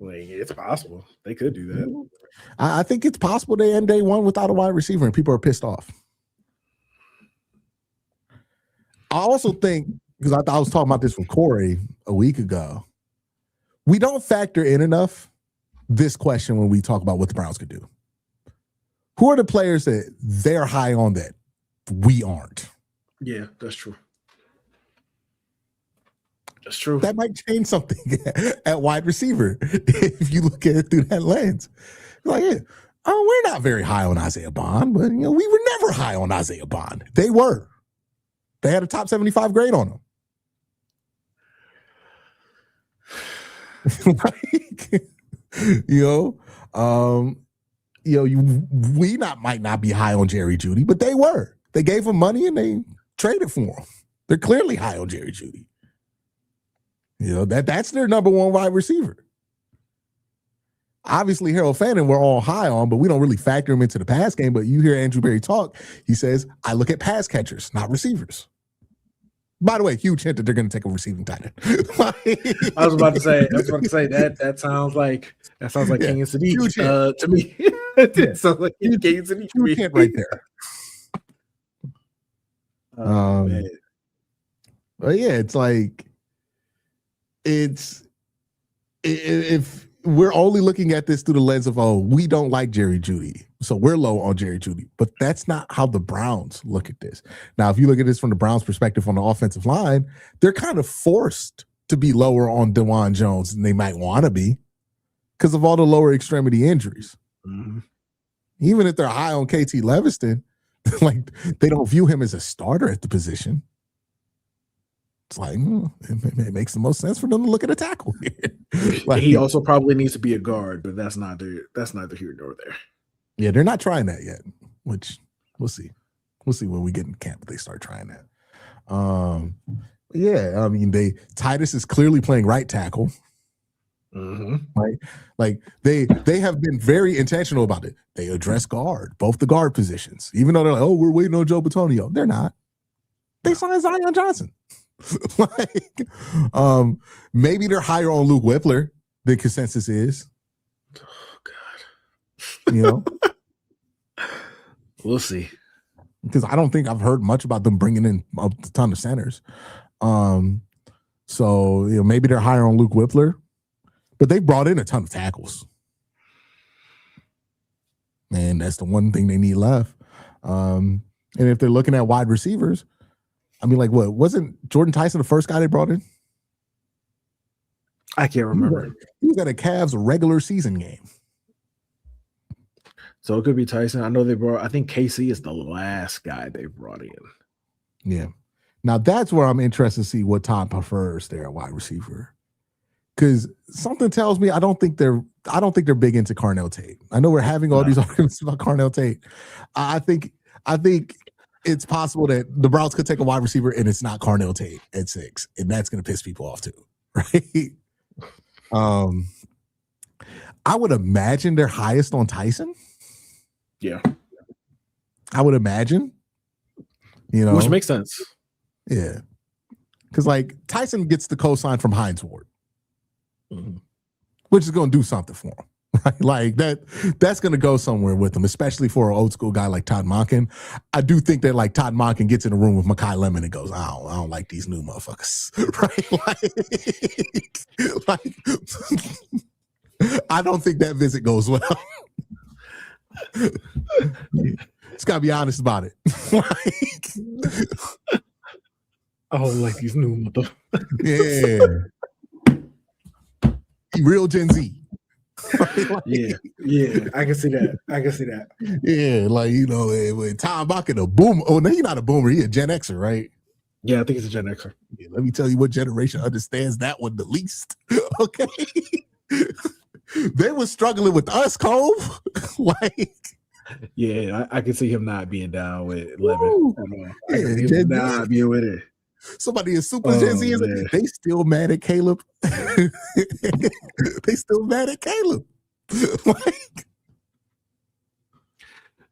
It's possible. They could do that. I think it's possible they end day one without a wide receiver and people are pissed off. I also think, because I was talking about this with Corey a week ago, we don't factor in enough this question when we talk about what the Browns could do. Who are the players that they're high on that we aren't? Yeah, that's true. That's true. That might change something at wide receiver if you look at it through that lens. Like, yeah, we're not very high on Isaiah Bond, but we were never high on Isaiah Bond. They were. They had a top 75 grade on them. We might not be high on Jerry Jeudy, but they were. They gave him money and they traded for him. They're clearly high on Jerry Jeudy. That's their number one wide receiver. Obviously, Harold Fannin we're all high on, but we don't really factor him into the pass game. But you hear Andrew Berry talk, he says, I look at pass catchers, not receivers. By the way, huge hint that they're going to take a receiving tight end. I was about to say that sounds like King and Sadiq to me. It sounds like King and Sadiq. Huge hint right there. But yeah, it's like if we're only looking at this through the lens of, we don't like Jerry Jeudy, so we're low on Jerry Jeudy. But that's not how the Browns look at this. Now, if you look at this from the Browns' perspective on the offensive line, they're kind of forced to be lower on DeJuan Jones than they might want to be because of all the lower extremity injuries. Mm-hmm. Even if they're high on KT Leviston, like they don't view him as a starter at the position. It's like it makes the most sense for them to look at a tackle here. Like, he also probably needs to be a guard, but that's neither here nor there. Yeah, they're not trying that yet, which we'll see. We'll see when we get in camp if they start trying that. Titus is clearly playing right tackle. Mm-hmm. Right, like they have been very intentional about it. They address guard, both the guard positions, even though they're like, we're waiting on Joe Bitonio. They're not. They signed Zion Johnson. Maybe they're higher on Luke Whippler than consensus is. Oh God, we'll see. Because I don't think I've heard much about them bringing in a ton of centers. So maybe they're higher on Luke Whippler, but they brought in a ton of tackles. And that's the one thing they need left. And if they're looking at wide receivers, I mean, like, what wasn't Jordan Tyson the first guy they brought in? I can't remember. He was at a Cavs regular season game. So it could be Tyson. I think KC is the last guy they brought in. Yeah. Now that's where I'm interested to see what Tom prefers there at wide receiver. Because something tells me I don't think they're big into Carnell Tate. I know we're having all these arguments about Carnell Tate. I think it's possible that the Browns could take a wide receiver and it's not Carnell Tate at 6, and that's going to piss people off too, right? I would imagine they're highest on Tyson. Yeah, I would imagine. Which makes sense. Yeah, because like Tyson gets the cosign from Hines Ward, which is going to do something for him. Right? Like that's going to go somewhere with him, especially for an old school guy like Todd Monken. I do think that like Todd Monken gets in a room with Mekhi Lemon and goes, I don't like these new motherfuckers. Right? Like I don't think that visit goes well. It's got to be honest about it. I don't like these new motherfuckers. Yeah. Real Gen Z. Yeah, I can see that. Yeah, like when Tom Bakken a boomer. Oh, no, he's not a boomer. He's a Gen Xer, right? Yeah, I think it's a Gen Xer. Yeah, let me tell you what generation understands that one the least. Okay, they were struggling with us, Cove. Like, yeah, I can see him not being down with Levin. I can see him not being with it. Somebody is super Gen Z. They still mad at Caleb. They still mad at Caleb. Like,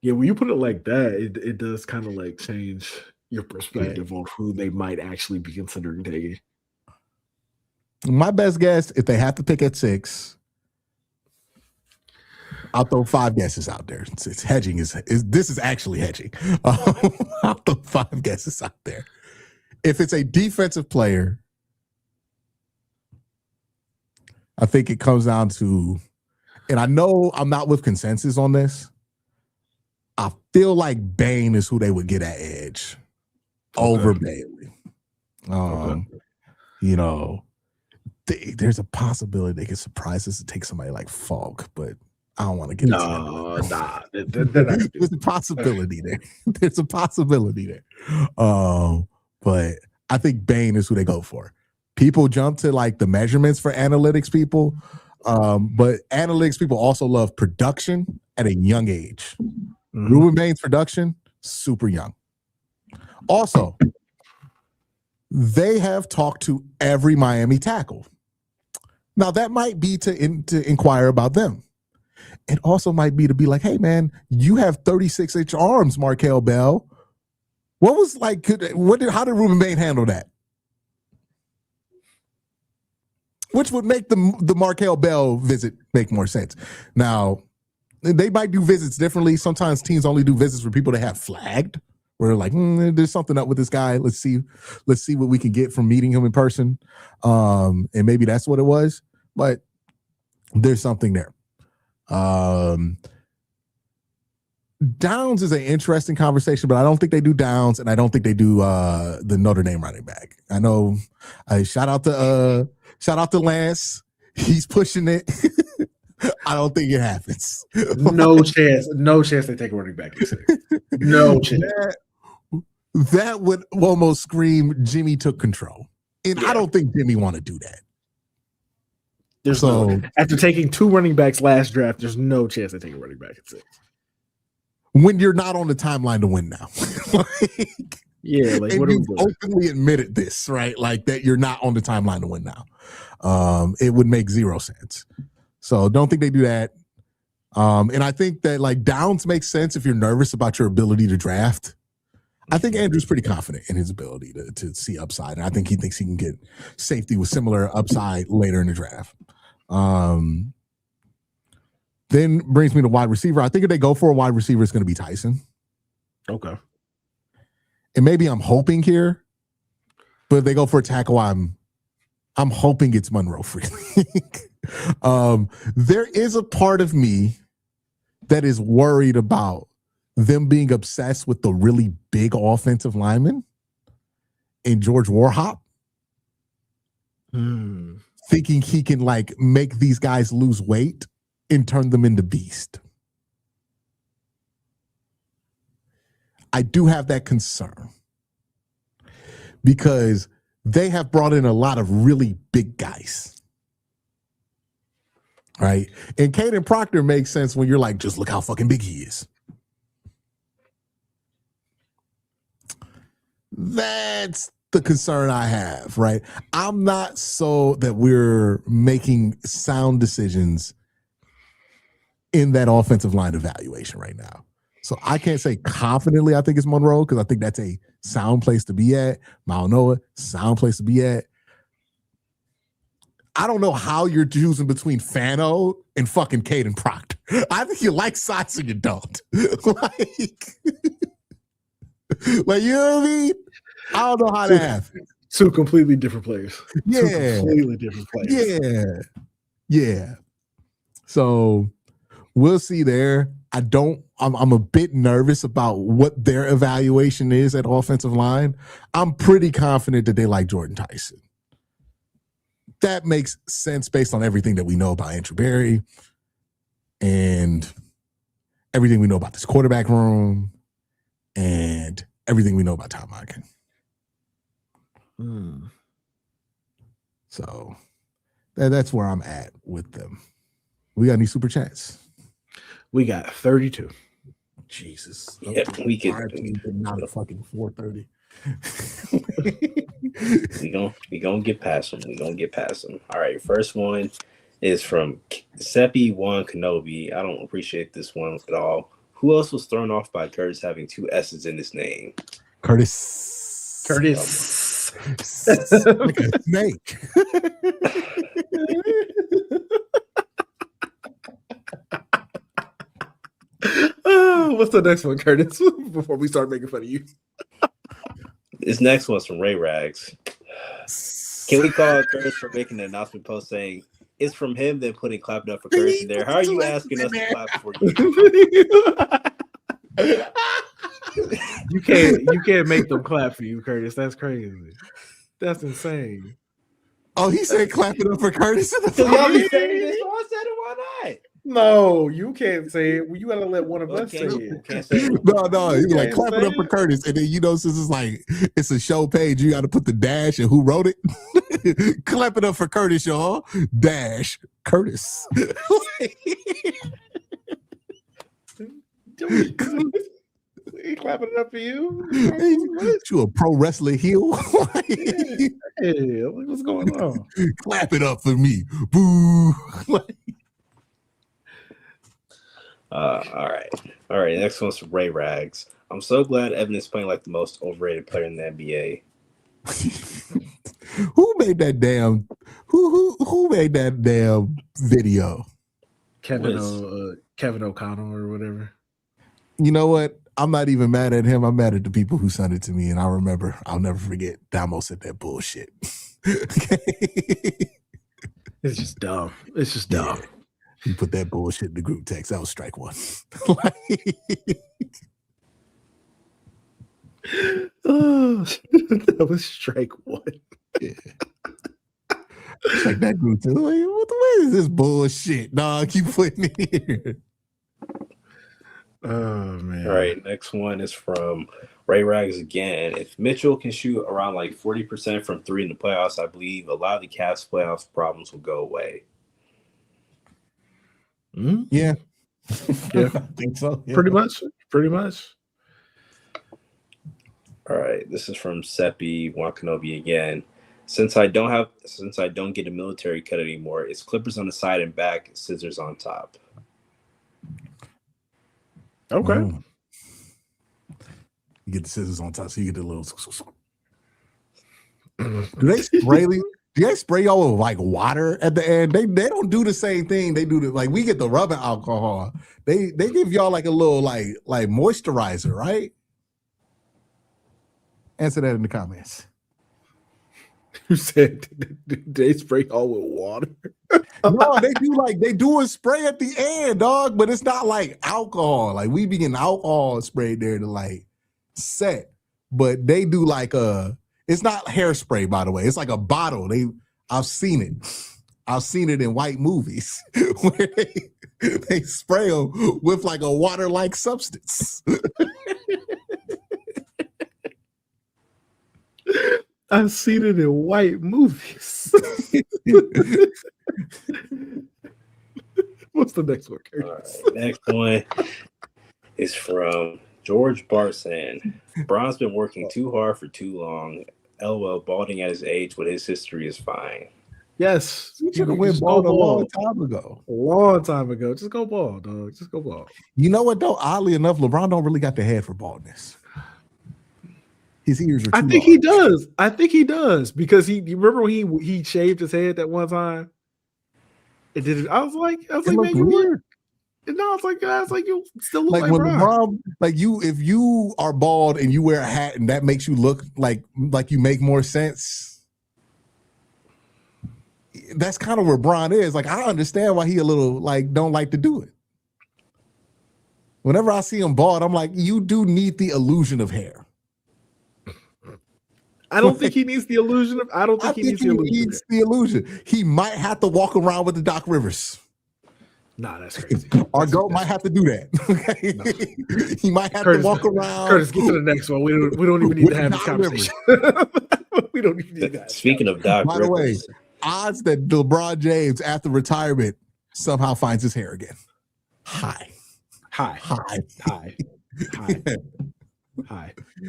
Yeah, when you put it like that, it does kind of like change your perspective on who they might actually be considering taking. My best guess, if they have to pick at 6, I'll throw 5 guesses out there. It's hedging is this is actually hedging. I'll throw 5 guesses out there. If it's a defensive player, I think it comes down to, and I know I'm not with consensus on this. I feel like Bane is who they would get at edge over Bailey. You know, there's a possibility they could surprise us to take somebody like Falk, but I don't want to get into that. There's a possibility there. There's a possibility there. But I think Bane is who they go for. People jump to like the measurements for analytics people, but analytics people also love production at a young age. Ruben Bane's production, super young. Also, they have talked to every Miami tackle. Now, that might be to inquire about them. It also might be to be like, hey, man, you have 36-inch arms, Markel Bell. What was like, how did Ruben Bain handle that? Which would make the Markel Bell visit make more sense. Now, they might do visits differently. Sometimes teams only do visits for people that have flagged. Where they're like, there's something up with this guy. Let's see what we can get from meeting him in person. And maybe that's what it was. But there's something there. Downs is an interesting conversation, but I don't think they do Downs, and I don't think they do the Notre Dame running back. I know. Shout out to Lance. He's pushing it. I don't think it happens. No chance. No chance they take a running back. No chance. That would almost scream Jimmy took control. And I don't think Jimmy want to do that. After taking 2 running backs last draft, there's no chance they take a running back at 6. When you're not on the timeline to win now. Like what you openly admitted this, right? Like that you're not on the timeline to win now. It would make 0 sense. So don't think they do that. And I think that like Downs makes sense if you're nervous about your ability to draft. I think Andrew's pretty confident in his ability to see upside. And I think he thinks he can get safety with similar upside later in the draft. Then brings me to wide receiver. I think if they go for a wide receiver, it's going to be Tyson. Okay. And maybe I'm hoping here, but if they go for a tackle, I'm hoping it's Monroe Freeling. There is a part of me that is worried about them being obsessed with the really big offensive lineman in George Warhop. Thinking he can like make these guys lose weight and turn them into beast. I do have that concern because they have brought in a lot of really big guys. Right? And Caden Proctor makes sense when you're like, just look how fucking big he is. That's the concern I have, right? I'm not so that we're making sound decisions in that offensive line evaluation right now. So I can't say confidently I think it's Monroe because I think that's a sound place to be at. Malnoa, sound place to be at. I don't know how you're choosing between Fano and fucking Caden Proctor. I think you like size and you don't. Like, you know what I mean? I don't know how that happens. 2 completely different players. Yeah. 2 completely different players. Yeah. So we'll see there. I'm a bit nervous about what their evaluation is at offensive line. I'm pretty confident that they like Jordan Tyson. That makes sense based on everything that we know about Andrew Berry and everything we know about this quarterback room and everything we know about Tom Monken. So that's where I'm at with them. We got any super chats? We got 32. Jesus. Yeah, we could not a fucking 4:30. we gonna get past them. All right, first one is from Seppi One Kenobi. I don't appreciate this one at all. Who else was thrown off by Curtis having two S's in his name? Curtis. Like a snake. What's the next one, Curtis? Before we start making fun of you. This next one's from Ray Rags. Can we call Curtis for making an announcement post saying it's from him, then putting clapping up for Curtis in there? How are you asking us to clap for you? You can't make them clap for you, Curtis. That's crazy. That's insane. Oh, he said clapping up for Curtis in the Y'all be saying this, so I said it, why not? No, you can't say it. You gotta let one of us say it. Can't say it. No, you like clapping up for Curtis, and then since it's like it's a show page, you got to put the dash and who wrote it. Clapping up for Curtis, y'all. Dash Curtis. He clapping it up for you. You a pro wrestling heel? Hey, what's going on? Clap it up for me. Boo. All right. Next one's from Ray Rags. I'm so glad Evan is playing like the most overrated player in the NBA. Who made that damn? Who made that damn video? Kevin O'Connell or whatever. You know what? I'm not even mad at him. I'm mad at the people who sent it to me, and I'll never forget. Damo said that bullshit. It's just dumb. It's just dumb. You put that bullshit in the group text. That was strike one. That was strike one. Yeah. It's like that group text. Like, what is this bullshit? Dog, keep putting it here. Oh man. All right, next one is from Ray Rags again. If Mitchell can shoot around like 40% from three in the playoffs, I believe a lot of the Cavs playoffs problems will go away. Yeah. Yeah. I think so. Yeah. Pretty much. All right, this is from Seppi Wakanobi again. Since I don't get a military cut anymore, it's clippers on the side and back, scissors on top. Okay. You get the scissors on top, so you get the little. Do they spray y'all with like water at the end? They don't do the same thing. They do like we get the rubbing alcohol. They give y'all like a little like moisturizer, right? Answer that in the comments. Who said they spray y'all with water? No, they do a spray at the end, dog, but it's not like alcohol. Like we be getting alcohol sprayed there to like set, but they do like it's not hairspray, by the way. It's like a bottle. I've seen it in white movies where they spray them with like a water-like substance. I've seen it in white movies. What's the next one, Curtis? All right, next one is from George Barson. Bron's been working too hard for too long. LOL, balding at his age, but his history is fine. Yes. You should have went bald a long time ago. A long time ago. Just go bald, dog. Just go bald. You know what, though? Oddly enough, LeBron don't really got the head for baldness. His ears are too I think he does. I think he does. Because you remember when he shaved his head that one time? It did. I was like, man, you weird. No, I was like, you still look like when LeBron. If you are bald and you wear a hat and that makes you look like you make more sense. That's kind of where Bron is. Like, I understand why he a little like don't like to do it. Whenever I see him bald, I'm like, you do need the illusion of hair. I don't think he needs the illusion of. I don't think he needs the illusion. He might have to walk around with the Doc Rivers. Nah, that's crazy. Our GOAT might have to do that. Okay? No. He might have to walk around. Curtis, get to the next one. We don't even need to have this conversation. We don't even need that. Speaking of Doc Rivers. By the way, odds that LeBron James after retirement somehow finds his hair again. High.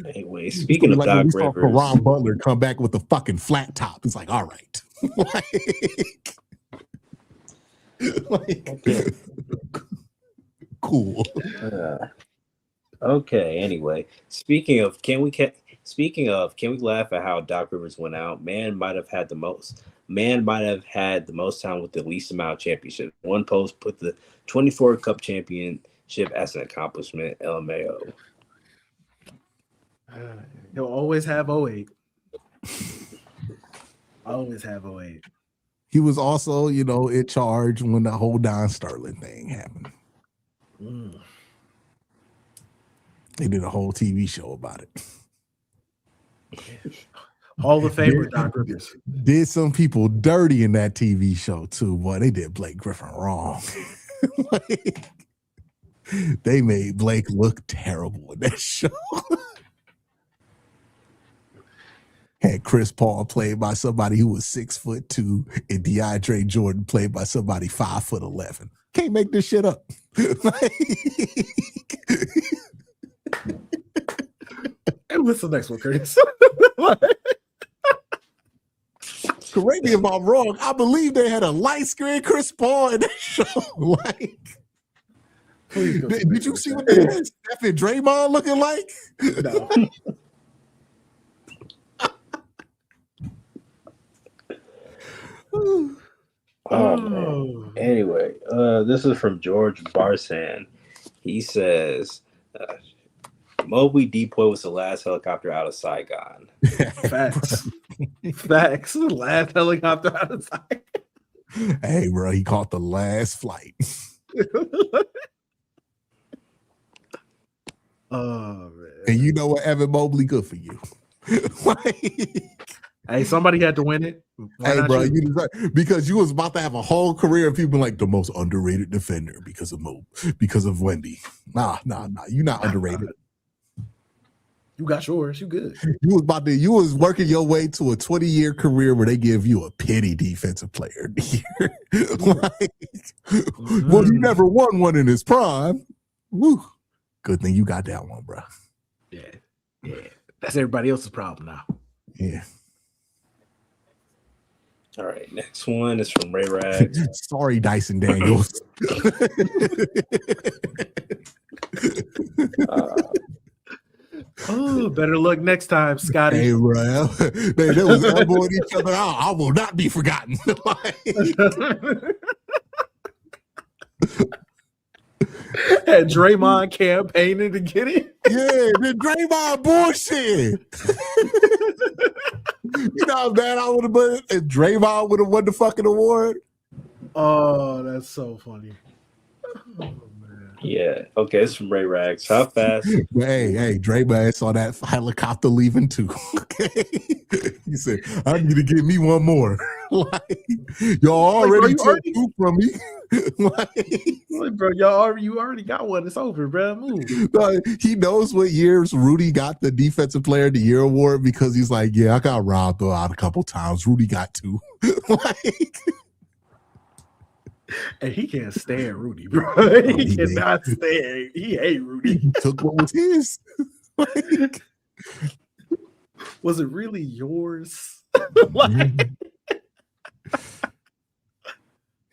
Anyway, speaking of Doc Rivers, Ron Butler come back with a fucking flat top. It's like, all right. Cool. Okay. Anyway, speaking of, can we laugh at how Doc Rivers went out? Man might have had the most time with the least amount of championships. One post put the 24 Cup championship as an accomplishment. LMAO. He'll always have 08. Always have 08. He was also, in charge when the whole Don Sterling thing happened. They did a whole TV show about it. Hall of Famer Doc Rivers. Did some people dirty in that TV show too. Boy, they did Blake Griffin wrong. They made Blake look terrible in that show. Had Chris Paul played by somebody who was 6'2", and DeAndre Jordan played by somebody 5'11". Can't make this shit up. And what's the next one, Curtis? Correct me if I'm wrong. I believe they had a light-skinned Chris Paul in that show. Did you see what they had Steph and Draymond looking like? No. Man. Anyway, this is from George Barsan. He says, Mobley Depoy was the last helicopter out of Saigon. Facts. Last helicopter out of Saigon. Hey, bro, he caught the last flight. Oh, man. And you know what, Evan Mobley, good for you. Hey, somebody had to win it. Hey, bro, because you was about to have a whole career of people like the most underrated defender because of Wemby. Nah. You're not underrated. You got yours. You good. You was working your way to a 20-year career where they give you a pity defensive player of the year. Well, you never won one in his prime. Woo. Good thing you got that one, bro. Yeah. That's everybody else's problem now. Yeah. All right, next one is from Ray Rags. Sorry, Dyson Daniels. Better luck next time, Scotty. Hey, bro. They was elbowing each other out. I will not be forgotten. Had Draymond campaigning to get it. Yeah, the Draymond bullshit. You know how bad I would have been if Draymond would have won the fucking award? Oh, that's so funny. Oh, man. Yeah. Okay, it's from Ray Rags. How fast? Hey, Draymond saw that helicopter leaving too. Okay. He said, I need to get me one more. Y'all already took two from me. Bro, you already got one. It's over, bro. Move. He knows what years Rudy got the Defensive Player of the Year award because he's like, yeah, I got robbed out a couple times. Rudy got two. And he can't stand Rudy, bro. He cannot stand. He hate Rudy. He took what was his. Was it really yours?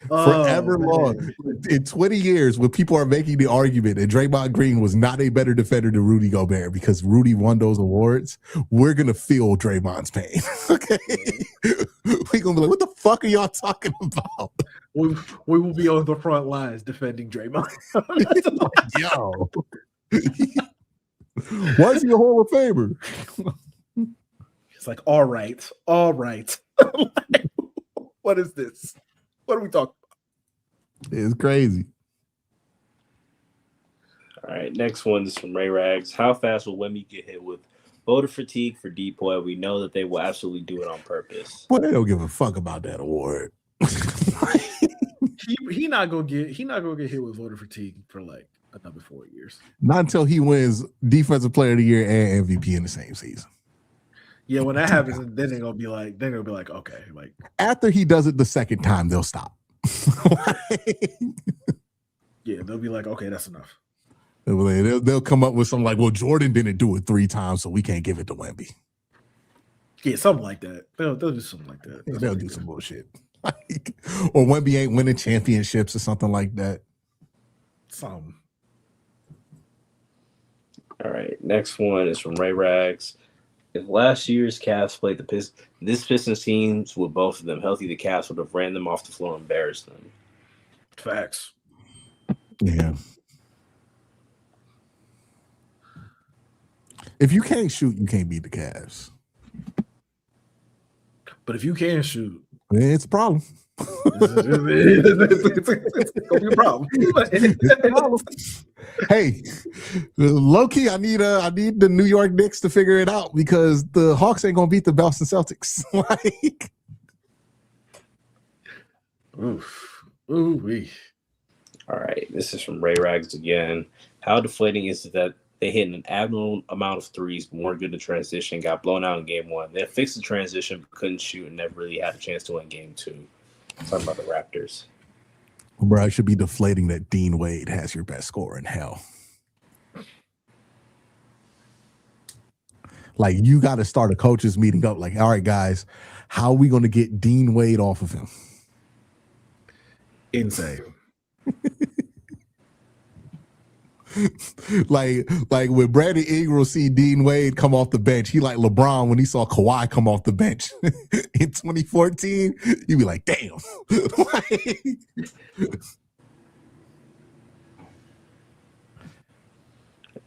Forever long. In 20 years, when people are making the argument that Draymond Green was not a better defender than Rudy Gobert because Rudy won those awards, we're going to feel Draymond's pain. Okay? We're going to be like, what the fuck are y'all talking about? We will be on the front lines defending Draymond. Yo. Why is he a Hall of Famer? It's like, all right. What is this? What are we talking about? It's crazy. All right, next one is from Ray Rags. How fast will Wemby get hit with voter fatigue for Depoy? We know that they will absolutely do it on purpose. Boy, they don't give a fuck about that award. He not gonna get hit with voter fatigue for like another 4 years. Not until he wins Defensive Player of the Year and MVP in the same season. Yeah, when that happens, then they're gonna be like, okay, like after he does it the second time, they'll stop. Yeah, they'll be like, okay, that's enough. They'll come up with something like, well, Jordan didn't do it 3 times, so we can't give it to Wemby. Yeah, something like that. They'll do something like that. Yeah, they'll do some bullshit. Or Wemby ain't winning championships or something like that. Something. right, next one is from Ray Rags. If last year's Cavs played this Pistons teams with both of them healthy, the Cavs would have ran them off the floor and embarrassed them. Facts. Yeah. If you can't shoot, you can't beat the Cavs. But if you can shoot, it's a problem. it's gonna be a problem. Hey, low key, I need the New York Knicks to figure it out because the Hawks ain't gonna beat the Boston Celtics. Like, ooh. All right, this is from Ray Rags again. How deflating is it that they hit an abnormal amount of threes, weren't good to transition, got blown out in game one. They fixed the transition, but couldn't shoot, and never really had a chance to win game two. Talking about the Raptors. bro, it should be deflating that Dean Wade has your best scorer in hell. Like, you got to start a coaches meeting up. Like, all right, guys, how are we going to get Dean Wade off of him? Insane. like when Brandon Ingram see Dean Wade come off the bench, he like LeBron when he saw Kawhi come off the bench in 2014. You'd be like, damn.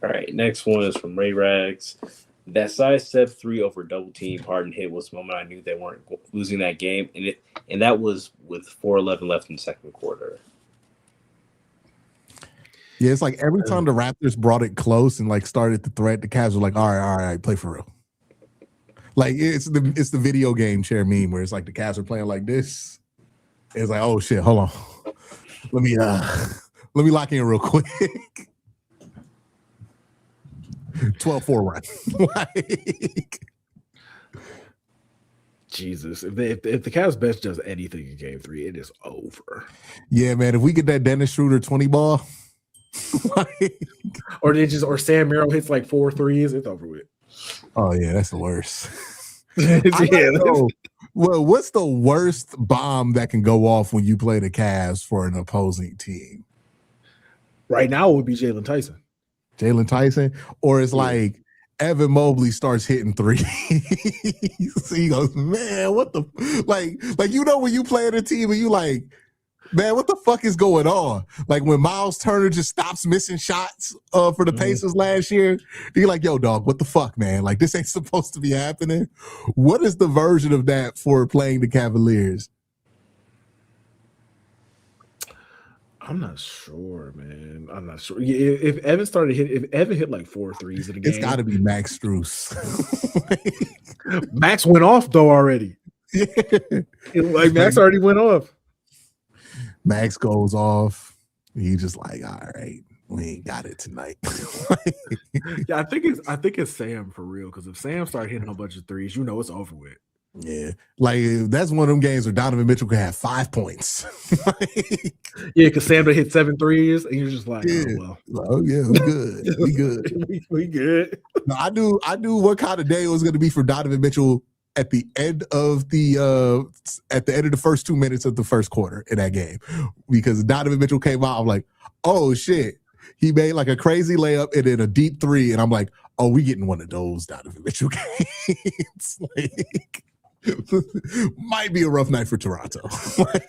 All right, next one is from Ray Rags. That sidestep three over double team Harden hit was the moment I knew they weren't losing that game, and that was with 4:11 left in the second quarter. Yeah, it's like every time the Raptors brought it close and like started the threat, the Cavs were like, all right, play for real. Like it's the video game chair meme where it's like the Cavs are playing like this. It's like, oh shit, hold on. Let me lock in real quick. 12-4 run. Like, Jesus, if the Cavs bench does anything in game 3, it is over. Yeah, man. If we get that Dennis Schroeder 20 ball, like, or Sam Merrill hits like 4 threes, it's over with. Oh yeah, that's the worst. Yeah. Well, what's the worst bomb that can go off when you play the Cavs for an opposing team? Right now it would be Jalen Tyson. Or it's like Evan Mobley starts hitting threes. So he goes, man, what the like you know when you play in a team and you like, man, what the fuck is going on? Like when Miles Turner just stops missing shots for the Pacers last year, you're like, yo, dog, what the fuck, man? Like this ain't supposed to be happening. What is the version of that for playing the Cavaliers? I'm not sure, man. I'm not sure. If Evan hit like 4 threes in a game, It's got to be Max Strus. Max went off though already. Yeah. Like Max already went off. Max goes off. He's just like, all right, we ain't got it tonight. Yeah, I think it's Sam for real. Because if Sam start hitting a bunch of threes, you know it's over with. Yeah, like that's one of them games where Donovan Mitchell could have 5 points. Yeah, because Sam would hit 7 threes, and you're just like, yeah. oh well. Oh yeah, we good. We good. we good. No, I knew what kind of day it was going to be for Donovan Mitchell at the end of the first 2 minutes of the first quarter in that game, because Donovan Mitchell came out. I'm like, oh shit, he made like a crazy layup and then a deep three, and I'm like, oh, we getting one of those Donovan Mitchell games. Like, might be a rough night for Toronto. Like,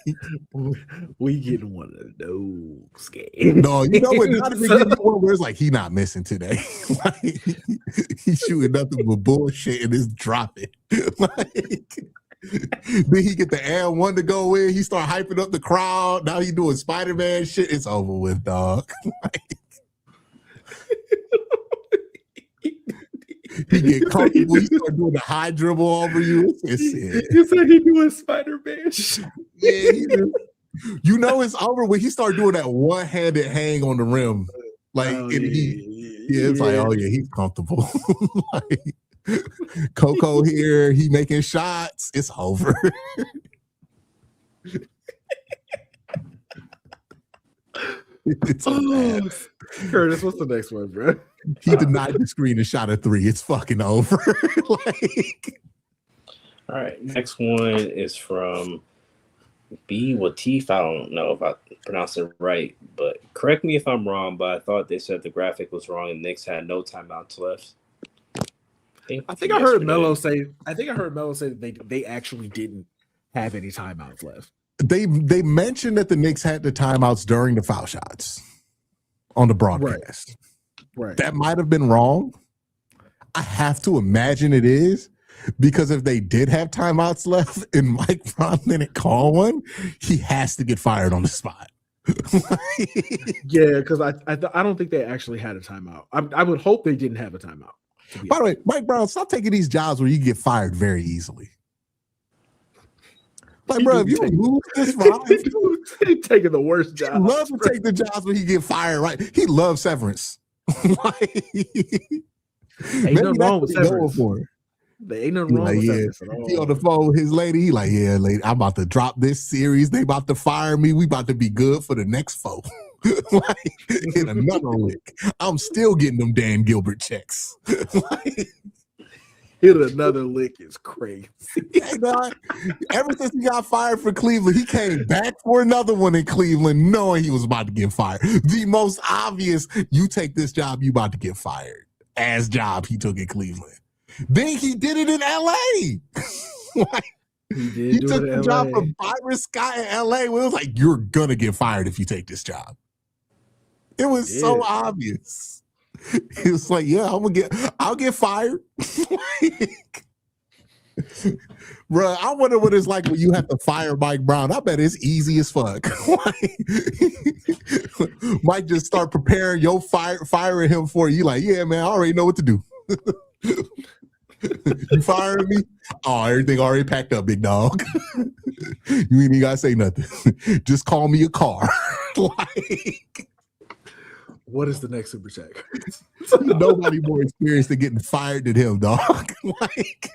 we getting one of those games. no, you know what? Donovan getting one where it's like he not missing today. Like, he's shooting nothing but bullshit and it's dropping. Like, then he get the and one to go in. He start hyping up the crowd. Now he doing Spider-Man shit. It's over with, dog. Like, he get comfortable. He start doing the high dribble over you. You said he doing Spider-Man. Yeah, you know it's over when he start doing that one-handed hang on the rim. Like, it's like, oh yeah, he's comfortable. Like, Coco here, he making shots. It's over. It's so bad. Curtis, what's the next one, bro? He denied the screen and shot a 3. It's fucking over. Like, all right, next one is from B Latif. I don't know if I pronounced it right, but correct me if I'm wrong. But I thought they said the graphic was wrong and Knicks had no timeouts left. I think I heard Melo say. I think I heard Melo say that they actually didn't have any timeouts left. They mentioned that the Knicks had the timeouts during the foul shots on the broadcast. Right. That might have been wrong. I have to imagine it is, because if they did have timeouts left and Mike Brown didn't call one, he has to get fired on the spot. Yeah, because I don't think they actually had a timeout. I would hope they didn't have a timeout. By the way, Mike Brown, stop taking these jobs where you get fired very easily. Like, bro, if you lose this round, he's taking the worst job. He loves to take the jobs where he get fired, right? He loves severance. Ain't nothing wrong with severance. There ain't nothing wrong with severance at all. He on the phone with his lady. He like, yeah, lady, I'm about to drop this series. They about to fire me. We about to be good for the next foe. Like, in another lick. I'm still getting them Dan Gilbert checks. Like, hit another lick is crazy. Hey, God, ever since he got fired for Cleveland, he came back for another one in Cleveland, knowing he was about to get fired. The most obvious, you take this job, you about to get fired. As job he took in Cleveland. Then he did it in LA. Like, he took the job from Byron Scott in LA. Where it was like, you're gonna get fired if you take this job. It was so obvious. It was like, yeah, I'll get fired. Like, bro, I wonder what it's like when you have to fire Mike Brown. I bet it's easy as fuck. Mike just start preparing your firing him for you. Like, yeah, man, I already know what to do. You firing me? Oh, everything already packed up, big dog. You ain't even gotta say nothing. Just call me a car. Like, what is the next super check? Nobody more experienced than getting fired than him, dog. Like,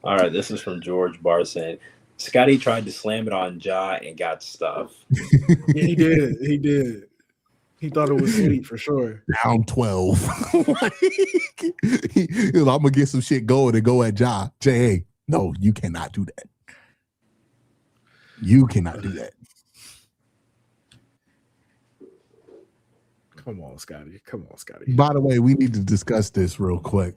all right, this is from George Barr saying, Scotty tried to slam it on Ja and got stuff. Yeah, he did. He did. He thought it was sweet for sure. Down 12. Like, I'm gonna get some shit going and go at Ja. Jay, no, you cannot do that. You cannot do that. Come on, Scotty. By the way, we need to discuss this real quick.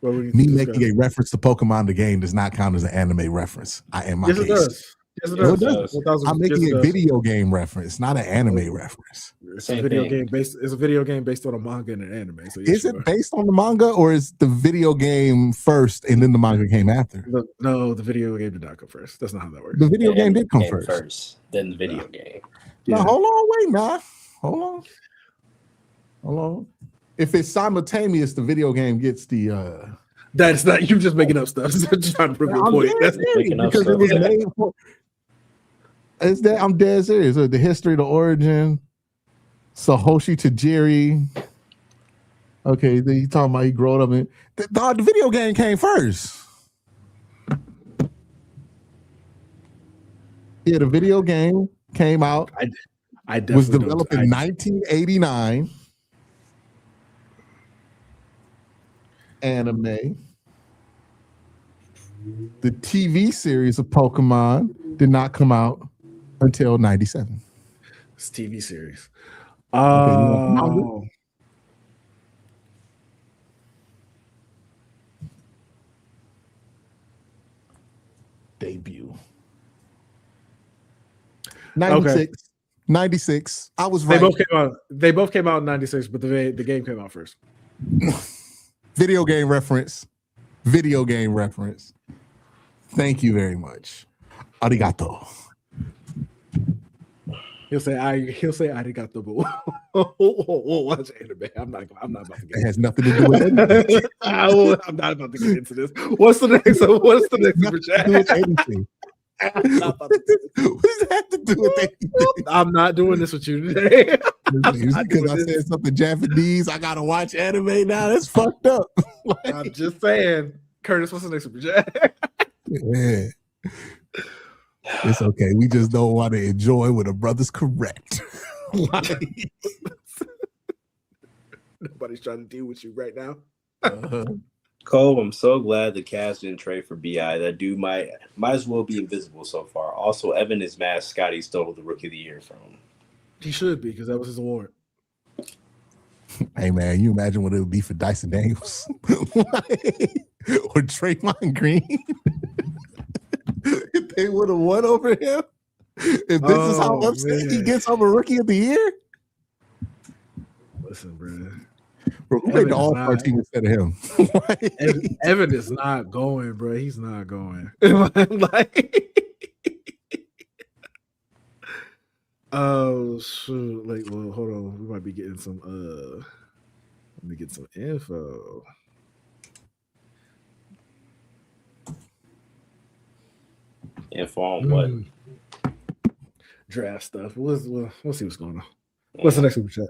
Me making a reference to Pokemon the game does not count as an anime reference. Yes, it does. Yes, it does. I'm making a video game reference, not an anime reference. It's a video game based. It's a video game based on a manga and an anime. So is it based on the manga, or is the video game first and then the manga came after? No, the video game did not come first. That's not how that works. The video game did come first. Then the video game. Yeah. Now, hold on, wait, now. Hold on. If it's simultaneous, the video game gets the. That's not you just making up stuff. Just trying to prove your point. That's making up because stuff. It was made for. Is that I'm dead serious? The history, the origin. Sahoshi Tajiri. Okay, then you talking about he grew up in the video game came first. Yeah, the video game came out. I was developed in 1989. Anime. The TV series of Pokemon did not come out until 97. It's TV series. Debut. 96. Okay. 96. I was right. They both came out in 96, but the game came out first. Video game reference. Thank you very much. Arigato. He'll say arigato, but watch anime. I'm not about to get. It has nothing to do with anything. I'm not about to get into this. What's the next super chat? What does that have to do with anything? I'm not doing this with you today. Because I said something Japanese, I gotta watch anime now. That's fucked up. Like, I'm just saying. Curtis, what's the next super chat? Yeah. It's okay. We just don't want to enjoy when a brother's correct. Nobody's trying to deal with you right now. Cole, I'm so glad the Cavs didn't trade for BI. That dude might as well be invisible so far. Also, Evan is mad Scotty stole the Rookie of the Year from him. He should be, because that was his award. Hey man, you imagine what it would be for Dyson Daniels or Draymond Green if they would have won over him. If this is how upset he gets over Rookie of the Year. Listen, bro. Bro, who made the All-Star team instead of him? Evan is not going, bro. He's not going. Like, oh shoot! Like, well, hold on. We might be getting some. Let me get some info. Info on what? Draft stuff. We'll see what's going on. What's the next super chat?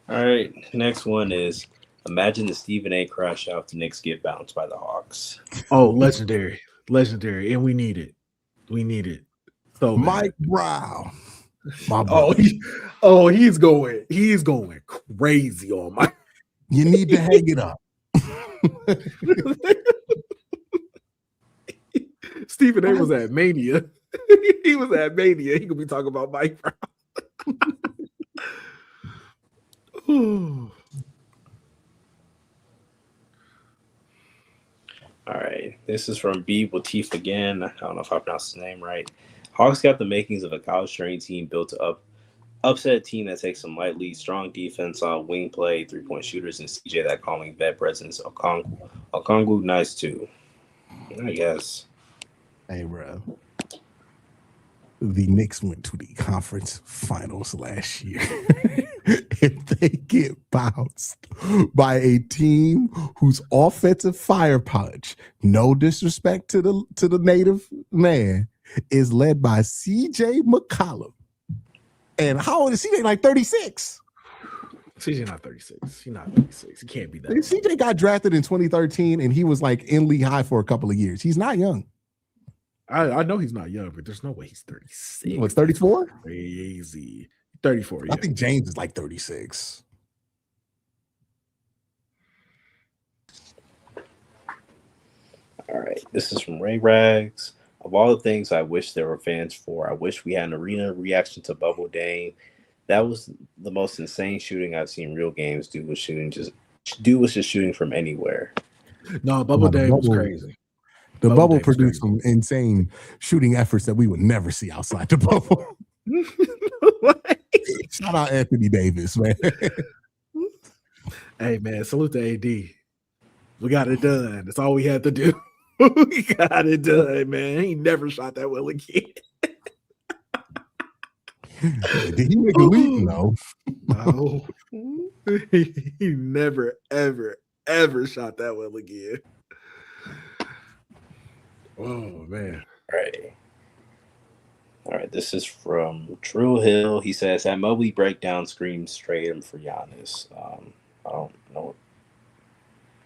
All right. Next one is imagine the Stephen A. crash out. The Knicks get bounced by the Hawks. Oh, legendary, and we need it. So Mike Brown. He's going crazy on Mike. You need to hang it up. Stephen A. was at Mania. He was at Mania. He could be talking about Mike Brown. All right. This is from B. Latif again. I don't know if I pronounced his name right. Hawks got the makings of a college training team built to upset a team that takes them lightly. Strong defense on wing play, 3-point shooters, and CJ that calming vet presence. Okongwu nice too. I guess. Hey, bro. The Knicks went to the conference finals last year. If they get bounced by a team whose offensive fire punch, no disrespect to the native man, is led by CJ McCollum. And how old is CJ? Like 36. CJ not 36. He's not 36. He can't be that. CJ got drafted in 2013 and he was like in league high for a couple of years. He's not young. I know he's not young, but there's no way he's 36. What's 34? Crazy. 34. Yeah. I think James is like 36. All right. This is from Ray Rags. Of all the things I wish there were fans for, I wish we had an arena reaction to Bubble Dame. That was the most insane shooting I've seen real games. Dude was just shooting from anywhere. No, Bubble Dame was crazy. The bubble produced some insane shooting efforts that we would never see outside the bubble. Shout out Anthony Davis, man. Hey, man, salute to AD. We got it done. That's all we had to do. We got it done, man. He never shot that well again. Did he make a leap? No. No. He never, ever, ever shot that well again. Oh, man. All right. This is from Drew Hill. He says, that Mobley breakdown screams trade him for Giannis. I don't know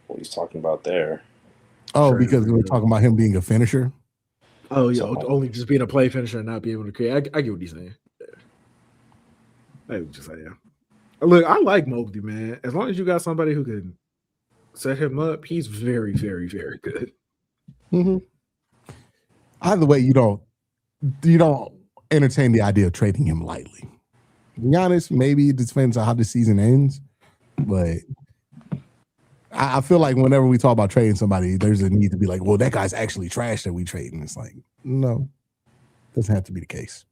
what he's talking about there. Oh, because we were talking about him being a finisher? Oh, yeah. Only just being a play finisher and not being able to create. I get what he's saying. Yeah. I just say, yeah. Look, I like Mobley, man. As long as you got somebody who can set him up, he's very, very, very good. Mm-hmm. Either way, you don't entertain the idea of trading him lightly. To be honest, maybe it depends on how the season ends, but I feel like whenever we talk about trading somebody, there's a need to be like, well, that guy's actually trash that we trade. And it's like, no, doesn't have to be the case.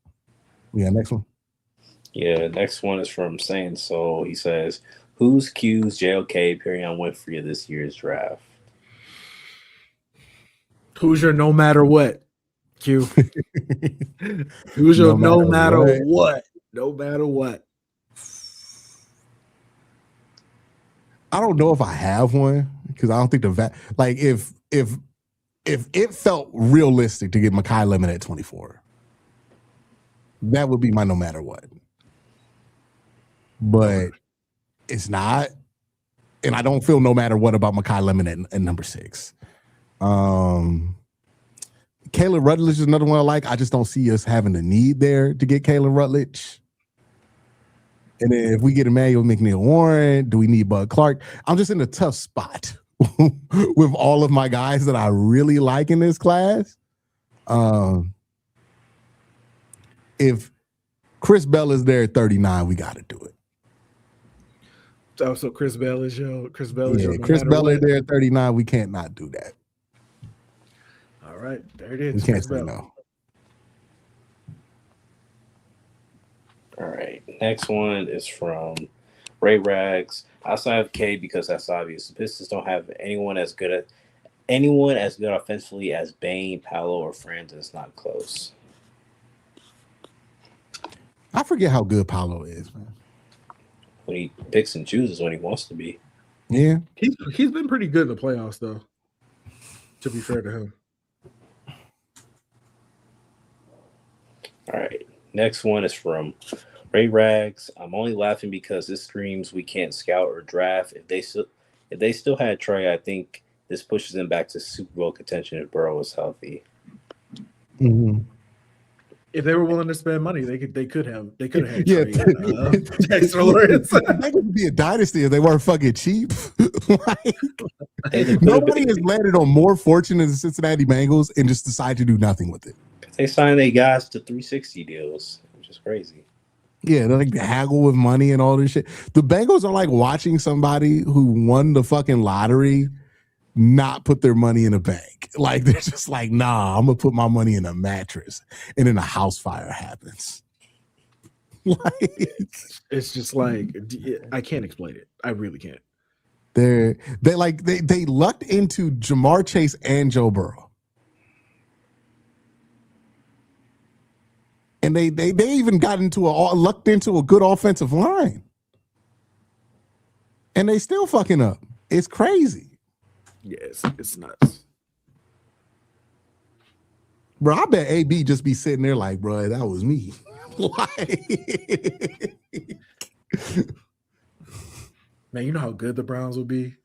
Yeah, next one. Yeah, next one is from Saying So. He says, who's Q's JLK Perion Winfrey of this year's draft? Who's your no matter what? Q. Who's your no matter what? No matter what. I don't know if I have one because I don't think if it felt realistic to get Makai Lemon at 24, that would be my no matter what. But it's not, and I don't feel no matter what about Makai Lemon at number 6. Caleb Rutledge is another one I like. I just don't see us having the need there to get Caleb Rutledge. And then if we get Emmanuel McNeil Warren, do we need Bud Clark? I'm just in a tough spot with all of my guys that I really like in this class. If Chris Bell is there at 39, we got to do it. Oh, so Chris Bell is your Chris no Bell is what? there at 39. We can't not do that. All right, there it is. We can't Chris say Bell. no. All right. Next one is from Ray Rags. Outside of K, because that's obvious. The Pistons don't have anyone as good offensively as Bane, Paolo, or Franz. It's not close. I forget how good Paolo is, man. When he picks and chooses when he wants to be. Yeah. He's been pretty good in the playoffs, though. To be fair to him. All right. Next one is from Ray Rags. I'm only laughing because this screams we can't scout or draft. If they still had Trey, I think this pushes them back to Super Bowl contention if Burrow was healthy. Mm-hmm. If they were willing to spend money, they could have had Yeah. Trey, Dexter Lawrence. They could be a dynasty if they weren't fucking cheap. Like, nobody has landed on more fortune than the Cincinnati Bengals and just decided to do nothing with it. They signed their guys to 360 deals, which is crazy. Yeah, they're like haggle with money and all this shit. The Bengals are like watching somebody who won the fucking lottery not put their money in a bank. Like they're just like, nah, I'm gonna put my money in a mattress, and then a house fire happens. Like It's just like I can't explain it. I really can't. they lucked into Jamar Chase and Joe Burrow. And they even got lucked into a good offensive line. And they still fucking up. It's crazy. Yeah, it's nuts. Bro, I bet AB just be sitting there like, bro, that was me. Like, Man, you know how good the Browns would be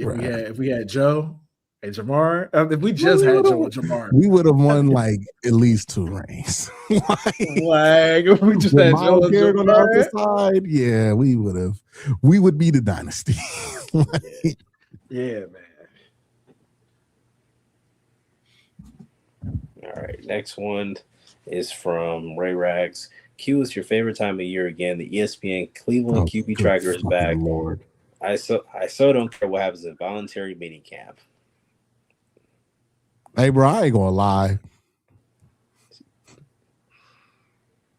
Right. if we had Joe and Jamar. If we just had Joe and Jamar, we would have won like at least 2 rings. like if we just had Joe and Garrett on the other Jamar. side, yeah, we would have. We would be the dynasty. Like, Yeah, man. All right. Next one is from Ray Rags. Q is your favorite time of year again. The ESPN Cleveland QB good tracker is back. fucking Lord. I so don't care what happens in voluntary mini camp. Hey, bro, I ain't gonna lie.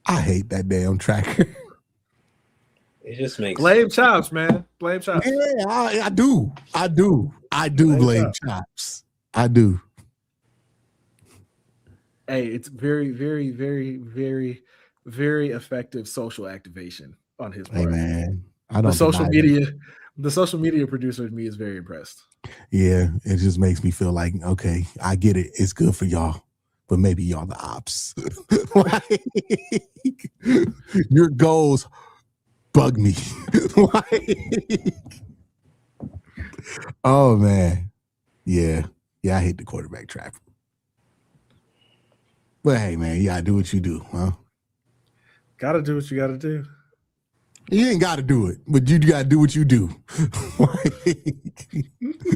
I hate that damn tracker. It just makes Blame chops, man. Blame chops. Yeah, I do. Blame chops. I do. Hey, it's very, very, very, very, very effective social activation on his part. Hey, man. I don't The social deny media, the social media producer in me is very impressed. Yeah, it just makes me feel like, okay, I get it. It's good for y'all, but maybe y'all the ops. Like, your goals bug me. Like, oh, man. Yeah, I hate the quarterback trap. But hey, man, you gotta do what you do, huh? Gotta do what you gotta do. You ain't got to do it, but you got to do what you do. Like,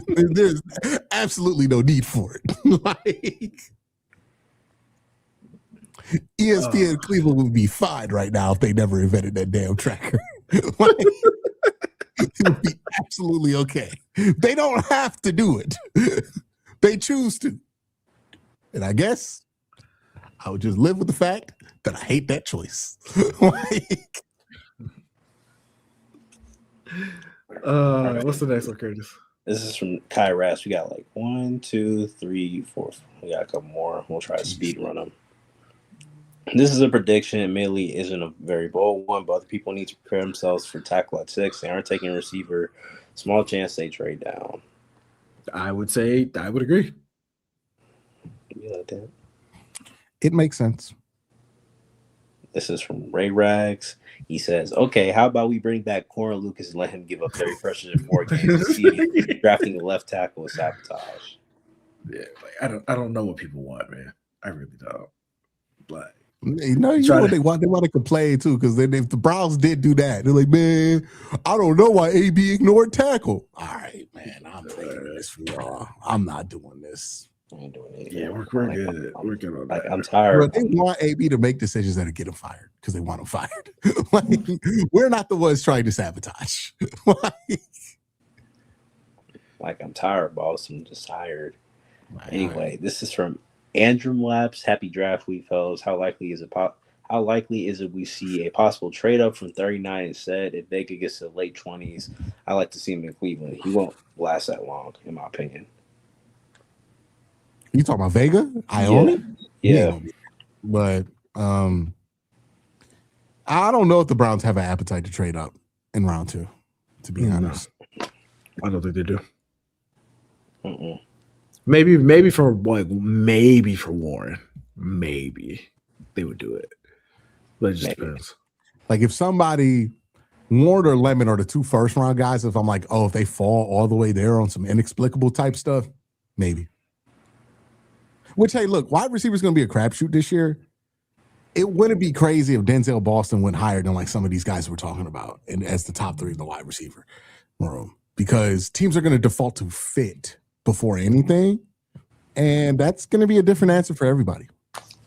there's absolutely no need for it. Like, ESPN Cleveland would be fine right now if they never invented that damn tracker. Like, it would be absolutely okay. They don't have to do it. They choose to. And I guess I would just live with the fact that I hate that choice. Like, What's the next one, Curtis? This is from Kai Rass. We got like 1, 2, 3, 4. We got a couple more. We'll try to speed run them. This is a prediction. Admittedly, isn't a very bold one, but other people need to prepare themselves for tackle at 6. They aren't taking a receiver. Small chance they trade down. I would agree. You like that? it makes sense. This is from Ray Rags. He says, okay, how about we bring back Corin Lucas and let him give up 30 pressures in 4 games and see drafting a left tackle with sabotage. Yeah, like I don't know what people want, man. I really don't. Like You know what they want? They want to complain too, because if the Browns did do that, they're like, man, I don't know why AB ignored tackle. All right, man, I'm taking this for y'all. I'm not doing this. I ain't doing it. Yeah, we're good. We're good on that. I'm tired. Bro, they want AB to make decisions that'll get him fired because they want him fired. Like, we're not the ones trying to sabotage. Like, I'm tired, boss. I'm just tired. Anyway, this is from Andrew Labs. Happy draft week, fellas. How likely is it we see a possible trade up from 39 instead? If Vega gets to the late 20s, I like to see him in Cleveland. He won't last that long, in my opinion. You talking about Vega? Ione? Yeah. But I don't know if the Browns have an appetite to trade up in round 2, to be honest. I don't think they do. Mm-mm. Maybe for Warren. Maybe they would do it. But it just depends. Like if somebody, Ward or Lemon are the 2 first-round guys, if I'm like, oh, if they fall all the way there on some inexplicable type stuff, maybe. Which, hey, look, wide receiver's going to be a crapshoot this year. It wouldn't be crazy if Denzel Boston went higher than like some of these guys we're talking about and as the top 3 in the wide receiver room, because teams are going to default to fit before anything, and that's going to be a different answer for everybody.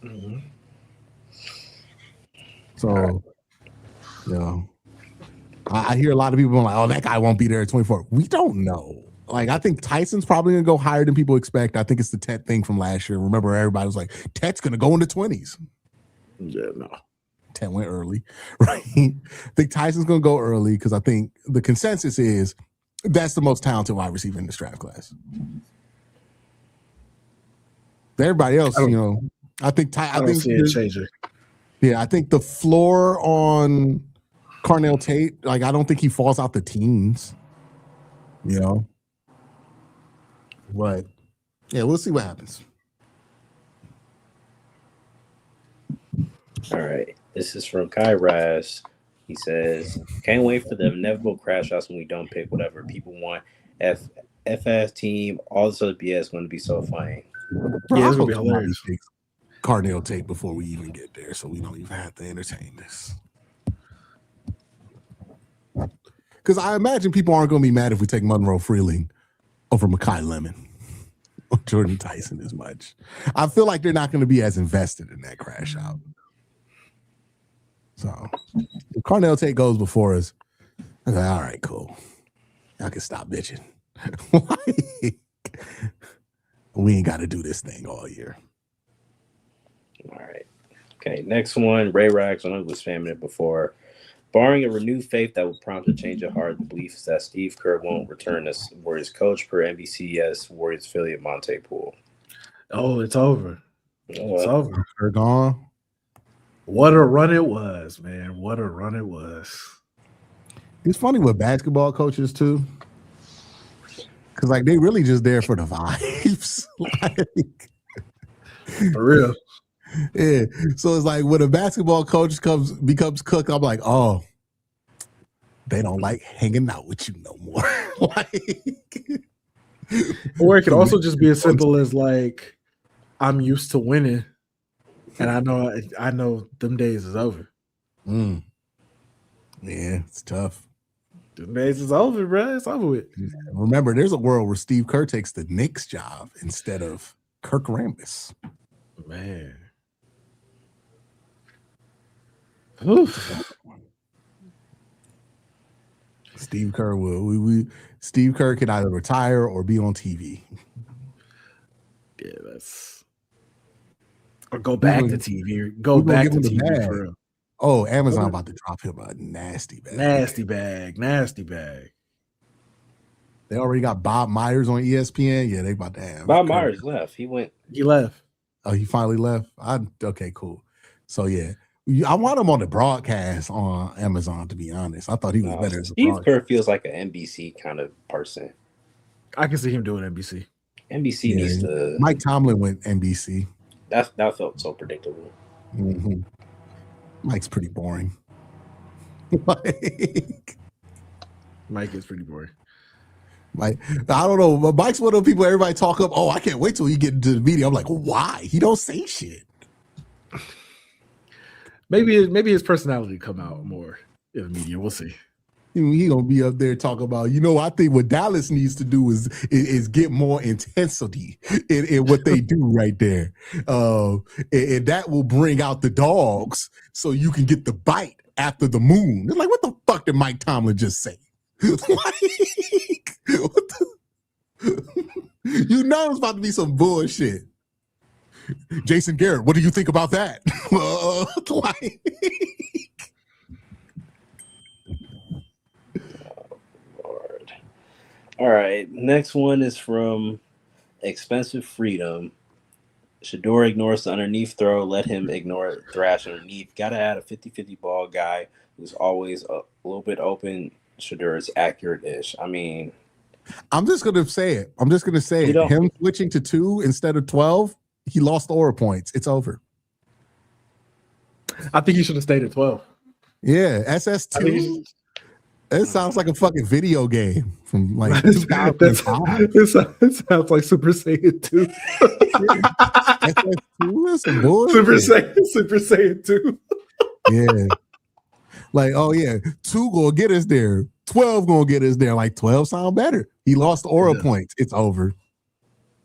Mm-hmm. So, you know, I hear a lot of people like, oh, that guy won't be there at 24. We don't know. Like, I think Tyson's probably going to go higher than people expect. I think it's the Tet thing from last year. Remember, everybody was like, Tet's going to go in the 20s. Yeah, no. Tet went early, right? I think Tyson's going to go early because I think the consensus is that's the most talented wide receiver in this draft class. Everybody else, you know, I think see it changing. Yeah, I think the floor on Carnell Tate, like, I don't think he falls out the teens, you know. But yeah, we'll see what happens. All right. This is from Kai Raz. He says, can't wait for the inevitable crash outs when we don't pick whatever people want. FS team, all this other BS is going to be so funny. Yeah, it's going to be hilarious. Carnell Tate before we even get there, so we don't even have to entertain this. Because I imagine people aren't going to be mad if we take Monroe Freeling over Mekhi Lemon or Jordan Tyson as much. I feel like they're not going to be as invested in that crash out. So if Carnell Tate goes before us, I'm like, all right, cool. Y'all can stop bitching. Like, we ain't got to do this thing all year. All right. Okay, next one. Ray Rags, I know he was spamming it before. Barring a renewed faith that would prompt a change of heart, the belief is that Steve Kerr won't return as Warriors coach per NBCS Warriors affiliate Monte Poole. Oh, it's over. It's over. They're gone. What a run it was, man. What a run it was. It's funny with basketball coaches, too. Because, like, they really just there for the vibes. Like, for real. Yeah. So it's like when a basketball coach becomes cook, I'm like, oh, they don't like hanging out with you no more. Like, or it could also just be as simple as like, I'm used to winning, and I know them days is over. Yeah, it's tough. Them days is over, bro. It's over with. Remember, there's a world where Steve Kerr takes the Knicks job instead of Kirk Rambis. Man. Steve Kerr will. Steve Kerr can either retire or be on TV. Yeah, or go back to TV. Go back to TV for real. Oh, Amazon about to drop him a nasty bag. Nasty bag. They already got Bob Myers on ESPN. Yeah, they about to have. Bob Myers left. He left. Oh, he finally left? Okay, cool. So, yeah. I want him on the broadcast on Amazon, to be honest. I thought he was better. Steve Kerr feels like an NBC kind of person. I can see him doing NBC. NBC needs to. Mike Tomlin went NBC. That felt so predictable. Mm-hmm. Mike's pretty boring. Mike is pretty boring. Mike, I don't know. But Mike's one of the people everybody talk up. Oh, I can't wait till you get into the media. I'm like, why? He don't say shit. Maybe his personality come out more in the media. We'll see. He gonna be up there talking about, I think what Dallas needs to do is get more intensity in what they do right there, and that will bring out the dogs, so you can get the bite after the moon. It's like, what the fuck did Mike Tomlin just say? What it's about to be some bullshit. Jason Garrett, what do you think about that? Lord. All right. Next one is from Expensive Freedom. Shador ignores the underneath throw. Let him ignore thrash underneath. Got to add a 50-50 ball guy who's always a little bit open. Shador is accurate-ish. I mean, I'm just going to say it. Him switching to 2 instead of 12, he lost the aura points. It's over. I think he should have stayed at 12. Yeah, SS2. It sounds like a fucking video game from like 2005. It sounds like Super Saiyan 2. SS2 is some bullshit. Super Saiyan 2. Yeah. Like, oh yeah, 2 gonna get us there. 12 gonna get us there. Like 12 sound better. He lost the aura points. It's over.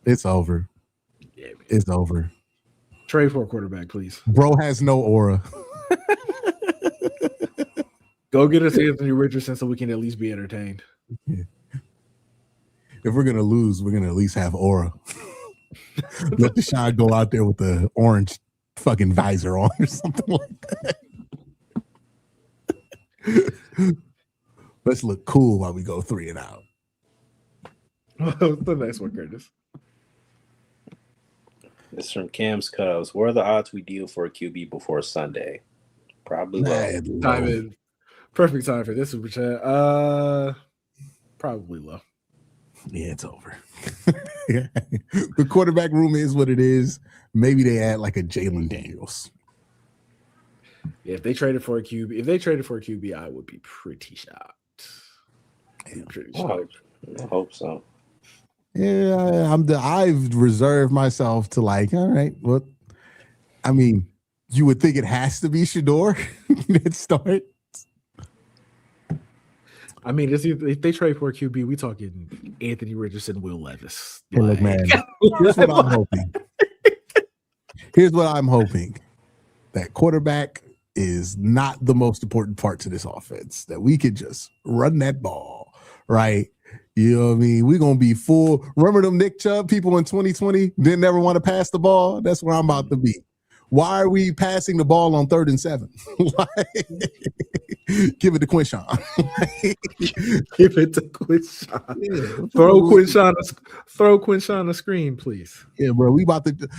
It's over. Yeah, it's over. Trade for a quarterback, please. Bro has no aura. Go get us Anthony Richardson so we can at least be entertained. Yeah. If we're gonna lose, we're gonna at least have aura. Let Deshaun go out there with the orange fucking visor on or something like that. Let's look cool while we go 3 and out. What's the next one, Curtis? It's from Cam's Cubs. What are the odds we deal for a QB before Sunday? Probably low. Time in. Perfect time for this super chat. Probably low. Yeah, it's over. Yeah. The quarterback room is what it is. Maybe they add like a Jalen Daniels. Yeah, if they traded for a QB, I would be pretty shocked. I hope so. Yeah, I've reserved myself to like, all right, well, I mean, you would think it has to be Shador that start. I mean, if they trade for a QB, we talking Anthony Richardson, Will Levis. Hey, look, man, here's what I'm hoping. Here's what I'm hoping. That quarterback is not the most important part to this offense. That we could just run that ball, right? You know what I mean? We're going to be full. Remember them Nick Chubb people in 2020 didn't ever want to pass the ball? That's where I'm about to be. Why are we passing the ball on 3rd and 7? Give it to Quinshawn. Give it to Quinshawn. Yeah, throw Quinshawn a screen, please. Yeah, bro. We about to.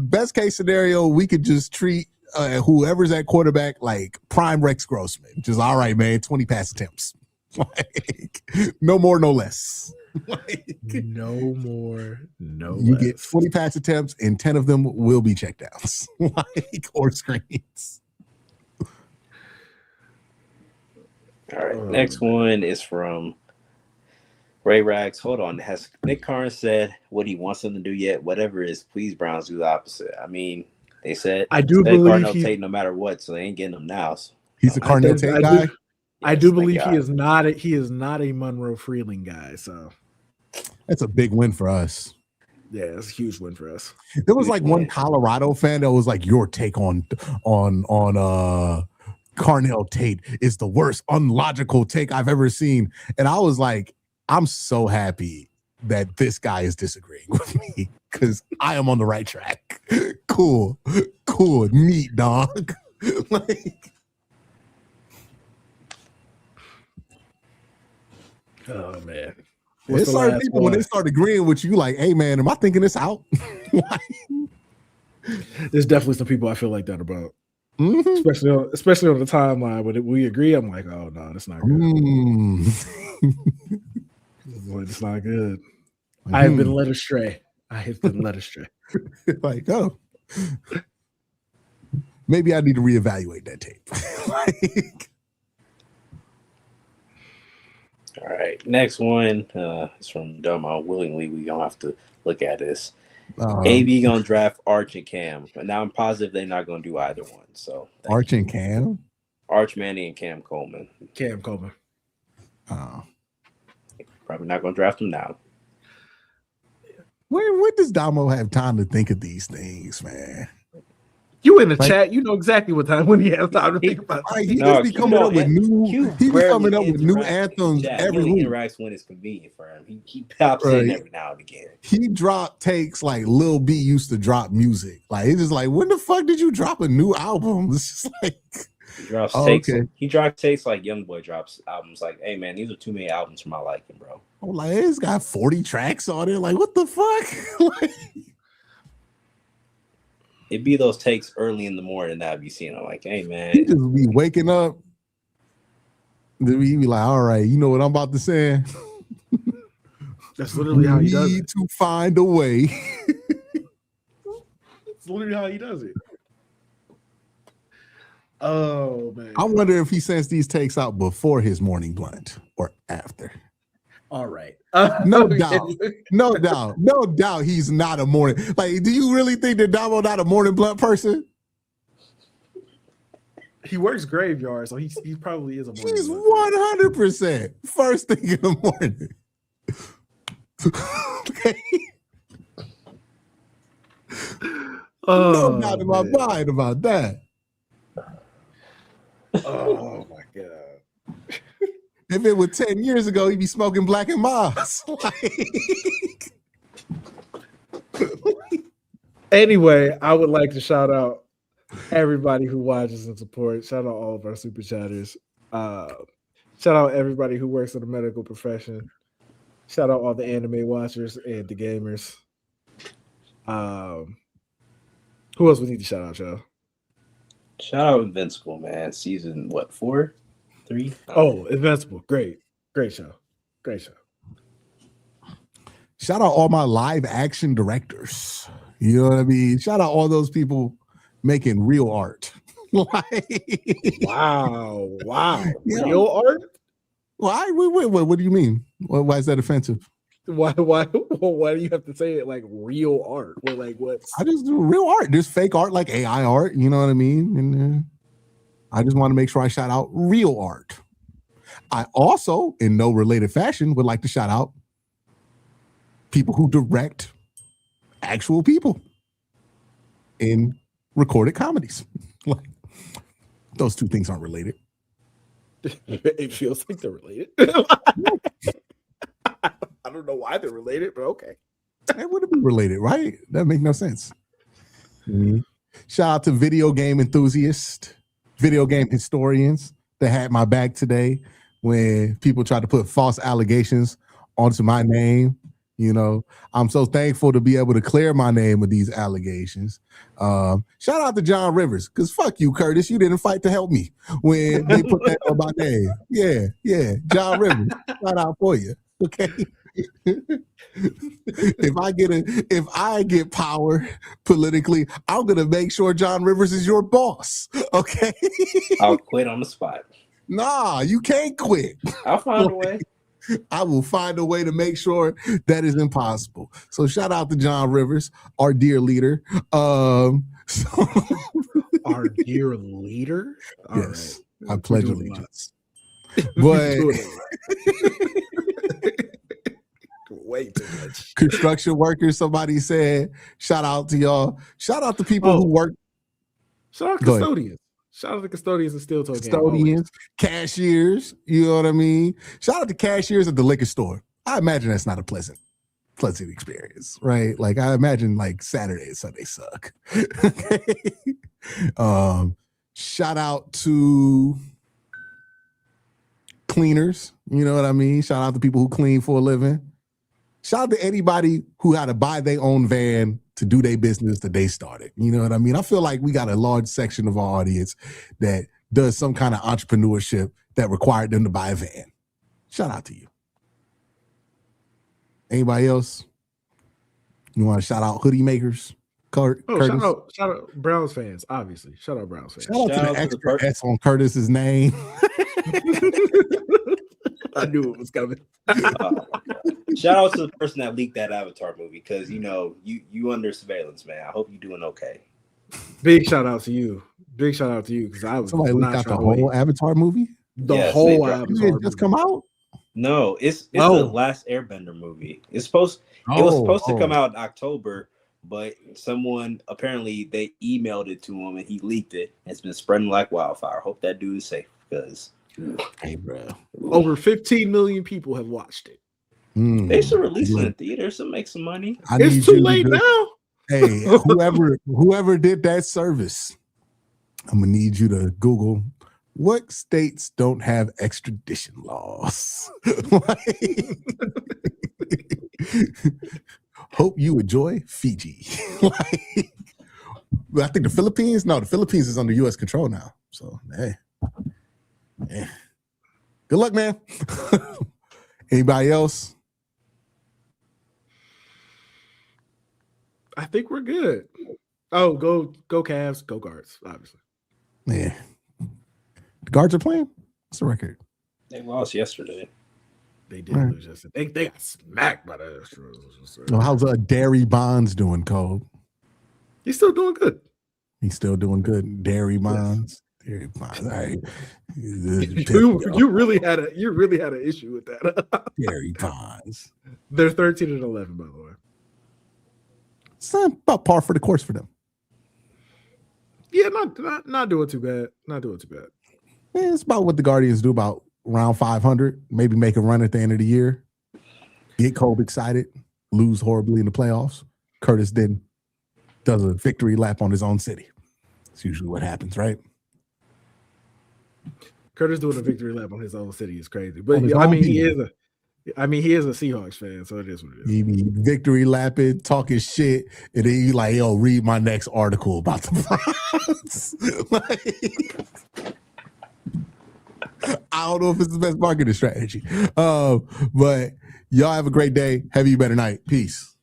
Best case scenario, we could just treat whoever's at quarterback like prime Rex Grossman. Just all right, man. 20 pass attempts. Like, no more, no less. Like, no more, no you less. Get 20 pass attempts and 10 of them will be checkdowns, like, or screens. All right, next one is from Ray Rags. Hold on, has Nick Carnes said what he wants them to do yet? Whatever it is, please Browns do the opposite. I mean, they said I do believe Carnell Tate no matter what, so they ain't getting them now. So. He's a Carnell Tate guy. I do believe he is not a Monroe Freeling guy. So that's a big win for us. Yeah, it's a huge win for us. There was like one Colorado fan that was like, your take on Carnell Tate is the worst unlogical take I've ever seen. And I was like, I'm so happy that this guy is disagreeing with me because I am on the right track. Cool, neat, dog. Like, oh man. It's certain people when they start agreeing with you, like, hey man, am I thinking this out? There's definitely some people I feel like that about. Mm-hmm. Especially on the timeline when we agree. I'm like, oh no, that's not good. It's not good. I have been led astray. Like, oh, maybe I need to reevaluate that tape. Like, all right, next one is from Dumb Willingly. We don't have to look at this. AB gonna draft Arch and Cam, but now I'm positive they're not gonna do either one. So Arch and Cam, Arch Manning and Cam Coleman. Cam Coleman. Probably not gonna draft him now. When does Damo have time to think of these things, man? You in the chat, you know exactly what time when he has time to think about it. He just be coming up with new anthems every week. He interacts when it's convenient for him. He pops in every now and again. He takes like Lil B used to drop music. Like it's just like, when the fuck did you drop a new album? It's just like he drops takes. Okay. He drops takes like YoungBoy drops albums. Like, hey man, these are too many albums for my liking, bro. I'm like, it's got 40 tracks on it. Like, what the fuck? Like, it'd be those takes early in the morning that I'd be seeing. I'm like, hey man, he just be waking up. Then he be like, all right, you know what I'm about to say? That's literally how he does it. Need to find a way. That's literally how he does it. Oh man. I wonder if he sends these takes out before his morning blunt or after. All right. No doubt he's not a morning. Like, do you really think that Damo not a morning blunt person? He works graveyard, so he probably is a morning. He's 100% first thing in the morning. Okay. No doubt in my mind about that. Oh my god. If it was 10 years ago, he'd be smoking Black and Moss. Anyway, I would like to shout out everybody who watches and supports. Shout out all of our super chatters. Shout out everybody who works in the medical profession. Shout out all the anime watchers and the gamers. Who else we need to shout out, y'all? Shout out Invincible, man. Season 4? 3? Oh, Invincible. Great show. Great show. Shout out all my live action directors. You know what I mean? Shout out all those people making real art. Like, wow. Yeah. Real art? Why? What do you mean? Why is that offensive? Why do you have to say it like real art? Well, like what? I just do real art. There's fake art like AI art. You know what I mean? And I just want to make sure I shout out real art. I also, in no related fashion, would like to shout out people who direct actual people in recorded comedies. Like, those two things aren't related. It feels like they're related. I don't know why they're related, but okay. It wouldn't be related, right? That makes no sense. Mm-hmm. Shout out to video game enthusiasts, video game historians that had my back today when people tried to put false allegations onto my name. You know, I'm so thankful to be able to clear my name of these allegations. Shout out to John Rivers, because fuck you, Curtis. You didn't fight to help me when they put that on my name. Yeah. John Rivers, shout out for you. Okay. If I get power politically, I'm gonna make sure John Rivers is your boss. Okay. I'll quit on the spot. Nah, you can't quit. I'll find a way. I will find a way to make sure that is impossible. So shout out to John Rivers, our dear leader. Our dear leader? All yes, right. I pledge allegiance. But way too much. Construction workers, somebody said, shout out to y'all. Shout out to people who work. Shout out to custodians. Shout out to custodians and steel toe custodians, cashiers, you know what I mean? Shout out to cashiers at the liquor store. I imagine that's not a pleasant experience, right? Like, I imagine like Saturday and Sunday suck. Shout out to cleaners, you know what I mean? Shout out to people who clean for a living. Shout out to anybody who had to buy their own van to do their business that they started. You know what I mean? I feel like we got a large section of our audience that does some kind of entrepreneurship that required them to buy a van. Shout out to you. Anybody else? You want to shout out hoodie makers? Curtis? Shout out Browns fans, obviously. Shout out Browns fans. Shout out to the extra S on Curtis's name. I knew it was coming. Shout out to the person that leaked that Avatar movie because you under surveillance, man. I hope you're doing okay. Big shout out to you. Big shout out to you because I was Somebody leaked not out the trying to whole wait. Avatar movie. The Yes, whole they dropped- Avatar Did it just movie. come out? No, it's the No. last Airbender movie. It was supposed to come out in October, but someone apparently they emailed it to him and he leaked it. It's been spreading like wildfire. Hope that dude is safe because Hey, bro. Over 15 million people have watched it. they should release it in Look, theaters to make some money. I need It's too you to late do- now. Hey, whoever did that service, I'm gonna need you to Google what states don't have extradition laws. Hope you enjoy Fiji. I think the Philippines. No, the Philippines is under U.S. control now. So hey, good luck, man. Anybody else? I think we're good. Oh, go Cavs, go Guards, obviously. Yeah, the Guards are playing. What's the record? They lost yesterday. They did lose yesterday. They got smacked by the Astros. Oh, how's Derry Bonds doing, Cole? He's still doing good. He's still doing good. Derry Bonds. Derry Bonds. All right. You really had an issue with that. Derry Bonds. They're 13-11, by the way. It's not about par for the course for them. Yeah, not doing too bad. Not doing too bad. Yeah, it's about what the Guardians do, about around 500, maybe make a run at the end of the year, get Kobe excited, lose horribly in the playoffs. Curtis then does a victory lap on his own city. It's usually what happens, right? Curtis doing a victory lap on his own city is crazy. But On his I own mean, team. he is a Seahawks fan, so it is what it is. He be victory lapping, talking shit, and then you like, yo, read my next article about the Browns. Like, I don't know if it's the best marketing strategy. But y'all have a great day. Have you better night. Peace.